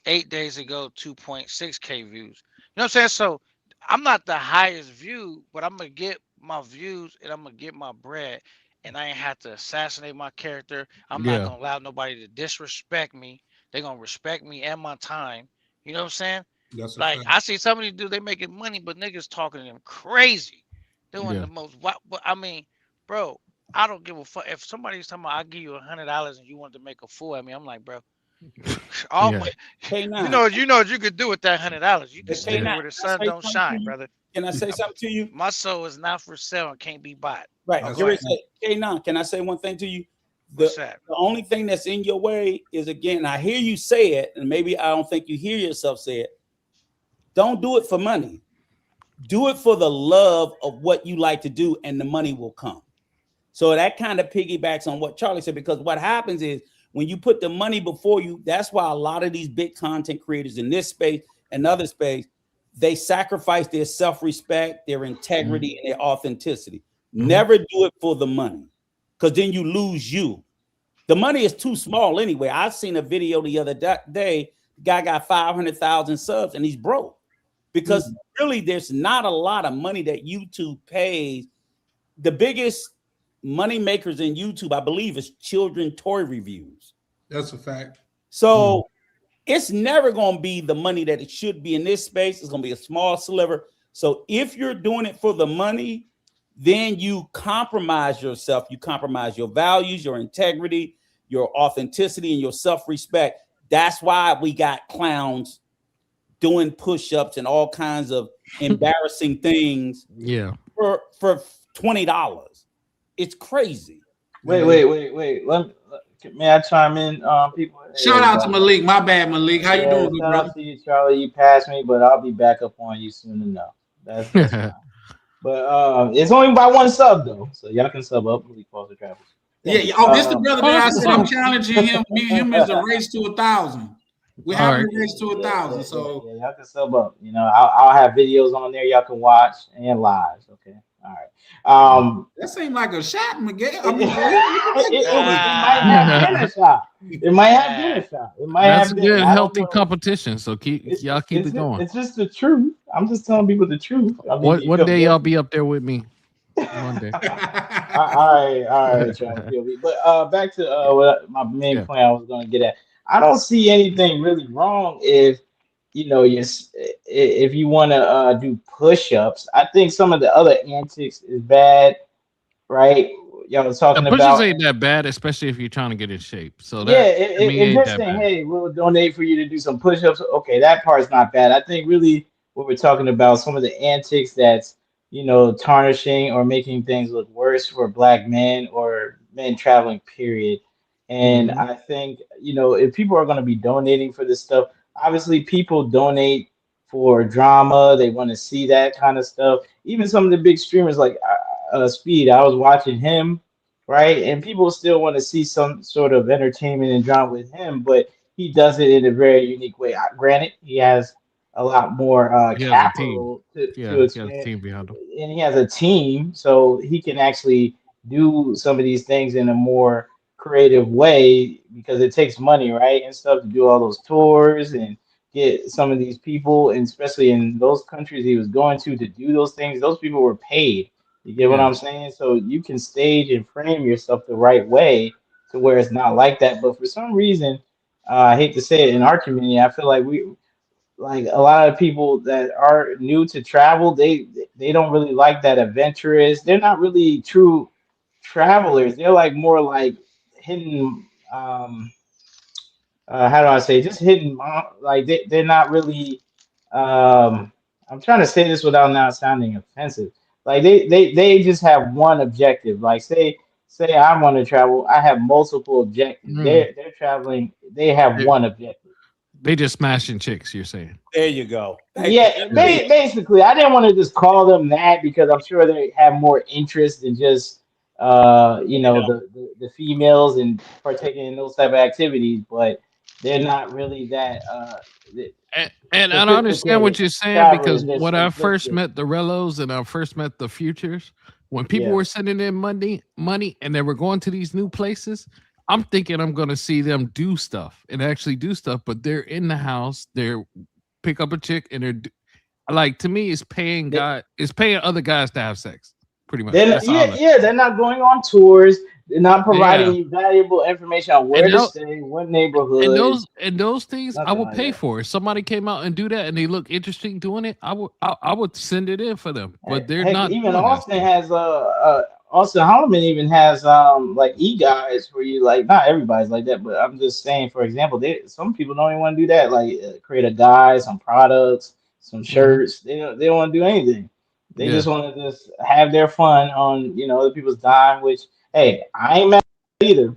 8 days ago, 2.6K views. You know what I'm saying? So I'm not the highest view, but I'm gonna get my views and I'm gonna get my bread. And I ain't have to assassinate my character. I'm not Yeah. gonna allow nobody to disrespect me. They're gonna respect me and my time. You know what I'm saying? That's a Like fact. I see somebody do, they making money, but niggas talking to them crazy, doing Yeah. the most. But I mean, bro, I don't give a fuck if somebody's talking about I'll give you $100 and you want to make a fool at me. I'm like, bro, all Yeah. my, K9, you know what you could do with that $100. You could K9, stick Yeah. it can where the I sun say don't something to shine, you? brother. Can I say something to you? My soul is not for sale and can't be bought. Right. Oh, That's go Get a ready ahead. to say, K9, can I say one thing to you? The, What's that? the only thing that's in your way is, again, I hear you say it, and maybe I don't think you hear yourself say it. Don't do it for money. Do it for the love of what you like to do, and the money will come. So that kind of piggybacks on what Charlie said, because what happens is when you put the money before you, that's why a lot of these big content creators in this space and other space, they sacrifice their self-respect, their integrity, and their authenticity. Never do it for the money, because then you lose you. The money is too small anyway. I've seen a video the other day. The guy got 500,000 subs and he's broke because really there's not a lot of money that YouTube pays. The biggest money makers in YouTube, I believe, is children toy reviews. That's a fact. So it's never going to be the money that it should be in this space. It's going to be a small sliver. So if you're doing it for the money, then you compromise yourself. You compromise your values, your integrity, your authenticity, and your self-respect. That's why we got clowns doing push-ups and all kinds of embarrassing things Yeah. for $20. It's crazy. Wait. May I chime in, people? Hey, Shout out to everybody. Malik. My bad, Malik. How you Yeah, doing, good shout brother? out to you, Charlie. You passed me, but I'll be back up on you soon enough. That's fine. But it's only by one sub though, so y'all can sub up. Malik Foster Travels. Yeah. Oh, this the brother that I said I'm Oh. challenging him. Me and him is a race to 1,000. We're All having right. a race to 1,000. So yeah, y'all can sub up. You know, I'll have videos on there y'all can watch and lives. Okay, all right. that seemed like a shot, Miguel. I It, mean, it might have been a shot. It might have been a shot. It might That's have a been. good, I don't healthy know. competition. So keep it going. It's just the truth. I'm just telling people the truth. I mean, you One feel day y'all guilty. be up there with me. One day. All right, y'all feel me. But back to what my main Yeah. point I was gonna get at. I don't see anything really wrong if if you want to do push-ups. I think some of the other antics is bad, right? Y'all was The talking pushes about. ain't that bad, especially if you're trying to get in shape. So Yeah, that to me if ain't they're that saying, bad. "Hey, we'll donate for you to do some push-ups," okay, that part's not bad. I think really what we're talking about, some of the antics that's tarnishing or making things look worse for black men or men traveling, period. And Hmm. I think if people are going to be donating for this stuff, obviously people donate for drama. They want to see that kind of stuff. Even some of the big streamers like Speed, I was watching him, right? And people still want to see some sort of entertainment and drama with him, but he does it in a very unique way. Granted, he has a lot more He has a team. capital to Yeah, he has a expand, team behind him. and he has a team, so he can actually do some of these things in a more creative way because it takes money, right, and stuff to do all those tours and get some of these people, and especially in those countries he was going to do those things. Those people were paid. You get what Yeah. I'm saying? So you can stage and frame yourself the right way to where it's not like that. But for some reason, I hate to say it, in our community, I feel like a lot of people that are new to travel, they don't really like that adventurous. They're not really true travelers. They're like more like hidden. How do I say, just hidden, like they're not really I'm trying to say this without not sounding offensive. Like they just have one objective. Like say I want to travel, I have multiple objectives. Mm. They're traveling, they have They, one objective. they just smashing chicks, you're saying. There you go. Thank you. Yeah, That's it. basically, I didn't want to just call them that because I'm sure they have more interest than just Yeah. the females and partaking in those type of activities, but they're not really that And I don't understand sophisticated what you're saying travelers. because They're when I first simplistic. met the Rellos and I first met the Futures, when people Yeah. were sending in money and they were going to these new places, I'm thinking I'm going to see them do stuff and actually do stuff, but they're in the house, they're pick up a chick and like to me, it's paying other guys to have sex. Pretty much. Then That's all. yeah, they're not going on tours. They're not Yeah, providing you valuable information on where and to tho- stay, what and neighborhood, those things I nothing would like pay that. for. If somebody came out and do that and they look interesting doing it, I would send it in for them. But they're Heck, not even doing that Austin stuff. has Austin Holloman even has like e-guides where you, like, not everybody's like that, but I'm just saying, for example, some people don't even want to do that, like create a guide, some products, some Hmm. shirts. They don't want to do anything. They Yeah. just want to just have their fun on other people's dime, which, hey, I ain't mad either.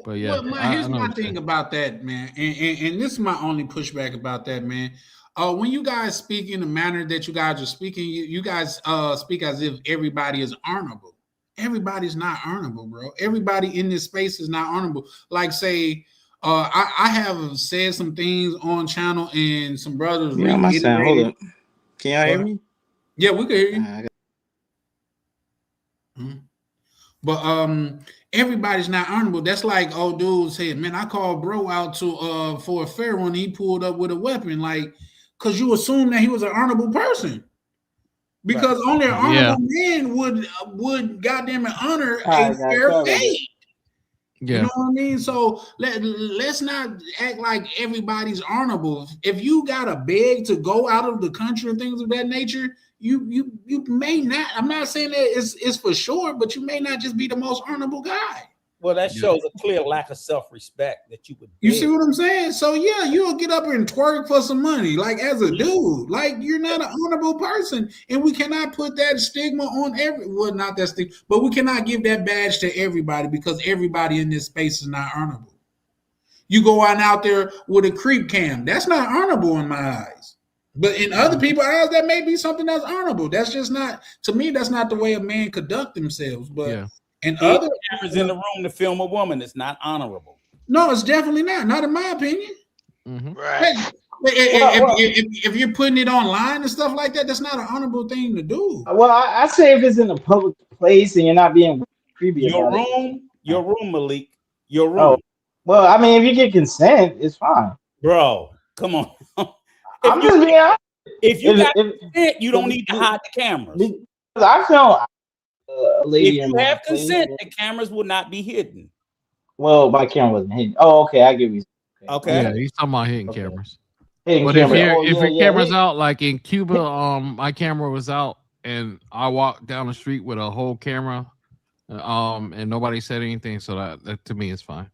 But yeah, Well, I here's know what my you're thing saying. about that, man, and this is my only pushback about that, man. When you guys speak in the manner that you guys are speaking, you guys speak as if everybody is honorable. Everybody's not honorable, bro. Everybody in this space is not honorable. Like, say, I have said some things on channel, and some brothers Yeah, my sound. Hold reiterated. up. Can y'all hear But me? yeah, we can hear you. I Mhm. But everybody's not honorable. That's like old dude said, man, I called bro out to for a fair when he pulled up with a weapon, like, cause you assume that he was an honorable person. Right. Because only an Yeah, honorable man would goddamn it honor All a right, guys. fair Sorry about that. fate. You yeah, know what I mean? So let's not act like everybody's honorable. If you gotta beg to go out of the country and things of that nature, you may not. I'm not saying that it's for sure, but you may not just be the most honorable guy. Well, that yeah. shows a clear lack of self-respect that you would You see beg. what I'm saying? So yeah, you'll get up and twerk for some money, like as a dude. Like you're not an honorable person, and we cannot put that stigma on well, not that stigma, but we cannot give that badge to everybody because everybody in this space is not honorable. You go out there with a creep cam, that's not honorable in my eyes. But in other people's eyes, that may be something that's honorable. That's just not, to me, that's not the way a man conduct themselves. But Yeah. in Being other, cameras in the room to film a woman is not honorable. no, it's definitely not in my opinion. Hmm. Right. Hey, Well, if you're putting it online and stuff like that, that's not an honorable thing to do. I say if it's in a public place and you're not being creepy about it, it's fine. Your room, Malik, your Oh, room, well, I mean, if you get consent, it's fine. bro. Come on. If I'm you just being honest. If you got if consent, you don't need to hide the cameras. because I found a lady If in you my have place. consent, the cameras will not be hidden. Well, my camera wasn't hidden. Oh, okay, I give you. Okay. Yeah, he's talking about hidden Okay. cameras. Hidden But camera. Oh if yeah, your yeah. camera's out, like in Cuba, my camera was out, and I walked down the street with a whole camera, and nobody said anything, so that to me is fine.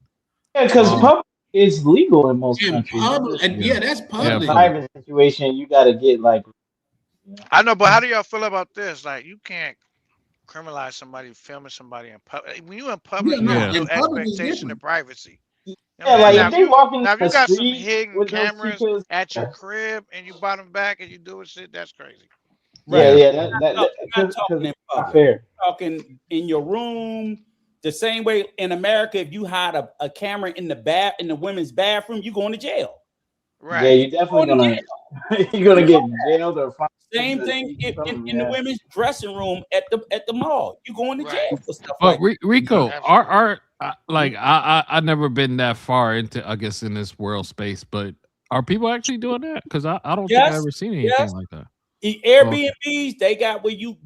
Yeah, because Um, public is legal in most In countries. It's public, just yeah, that's in a public. public. private situation, you got to get like. I know, but how do y'all feel about this? Like, you can't criminalize somebody filming somebody in public. When you in public, Yeah, you no, have Yeah, no in public is expectation of different. privacy. You know Yeah, what I'm like saying? if they walking Now if in you the got some street hidden with those cameras features. at your crib and you bottom back and you doing shit, that's crazy. Yeah, Right. yeah. yeah, You're not talking because in not public. fair. You're talking in your room. The same way in America, if you hide a camera in the women's bathroom, you going to jail. Yeah, Right. you're definitely gonna you're gonna get jailed or fined. Same thing in the women's dressing room at the mall. You going to Right. jail for stuff But like Rico, Absolutely. like I've never been that far into, I guess, in this world space, but are people actually doing that? Because I don't think I've Yes, ever seen anything yes. like that. Airbnbs, they got when you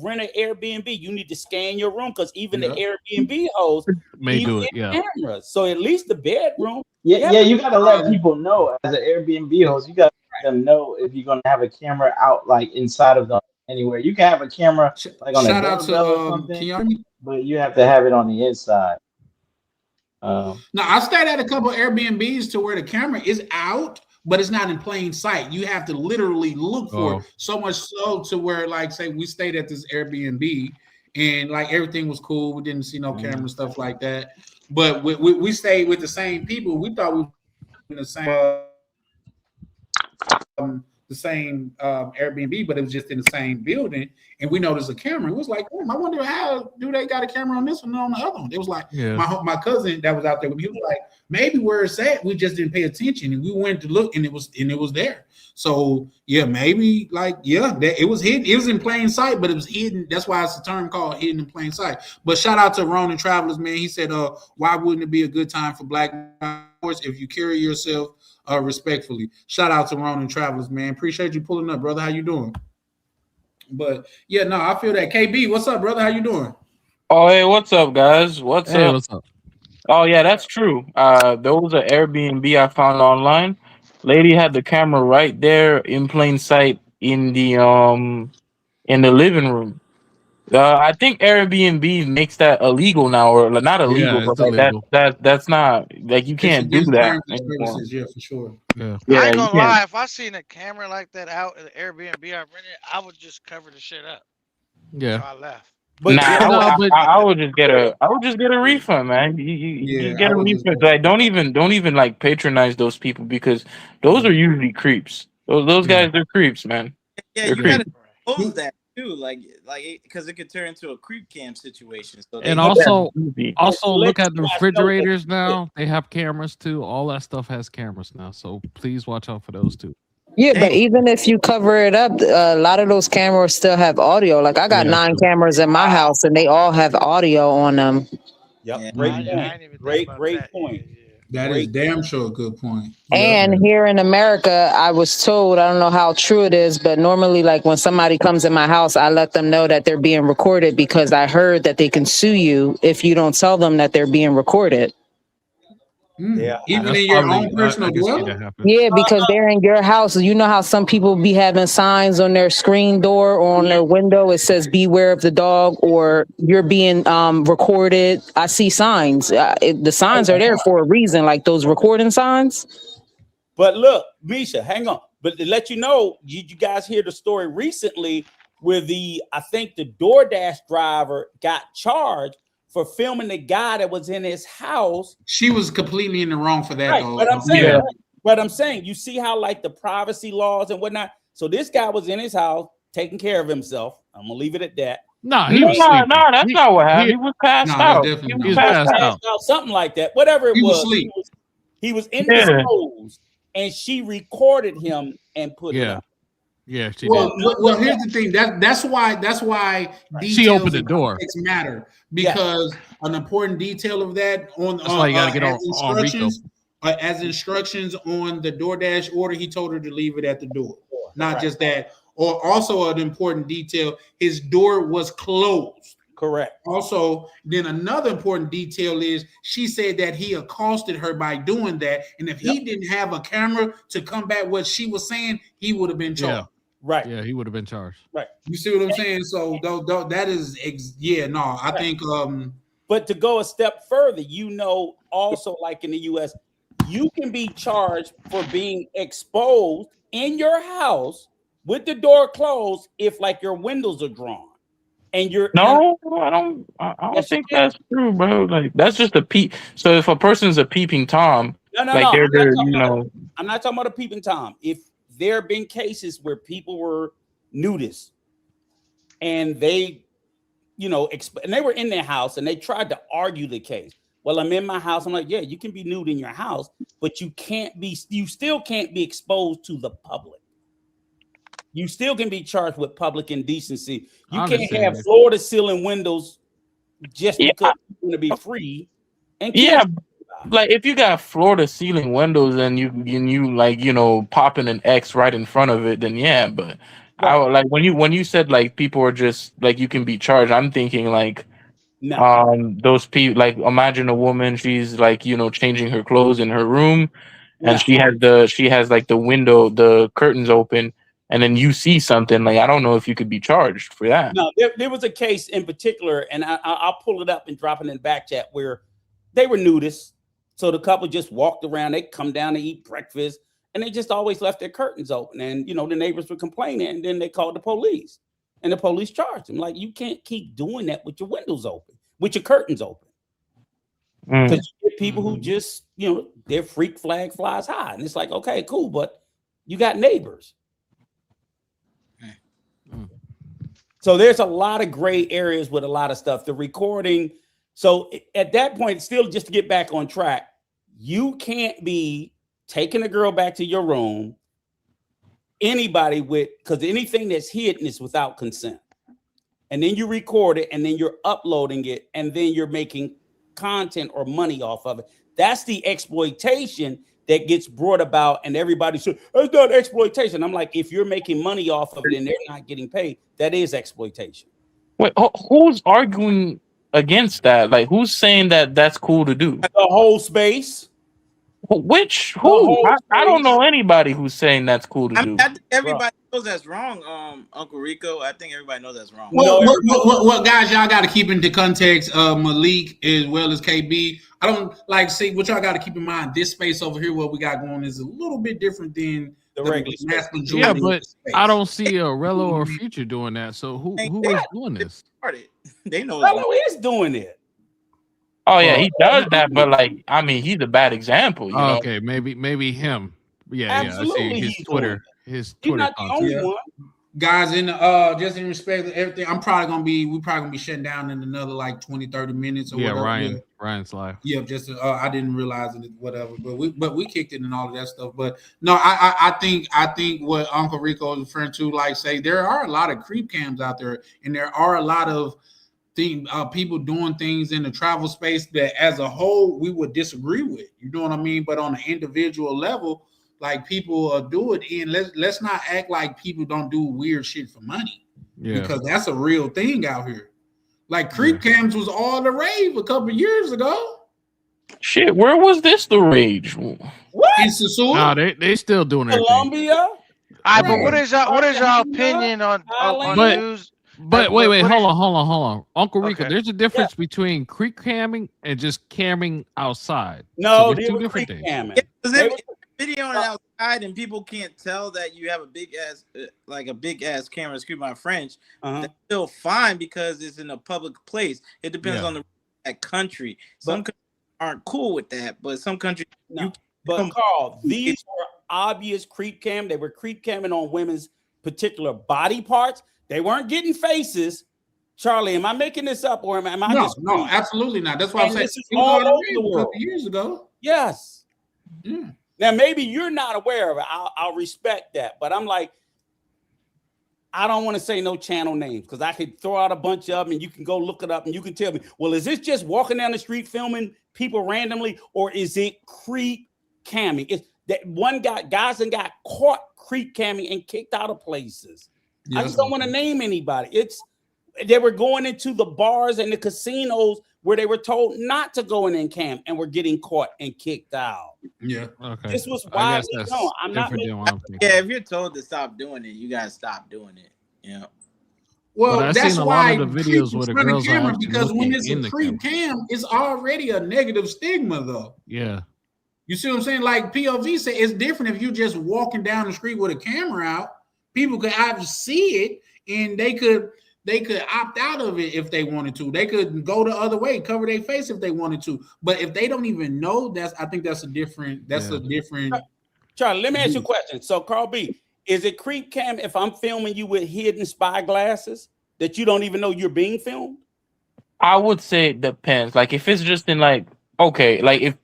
rent an Airbnb, you need to scan your room because even the Airbnb hosts May leave do it, their yeah. cameras. So at least the bedroom. Yeah, you gotta let people know as an Airbnb host. You gotta let them know if you're gonna have a camera out like inside of the anywhere. You can have a camera like on a Shout out to doorbell or can something, y'all hear me? but you have to have it on the inside. No, I stayed at a couple Airbnbs to where the camera is out, but it's not in plain sight. You have to literally look for it. So much so to where, like, say we stayed at this Airbnb and like everything was cool. We didn't see no camera stuff like that. But we stayed with the same people. We thought we were in the same Airbnb, but it was just in the same building. And we noticed a camera. It was like, oh, I wonder how do they got a camera on this one and on the other one? It was like my cousin that was out there with me. He was like, maybe where it's at, we just didn't pay attention, and we went to look, and it was there. So yeah, maybe it was hidden. It was in plain sight, but it was hidden. That's why it's a term called hidden in plain sight. But shout out to Ronan Travelers, man. He said, why wouldn't it be a good time for black if you carry yourself respectfully? Shout out to Ronan Travelers, man. Appreciate you pulling up, brother. How you doing? But yeah, no, I feel that. KB, what's up, brother? How you doing? Oh, hey, what's up, guys? What's up? What's up? Oh, yeah, that's true. Those are Airbnb I found online. Lady had the camera right there in plain sight in the living room. I think Airbnb makes that illegal now, or not illegal, Yeah, but it's like illegal. that's not like you can't do that terms and anymore. services, yeah, for sure. Yeah. I ain't you gonna can't. lie, if I seen a camera like that out at the Airbnb I rented, I would just cover the shit up. Yeah. So I left. But Nah, I would just get a refund, man. You just get a refund. Like don't even like patronize those people because those are usually creeps. Those guys, they're creeps, man. Yeah, They're you creeps. gotta expose that too, like because it could turn into a creep cam situation. So And also look at the refrigerators now. They have cameras too. All that stuff has cameras now. So please watch out for those too. Yeah, but even if you cover it up, a lot of those cameras still have audio. Like I got 9 cameras in my house, and they all have audio on them. Yep, great point. That is damn sure a good point. And here in America, I was told, I don't know how true it is, but normally, like when somebody comes in my house, I let them know that they're being recorded because I heard that they can sue you if you don't tell them that they're being recorded. Yeah, even in your own personal dwelling. Yeah, because they're in your house. You know how some people be having signs on their screen door or on their window. It says "Beware of the dog" or "You're being recorded." I see signs. The signs are there for a reason, like those recording signs. But look, Misha, hang on. But to let you know, you guys hear the story recently where I think the DoorDash driver got charged for filming the guy that was in his house. She was completely in the wrong for that. Right, though. but I'm saying, you see how like the privacy laws and whatnot. So this guy was in his house taking care of himself. I'm gonna leave it at that. No, that's not what happened. He was passed out. He was passed out, something like that. Whatever it was, he was indisposed, and she recorded him and put it up. Yeah, she well, did. Well, here's the thing. That's why she opened the door. Matter because an important detail of that that's why you gotta get on Rico. As instructions on the DoorDash order, he told her to leave it at the door. not Right. just that. Or also an important detail, his door was closed. Correct. Also, then another important detail is she said that he accosted her by doing that. And if he didn't have a camera to combat what she was saying, he would have been charged. Right. Yeah, he would have been charged. Right. You see what I'm saying? So that is I think but to go a step further, also like in the US, you can be charged for being exposed in your house with the door closed if like your windows are drawn. And No, I don't think that's true, bro. Like that's just a peep. So if a person's a peeping tom, no, like I'm I'm not talking about a peeping tom. If there have been cases where people were nudists and they, and they were in their house and they tried to argue the case. Well, I'm in my house. I'm like, yeah, you can be nude in your house, but you still can't be exposed to the public. You still can be charged with public indecency. You can't have floor to ceiling windows just because you want to be free. And like if you got floor to ceiling windows and you like popping an X right in front of it, then yeah. But I like when you said like people are just like you can be charged. I'm thinking like those people, like imagine a woman, she's like changing her clothes in her room, and she has like the curtains open. And then you see something like I don't know if you could be charged for that. No, there was a case in particular, and I'll pull it up and drop it in the back chat where they were nudists. So the couple just walked around. They come down to eat breakfast, and they just always left their curtains open. And the neighbors were complaining, and then they called the police, and the police charged them. Like you can't keep doing that with your windows open, with your curtains open, because you get people who just their freak flag flies high, and it's like okay, cool, but you got neighbors. So there's a lot of gray areas with a lot of stuff. The recording. So at that point, still just to get back on track, you can't be taking a girl back to your room. Anybody because anything that's hidden is without consent. And then you record it and then you're uploading it and then you're making content or money off of it. That's the exploitation that gets brought about, and everybody says it's not exploitation. I'm like, if you're making money off of it and they're not getting paid, that is exploitation. Wait, who's arguing against that? Like, who's saying that that's cool to do? The whole space. Who? I don't know anybody who's saying that's cool to do. I think everybody knows that's wrong, Uncle Rico. I think everybody knows that's wrong. What guys, y'all got to keep into context. Malik as well as KB. I don't see what y'all got to keep in mind. This space over here, what we got going is a little bit different than the regular mass majority. Yeah, but I don't see a Rello or Future doing that. So who is doing this? They know Rello is doing it. Oh yeah, he does that, but like, I mean, he's a bad example. You know? Okay, maybe him. Yeah, absolutely. I see his Twitter. His Twitter. He's not the only one. Guys, in just in respect to everything, we're probably gonna be shutting down in another like 20-30 minutes or whatever. Ryan's live. Yeah, just I didn't realize it, whatever, but we kicked it and all of that stuff. But no, I think what Uncle Rico is referring to, like say there are a lot of creep cams out there, and there are a lot of people doing things in the travel space that as a whole we would disagree with. You know what I mean? But on an individual level, like people do it, and let's not act like people don't do weird shit for money. Yeah, because that's a real thing out here. Like creep cams was all the rave a couple years ago. Shit, where was this the rage? What? In Sassoon? No, they still doing it. Colombia. All right, but what is y'all opinion on news? But wait, hold on. Uncle Rico, there's a difference between creep camming and just camming outside. No, there's two different things. Videoing outside and people can't tell that you have a big ass camera. Excuse my French. That's still fine because it's in a public place. It depends on that country. Some countries aren't cool with that, but some countries. But Carl, these were obvious creep cam. They were creep camming on women's particular body parts. They weren't getting faces. Charlie, am I making this up or am I just? No, absolutely not. That's why I'm saying this is all over the world. A couple years ago. Yes. Yeah. Now, maybe you're not aware of it. I'll respect that. But I'm like, I don't want to say no channel names because I could throw out a bunch of them and you can go look it up and you can tell me, well, is this just walking down the street filming people randomly or is it creep camming? That one guys and got caught creep camming and kicked out of places. I just don't want to name anybody. They were going into the bars and the casinos where they were told not to go in and cam and were getting caught and kicked out. Yeah. Okay. This was widely known. I'm not Yeah, if you're told to stop doing it, you gotta stop doing it. Yeah. Well, that's why the videos where the girls are camera, because when it's a creep cam, it's already a negative stigma, though. Yeah. You see what I'm saying? Like POV said, it's different if you're just walking down the street with a camera out. People could either see it and they could opt out of it if they wanted to. They could go the other way, cover their face if they wanted to. But if they don't even know, I think that's a different. Charlie, let me ask you a question. So, Carl B, is it creep cam if I'm filming you with hidden spy glasses that you don't even know you're being filmed? I would say it depends. Like if it's just in like, okay, like if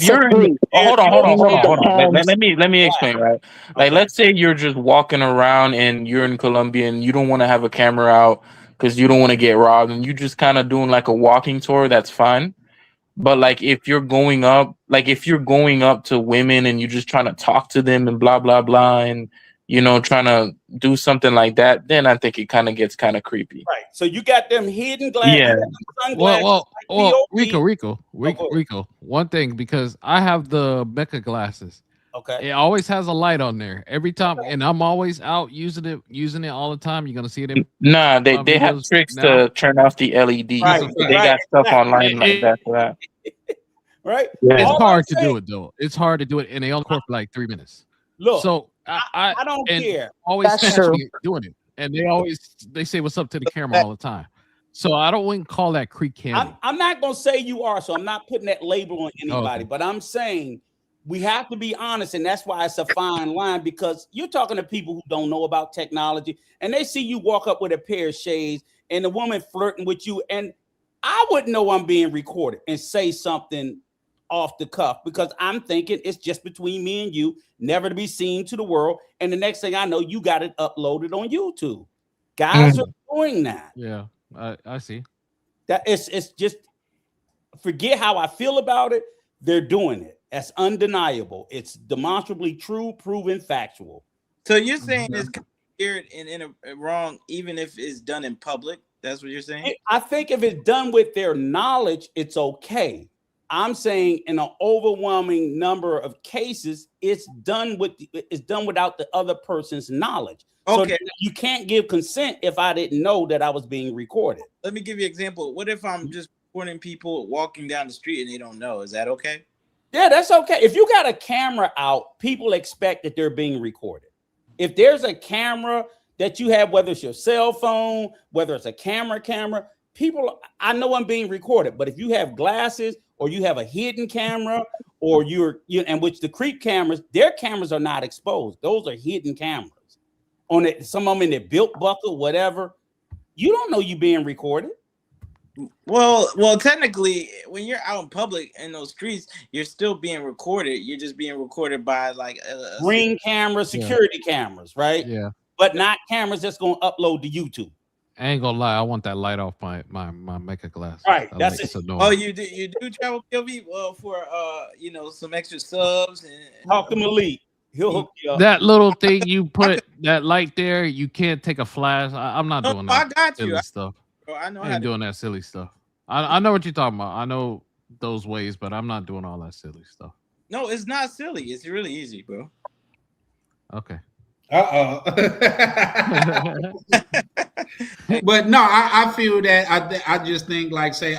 you're hold on. Let me explain, right? Like let's say you're just walking around and you're in Colombia and you don't want to have a camera out because you don't want to get robbed and you just kind of doing like a walking tour, that's fine. But like if you're going up to women and you're just trying to talk to them and blah blah blah and trying to do something like that, then I think it kind of gets kind of creepy. Right. So you got them hidden glasses. Yeah. Well, Rico. One thing, because I have the Mecca glasses. Okay. It always has a light on there every time, and I'm always out using it all the time. You're gonna see it. Nah, they have tricks to turn off the LEDs. Right. They got stuff online like that for that. Right. Yeah. It's hard to do it though. It's hard to do it, and they only work for like 3 minutes. Look, so I don't care. Always That's catch true. me doing it, and they say what's up to the camera all the time. So I wouldn't call that creep camming. I'm not gonna say you are, so I'm not putting that label on anybody. Okay. But I'm saying we have to be honest, and that's why it's a fine line, because you're talking to people who don't know about technology, and they see you walk up with a pair of shades and the woman flirting with you, and I wouldn't know I'm being recorded and say something off the cuff because I'm thinking it's just between me and you, never to be seen to the world. And the next thing I know, you got it uploaded on YouTube. Guys are doing that. Yeah, I see. That it's just, forget how I feel about it. They're doing it. That's undeniable. It's demonstrably true, proven, factual. So you're saying it's weird and wrong, even if it's done in public? That's what you're saying? I think if it's done with their knowledge, it's okay. I'm saying in an overwhelming number of cases, it's done without the other person's knowledge. Okay. So you can't give consent if I didn't know that I was being recorded. Let me give you an example. What if I'm just recording people walking down the street and they don't know? Is that okay? Yeah, that's okay. If you got a camera out, people expect that they're being recorded. If there's a camera that you have, whether it's your cell phone, whether it's a camera, people, I know I'm being recorded. But if you have glasses or you have a hidden camera, or and which the creep cameras, their cameras are not exposed. Those are hidden cameras. On it, some of them in their built buckle, whatever. You don't know you being recorded. Well, technically, when you're out in public in those streets, you're still being recorded. You're just being recorded by like ring cameras, security cameras, right? Yeah. But not cameras that's going to upload to YouTube. I ain't gonna lie, I want that light off my Mecca glass. Right, that's it. Oh, you do travel POV for some extra subs and talk to Malik. He'll hook you up. That little thing you put that light there, you can't take a flash. I'm not doing that. I got silly you. Stuff. Bro, I know I ain't doing that silly stuff. I know what you're talking about. I know those ways, but I'm not doing all that silly stuff. No, it's not silly. It's really easy, bro. Okay. But no, I feel that I just think like say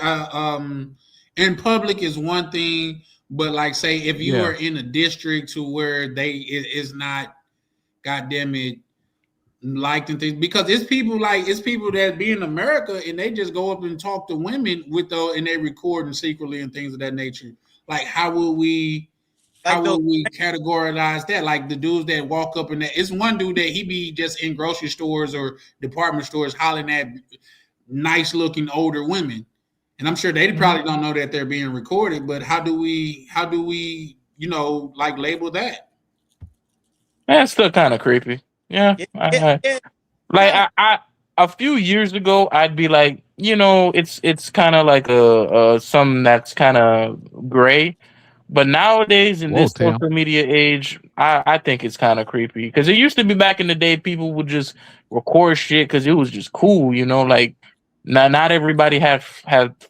in public is one thing, but like say if you are in a district to where it is not, goddamn it, liked and things, because it's people that be in America and they just go up and talk to women and they recording secretly and things of that nature. Like how will we categorize that? Like the dudes that walk up and it's one dude that he be just in grocery stores or department stores hollering at nice looking older women. And I'm sure they probably don't know that they're being recorded, but how do we like label that? That's still kind of creepy. Yeah. Like I a few years ago, I'd be like, it's kind of like a something that's kind of gray. But nowadays, in Whoa, this Tam. social media age, I think it's kind of creepy. Because it used to be back in the day, people would just record shit because it was just cool, you know. Like not everybody had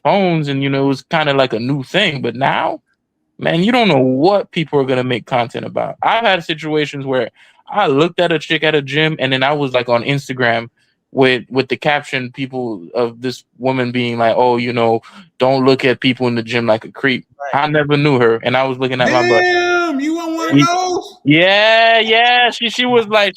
phones, and it was kind of like a new thing. But now, man, you don't know what people are gonna make content about. I've had situations where I looked at a chick at a gym, and then I was like on Instagram with the caption people of this woman being like, "Oh, don't look at people in the gym like a creep." Right. I never knew her, and I was looking at my butt. Damn, you want one of those? Yeah. She was like,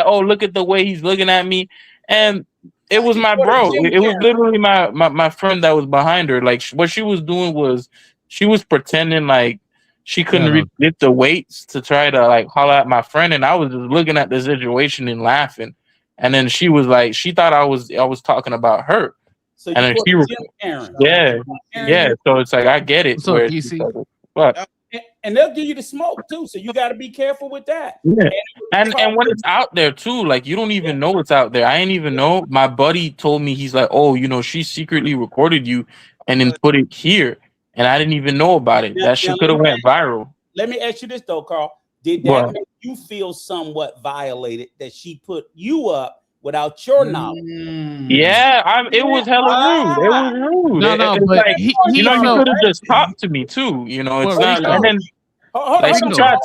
"Oh, look at the way he's looking at me," and it was You my go to bro. Jim It was Carrey. literally my friend that was behind her. Like what she was doing was she was pretending like she Yeah, couldn't no. lift the weights to try to like holler at my friend, and I was just looking at the situation and laughing. And then she was like, she thought I was talking about her, So and you then go she to was Jim Aaron. yeah. Aaron, So it's like I get it What's up, where she's DC? like, "Fuck." and they'll give you the smoke too. So you got to be careful with that. Yeah. And And when it's out there too, like you don't even know it's out there. I ain't even know. My buddy told me, he's like, "Oh, she secretly recorded you and then put it here," and I didn't even know about it. Now, That shit now could have went viral. let me ask you this though, Carl. Did that But make you feel somewhat violated that she put you up without your knowledge? yeah, it was hella rude. It was rude. No, It's but like he you don't know. could have just talked to me too. It's But not. Rico, And then like she Hold tried on,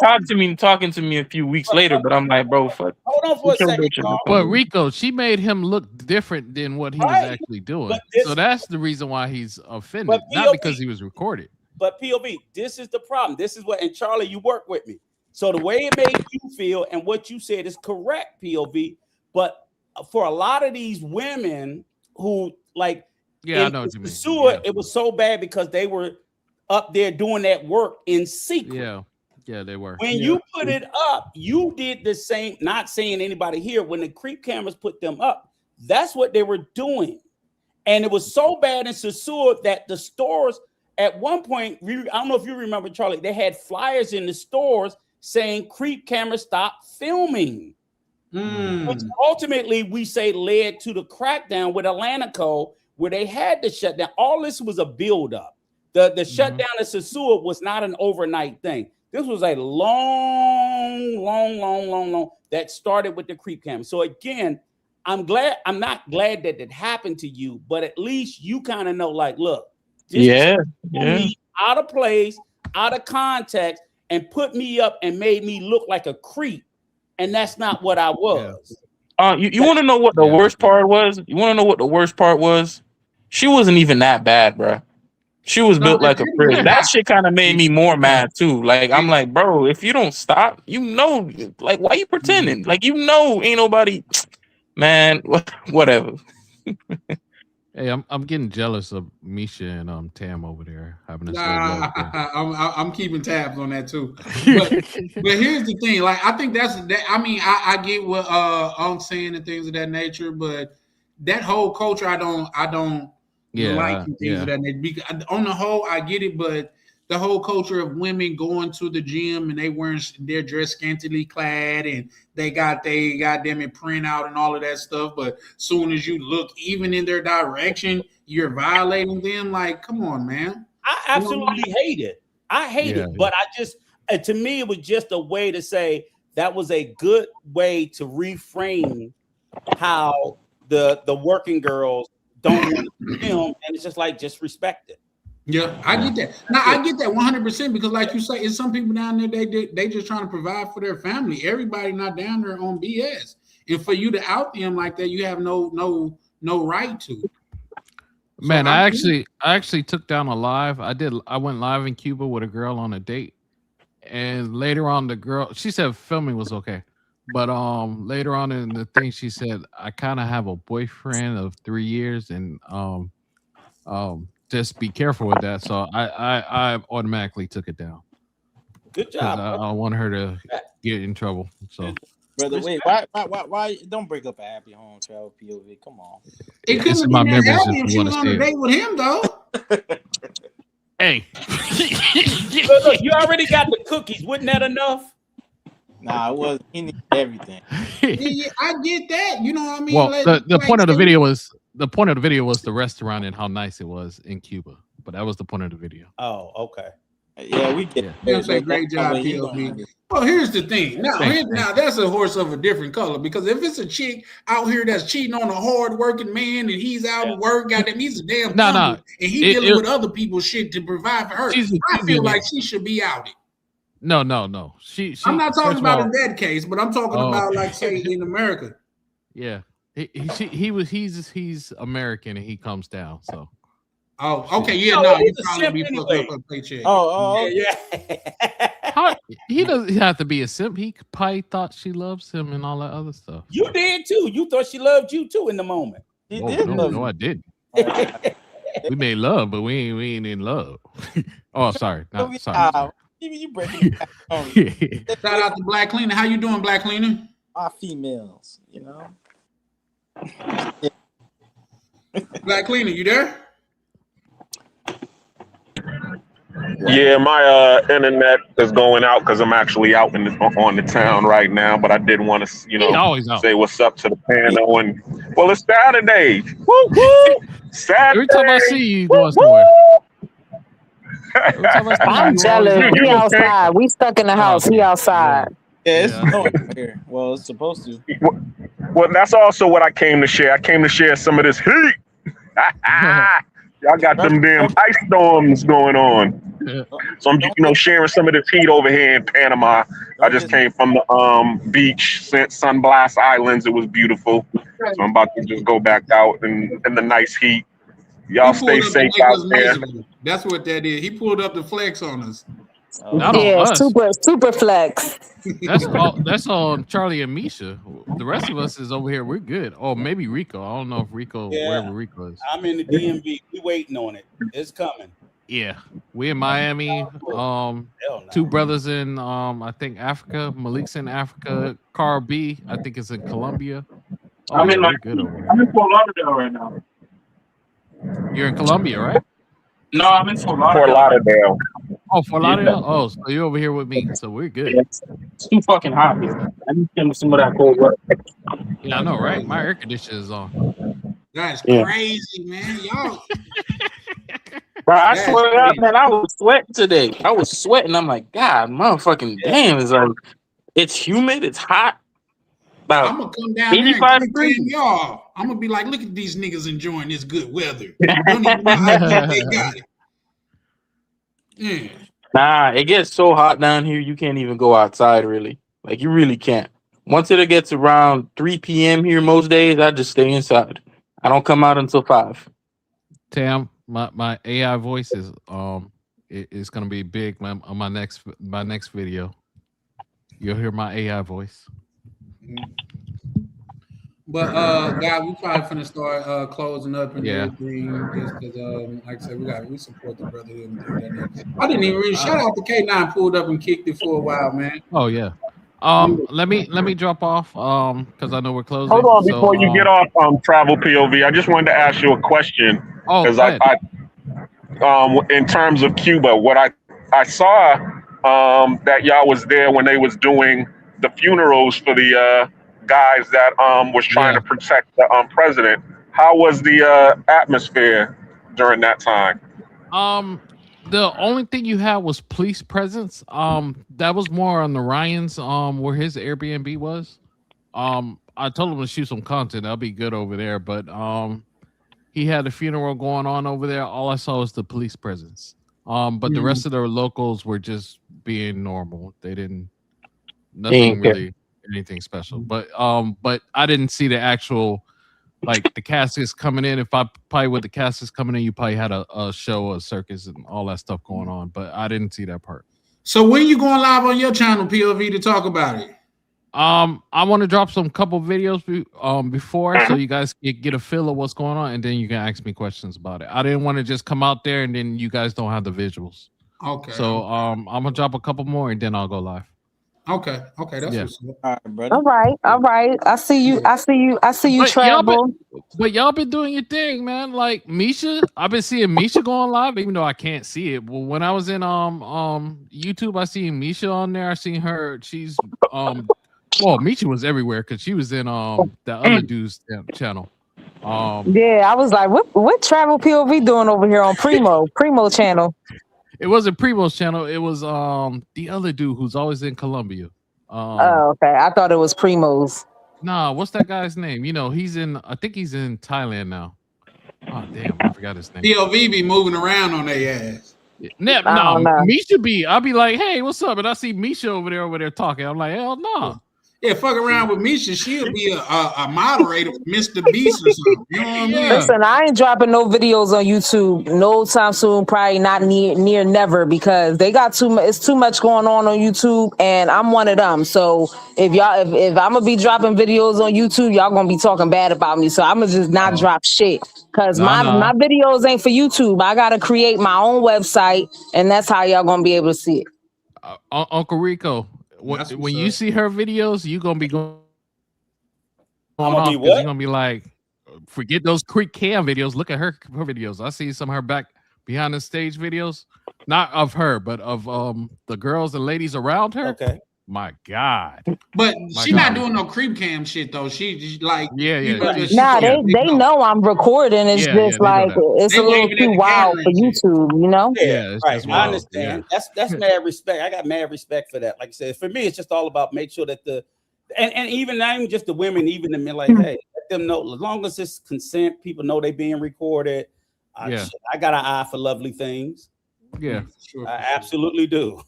talking to me a few weeks later, but I'm like, bro, fuck. hold on for a Get your second, bitch in the Carl. but phone. Rico, she made him look different than what he was Right. actually doing. But this- So that's the reason why he's offended, But not POV because he was recorded. But POV, this is the problem. This is what, and Charlie, you work with me. So the way it made you feel and what you said is correct, POV. But for a lot of these women who like, Yeah, I know what you mean. Sewer, it was so bad because they were up there doing that work in secret. Yeah, they were. When you put it up, you did the same, not saying anybody here, when the creep cameras put them up, that's what they were doing. And it was so bad in Sasur that the stores, at one point, I don't know if you remember, Charlie, they had flyers in the stores saying creep cameras stop filming. Which ultimately we say led to the crackdown with Atlantico, where they had to shut down. All this was a buildup. The shutdown of Sasur was not an overnight thing. This was a long that started with the creep cam. So again, I'm not glad that it happened to you, but at least you kind of know, like, look, this me out of place, out of context, and put me up and made me look like a creep. And that's not what I was. You want to know what the worst part was? You want to know what the worst part was? She wasn't even that bad, bro. She was built like a prick. That shit kind of made me more mad too. Like I'm like, bro, if you don't stop, like why you pretending? Like ain't nobody, man. Whatever. Hey, I'm getting jealous of Misha and Tam over there having this. I'm keeping tabs on that too. But here's the thing, like I think that's that. I mean, I get what I'm saying and things of that nature, but that whole culture, I don't like and things of that nature. Because on the whole, I get it, but the whole culture of women going to the gym and they're dressed scantily clad and they got them in print out and all of that stuff. But soon as you look even in their direction, you're violating them. Like, come on, man. I absolutely hate it. I hate it. But I just, to me, it was just a way to say that was a good way to reframe how the working girls don't want to film, and it's just like, just respect it. Yeah, I get that. Now I get that 100% because, like you say, it's some people down there they just trying to provide for their family. Everybody not down there on BS, and for you to out them like that, you have no right to. Man, so I actually took down a live. I went live in Cuba with a girl on a date, and later on the girl, she said filming was okay, but later on in the thing she said, I kind of have a boyfriend of 3 years, and just be careful with that. So I automatically took it down. Good job. I want her to get in trouble. So, brother, wait, why don't break up a happy home, Travel POV? Come on. It couldn't have been that happy if she was on a date with him, though. Hey, look, you already got the cookies. Wasn't that enough? Nah, it was. He needed everything. Yeah, I get that. You know what I mean? Well, the point of the video was the restaurant and how nice it was in Cuba. But that was the point of the video. Oh, okay. Yeah, we get. You know what I'm saying? Great job, POV. Well, here's the thing. Now that's a horse of a different color, because if it's a chick out here that's cheating on a hard-working man and he's out of work, goddamn, he's a damn plumber, and he dealing with other people's shit to provide for her. I feel like she should be outed. No. I'm not talking about in that case, but I'm talking about, like, say, in America. Yeah, he's American and he comes down. So. Oh, okay, yeah, no, you probably be fucked up a paycheck. Yeah. He doesn't have to be a simp. He probably thought she loves him and all that other stuff. You did too. You thought she loved you too in the moment. No, I did. We made love, but we ain't in love. Oh, sorry. Sorry. You breaking Shout out to Black Cleaner. How you doing, Black Cleaner? Our females, you know. Black Cleaner, you there? Yeah, my internet is going out because I'm actually out on the town right now. But I did want to, say what's up to the panel. And well, it's Saturday. Woo woo! Saturday. Every time I see you going somewhere. I'm jealous. He outside. We stuck in the house. He outside. Yeah, it's snowing here. Well, it's supposed to. Well, that's also what I came to share. I came to share some of this heat. Y'all got them damn ice storms going on. So I'm, sharing some of this heat over here in Panama. I just came from the beach, Sunblast Islands. It was beautiful. So I'm about to just go back out in the nice heat. Y'all stay safe out there. That's what that is. He pulled up the flex on us. Super flex. That's on Charlie and Misha. The rest of us is over here. We're good. Oh, maybe Rico. I don't know if Rico, wherever Rico is. I'm in the DMV. We waiting on it. It's coming. Yeah, we in Miami. Two brothers in I think Africa. Malik's in Africa. Carl B, I think it's in Colombia. I'm in Fort Lauderdale right now. You're in Colombia, right? No, I'm in Fort Lauderdale. Fort Lauderdale. Oh, Fort Lauderdale. Oh, so you're over here with me. So we're good. Yeah, it's too fucking hot here. I need to get some of that cold weather. Yeah, I know, right? My air conditioner is on. That's crazy, man. Y'all. Bro, I swear up, man, I was sweating today. I was sweating. I'm like, God, motherfucking damn. It's like, it's humid. It's hot. I'm gonna come down there and degrees. Y'all. I'm gonna be like, look at these niggas enjoying this good weather. Don't even know how they got it. Yeah. Nah, it gets so hot down here, you can't even go outside, really. Like, you really can't. Once it gets around 3 p.m. here most days, I just stay inside. I don't come out until 5. Tam, my AI voice is it's gonna be big on my next video. You'll hear my AI voice. But guys, we probably finna start closing up and everything, just because like I said, we support the brotherhood and things like that. I didn't even really shout out to K9 pulled up and kicked it for a while, man. Oh yeah. Let me drop off because I know we're closing. Hold on, before you get off Travel POV, I just wanted to ask you a question. Because I in terms of Cuba, what I saw that y'all was there when they was doing the funerals for the guys that was trying to protect the president. How was the atmosphere during that time? The only thing you had was police presence. That was more on the Ryan's where his Airbnb was. I told him to shoot some content. That'll be good over there. But he had a funeral going on over there. All I saw was the police presence. But the rest of the locals were just being normal. They didn't nothing really anything special. But I didn't see the actual like the caskets coming in. If I probably with the caskets coming in, you probably had a show, a circus, and all that stuff going on. But I didn't see that part. So when you going live on your channel, POV, to talk about it? I want to drop some couple videos before, so you guys get a feel of what's going on, and then you can ask me questions about it. I didn't want to just come out there and then you guys don't have the visuals. Okay. So I'm gonna drop a couple more and then I'll go live. Okay. That's what's up. All right, brother. All right. I see you. But travel. Y'all been doing your thing, man. Like Misha, I've been seeing Misha going live, even though I can't see it. Well, when I was in YouTube, I seen Misha on there. I seen her. She's well, Misha was everywhere because she was in the other dude's channel. Yeah, I was like, what Travel POV doing over here on Primo channel? It wasn't Primo's channel. It was the other dude who's always in Colombia. Oh, okay. I thought it was Primo's. Nah, what's that guy's name? You know, I think he's in Thailand now. Oh damn, I forgot his name. POV be moving around on their ass. No, I don't know. Misha I'll be like, hey, what's up? And I see Misha over there talking. I'm like, hell no. Yeah, fuck around with Misha. She'll be a moderator for Mr. Beast or something. You know what I mean? Listen, I ain't dropping no videos on YouTube no time soon. Probably not near never, because they got too much. It's too much going on YouTube, and I'm one of them. So if I'm gonna be dropping videos on YouTube, y'all gonna be talking bad about me. So I'm gonna just not drop shit, because my videos ain't for YouTube. I gotta create my own website, and that's how y'all gonna be able to see it. Uncle Rico, when you see her videos, you gonna be going I'm off, gonna be because what? you're gonna be like, forget those Creek Cam videos. Look at her videos. I see some of her back behind the stage videos, not of her, but of the girls and ladies around her. Okay. My God. But she's not doing no creep cam shit though. She like Nah, they know I'm recording. It's just like it's They a little waving at too the wild camera for and shit. YouTube, you know? Yeah, right. just I wild. understand. That's mad respect. I got mad respect for that. Like I said, for me, it's just all about make sure that and even not even just the women, even the men, like, hey, let them know, as long as it's consent, people know they being recorded. I got an eye for lovely things. Yeah, I absolutely do.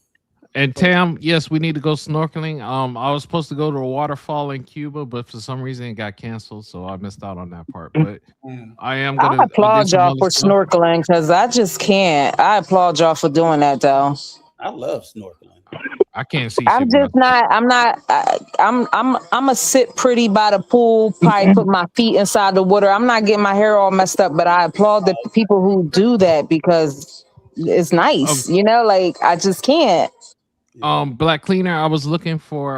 And Tam, yes, we need to go snorkeling. I was supposed to go to a waterfall in Cuba, but for some reason it got canceled, so I missed out on that part. But I am gonna. I applaud y'all for snorkeling, because I just can't. I applaud y'all for doing that though. I love snorkeling. I can't see. I'm just not. I'm not. I'm a sit pretty by the pool. Probably put my feet inside the water. I'm not getting my hair all messed up, but I applaud the people who do that, because it's nice. You know, like I just can't. Black Cleaner, I was looking for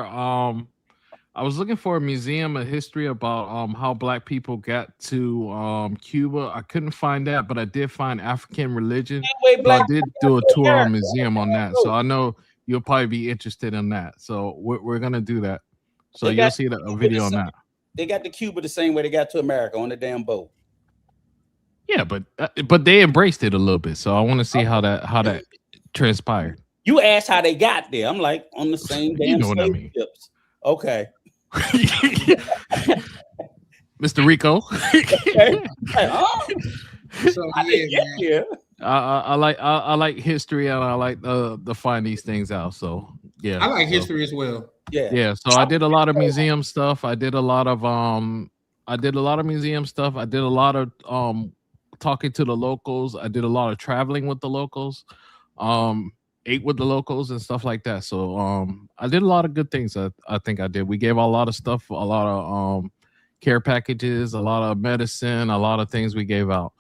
a museum of history about how black people got to Cuba. I couldn't find that, but I did find African religion. So I did do a tour of a museum on that. So I know you'll probably be interested in that. So we're gonna do that. So you'll see a video on that. They got to Cuba the same way they got to America, on the damn boat. Yeah, but they embraced it a little bit. So I want to see how that transpired. You asked how they got there. I'm like, on the same damn know what I mean. ships. Okay. Mr. Rico. I like history, and I like to find these things out. So yeah, I like history as well. Yeah. So I did a lot of museum stuff. I did a lot of museum stuff. I did a lot of talking to the locals. I did a lot of traveling with the locals. Ate with the locals and stuff like that. So I did a lot of good things. I think I did. We gave a lot of stuff, a lot of care packages, a lot of medicine, a lot of things we gave out.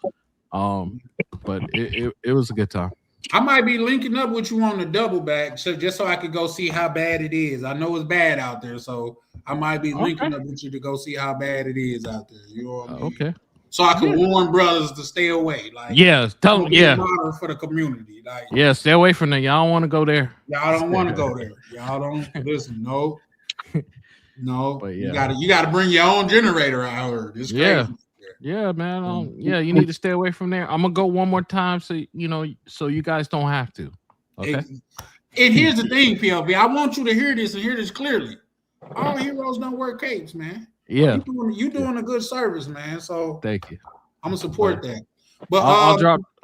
But it was a good time. I might be linking up with you on the double back, just so I could go see how bad it is. I know it's bad out there, so I might be linking up with you to go see how bad it is out there. You know what I mean? Okay. So I can warn brothers to stay away. Like, tell them, for the community. Like, stay away from there. Y'all don't want to go there. Y'all don't want to go there. Y'all don't listen. No. But you gotta bring your own generator out. It's crazy. Yeah, man. You need to stay away from there. I'm gonna go one more time, so you guys don't have to. Okay. And here's the thing, PLV. I want you to hear this and hear this clearly. All heroes don't wear capes, man. Yeah, you doing a good service, man. So thank you. I'm gonna support that. But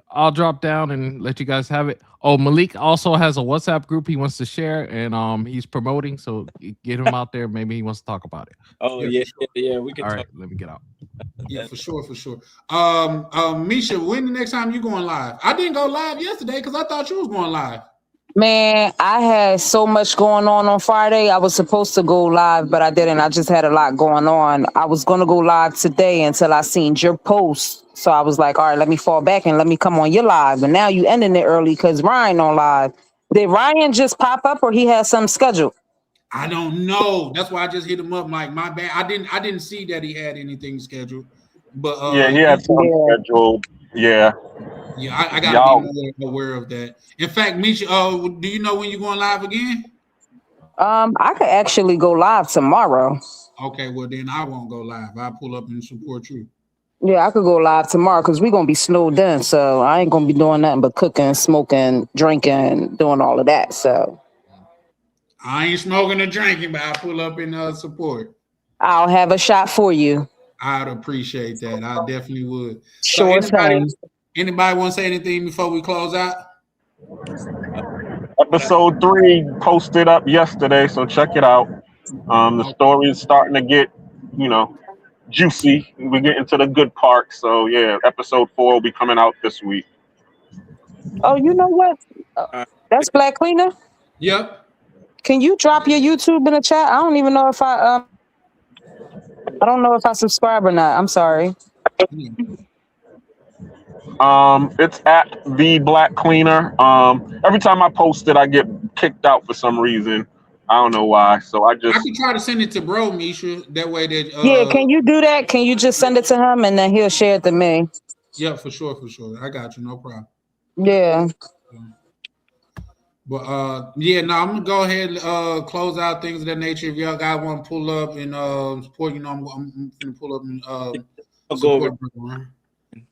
I'll drop down and let you guys have it. Oh, Malik also has a WhatsApp group he wants to share, and he's promoting. So get him out there. Maybe he wants to talk about it. Oh yeah, we can. All right, let me get out. Yeah, for sure. Misha, when the next time you going live? I didn't go live yesterday because I thought you was going live. Man, I had so much going on Friday. I was supposed to go live, but I didn't. I just had a lot going on. I was going to go live today until I seen your post. So I was like, all right, let me fall back and let me come on your live. But now you ending it early because Ryan on live. Did Ryan just pop up, or he has something scheduled? I don't know. That's why I just hit him up. Like, my bad. I didn't see that he had anything scheduled. But he had something scheduled. Yeah. Yeah, I gotta be aware of that. In fact, Misha, do you know when you're going live again? I could actually go live tomorrow. Okay, well then I won't go live. I'll pull up and support you. Yeah, I could go live tomorrow because we're gonna be snowed in, so I ain't gonna be doing nothing but cooking, smoking, drinking, doing all of that. So I ain't smoking or drinking, but I pull up in support. I'll have a shot for you. I'd appreciate that. I definitely would. So Sure thing. anybody want to say anything before we close out? Episode 3 posted up yesterday, so check it out. The story is starting to get, juicy. We're getting to the good part. So yeah, episode 4 will be coming out this week. Oh, you know what? That's Black Cleaner. Yep. Can you drop your YouTube in the chat? I don't even know if I don't know if I subscribe or not. I'm sorry. It's at the Black Cleaner. Every time I post it, I get kicked out for some reason. I don't know why. So I can try to send it to bro, Misha. That way that yeah, can you do that? Can you just send it to him and then he'll share it to me? Yeah, for sure. I got you, no problem. Yeah. But I'm gonna go ahead and close out things of that nature. If y'all guys want to pull up and support, I'm gonna pull up and support.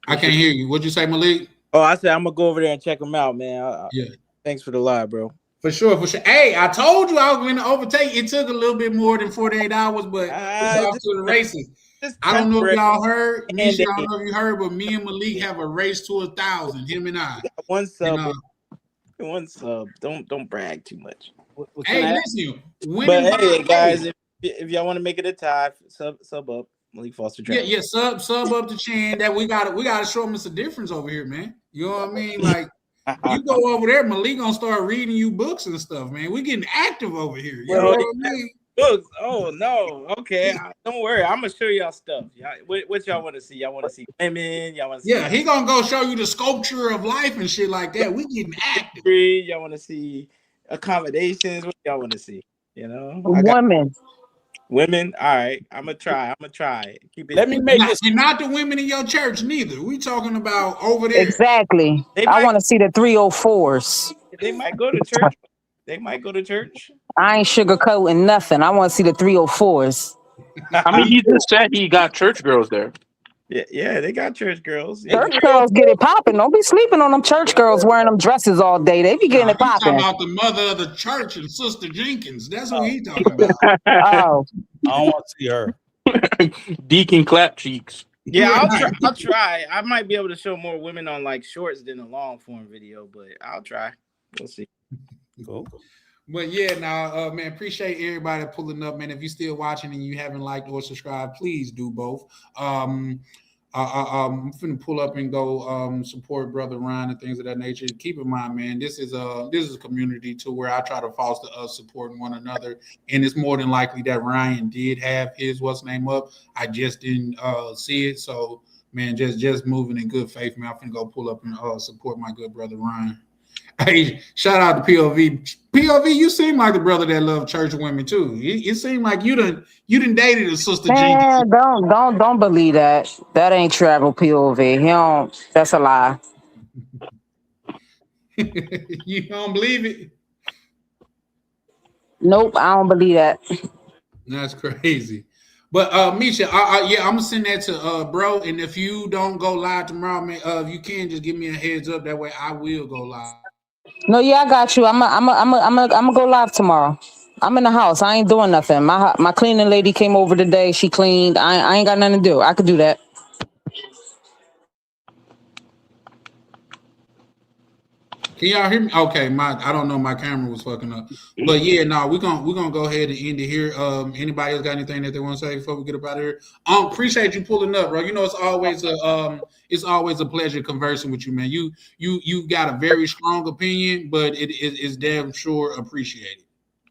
I can't hear you. What'd you say, Malik? Oh, I said I'm gonna go over there and check them out, man. Yeah. Thanks for the live, bro. For sure. Hey, I told you I was going to overtake. It took a little bit more than 48 hours, but it's off to the races. I don't know if y'all heard. Misha, I don't know if you heard, but me and Malik have a race to 1,000. Him and I. One sub. One sub. Don't brag too much. Hey, listen. But hey, guys, if y'all want to make it a tie, sub up. Malik Foster. Yeah, sub up the chain. That we gotta show them it's a difference over here, man. You know what I mean? Like. You go over there, Malik gonna start reading you books and stuff, man. We getting active over here. You know what I mean? Books? Oh no. Okay. Don't worry. I'm gonna show y'all stuff. What y'all want to see? Y'all want to see women? Y'all want to see? Yeah, he gonna go show you the sculpture of life and shit like that. We getting active. Y'all want to see accommodations? What y'all want to see? Women. All right. I'm gonna try. Keep it. Let me make this. And not the women in your church neither. We talking about over there. Exactly. I want to see the 304s. They might go to church. I ain't sugarcoating nothing. I want to see the 304s. I mean, he just said he got church girls there. Yeah, they got church girls. Church girls get it popping. Don't be sleeping on them church girls wearing them dresses all day. They be getting it popping. Talking about the mother of the church and Sister Jenkins. That's what he talking about. Oh, I don't want to see her. Deacon clap cheeks. Yeah, I'll try. I might be able to show more women on like shorts than a long form video, but I'll try. We'll see. Cool. But yeah, now, man, appreciate everybody pulling up, man. If you're still watching and you haven't liked or subscribed, please do both. I'm finna pull up and go support Brother Ryan and things of that nature. Keep in mind, man, this is a community to where I try to foster us supporting one another, and it's more than likely that Ryan did have his up. I just didn't see it, so man, just moving in good faith, man. I'm finna go pull up and support my good brother Ryan. Hey, shout out to POV. POV, you seem like the brother that loved church women too. It seemed like you done dated a Sister Jenkins. Don't believe that. That ain't travel POV. He don't. That's a lie. You don't believe it? Nope, I don't believe that. That's crazy. But Misha, I'm gonna send that to bro. And if you don't go live tomorrow, man, if you can just give me a heads up. That way I will go live. No, yeah, I got you. I'm gonna go live tomorrow. I'm in the house. I ain't doing nothing. My cleaning lady came over today. She cleaned. I ain't got nothing to do. I could do that. Can y'all hear me? Okay, I don't know, my camera was fucking up. But yeah, no, we're gonna go ahead and end it here. Anybody else got anything that they want to say before we get up out of here? Appreciate you pulling up, bro. You know, it's always a pleasure conversing with you, man. You got a very strong opinion, but it's damn sure appreciated.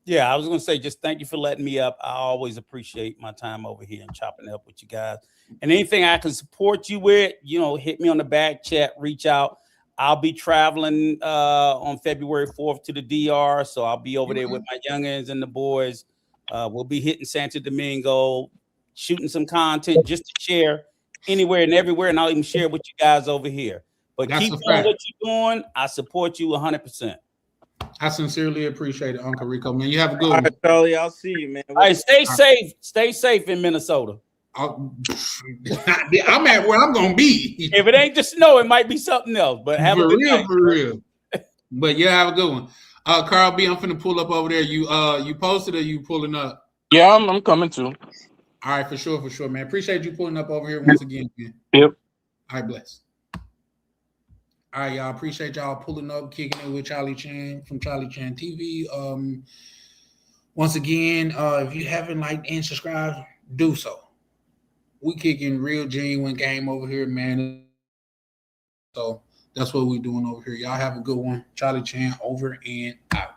Yeah, I was gonna say just thank you for letting me up. I always appreciate my time over here and chopping up with you guys. And anything I can support you with, hit me on the back chat, reach out. I'll be traveling on February 4th to the DR, so I'll be over there with my youngins and the boys. We'll be hitting Santo Domingo, shooting some content just to share anywhere and everywhere, and I'll even share with you guys over here. But keep doing what you're doing. I support you 100%. I sincerely appreciate it, Uncle Rico, man. You have a good one. All right, Charlie, I'll see you, man. All right, stay safe. Stay safe in Minnesota. I'm at where I'm gonna be. If it ain't the snow, it might be something else. But have a good night. For real. But yeah, have a good one. Carl B, I'm finna pull up over there. You posted or you pulling up? Yeah, I'm coming too. All right, for sure, man. Appreciate you pulling up over here once again, man. Yep. All right, bless. All right, y'all. Appreciate y'all pulling up, kicking it with Charlie Chan from Charlie Chan TV. Once again, if you haven't liked and subscribed, do so. We kicking real genuine game over here, man. So that's what we're doing over here. Y'all have a good one. Charlie Chan over and out.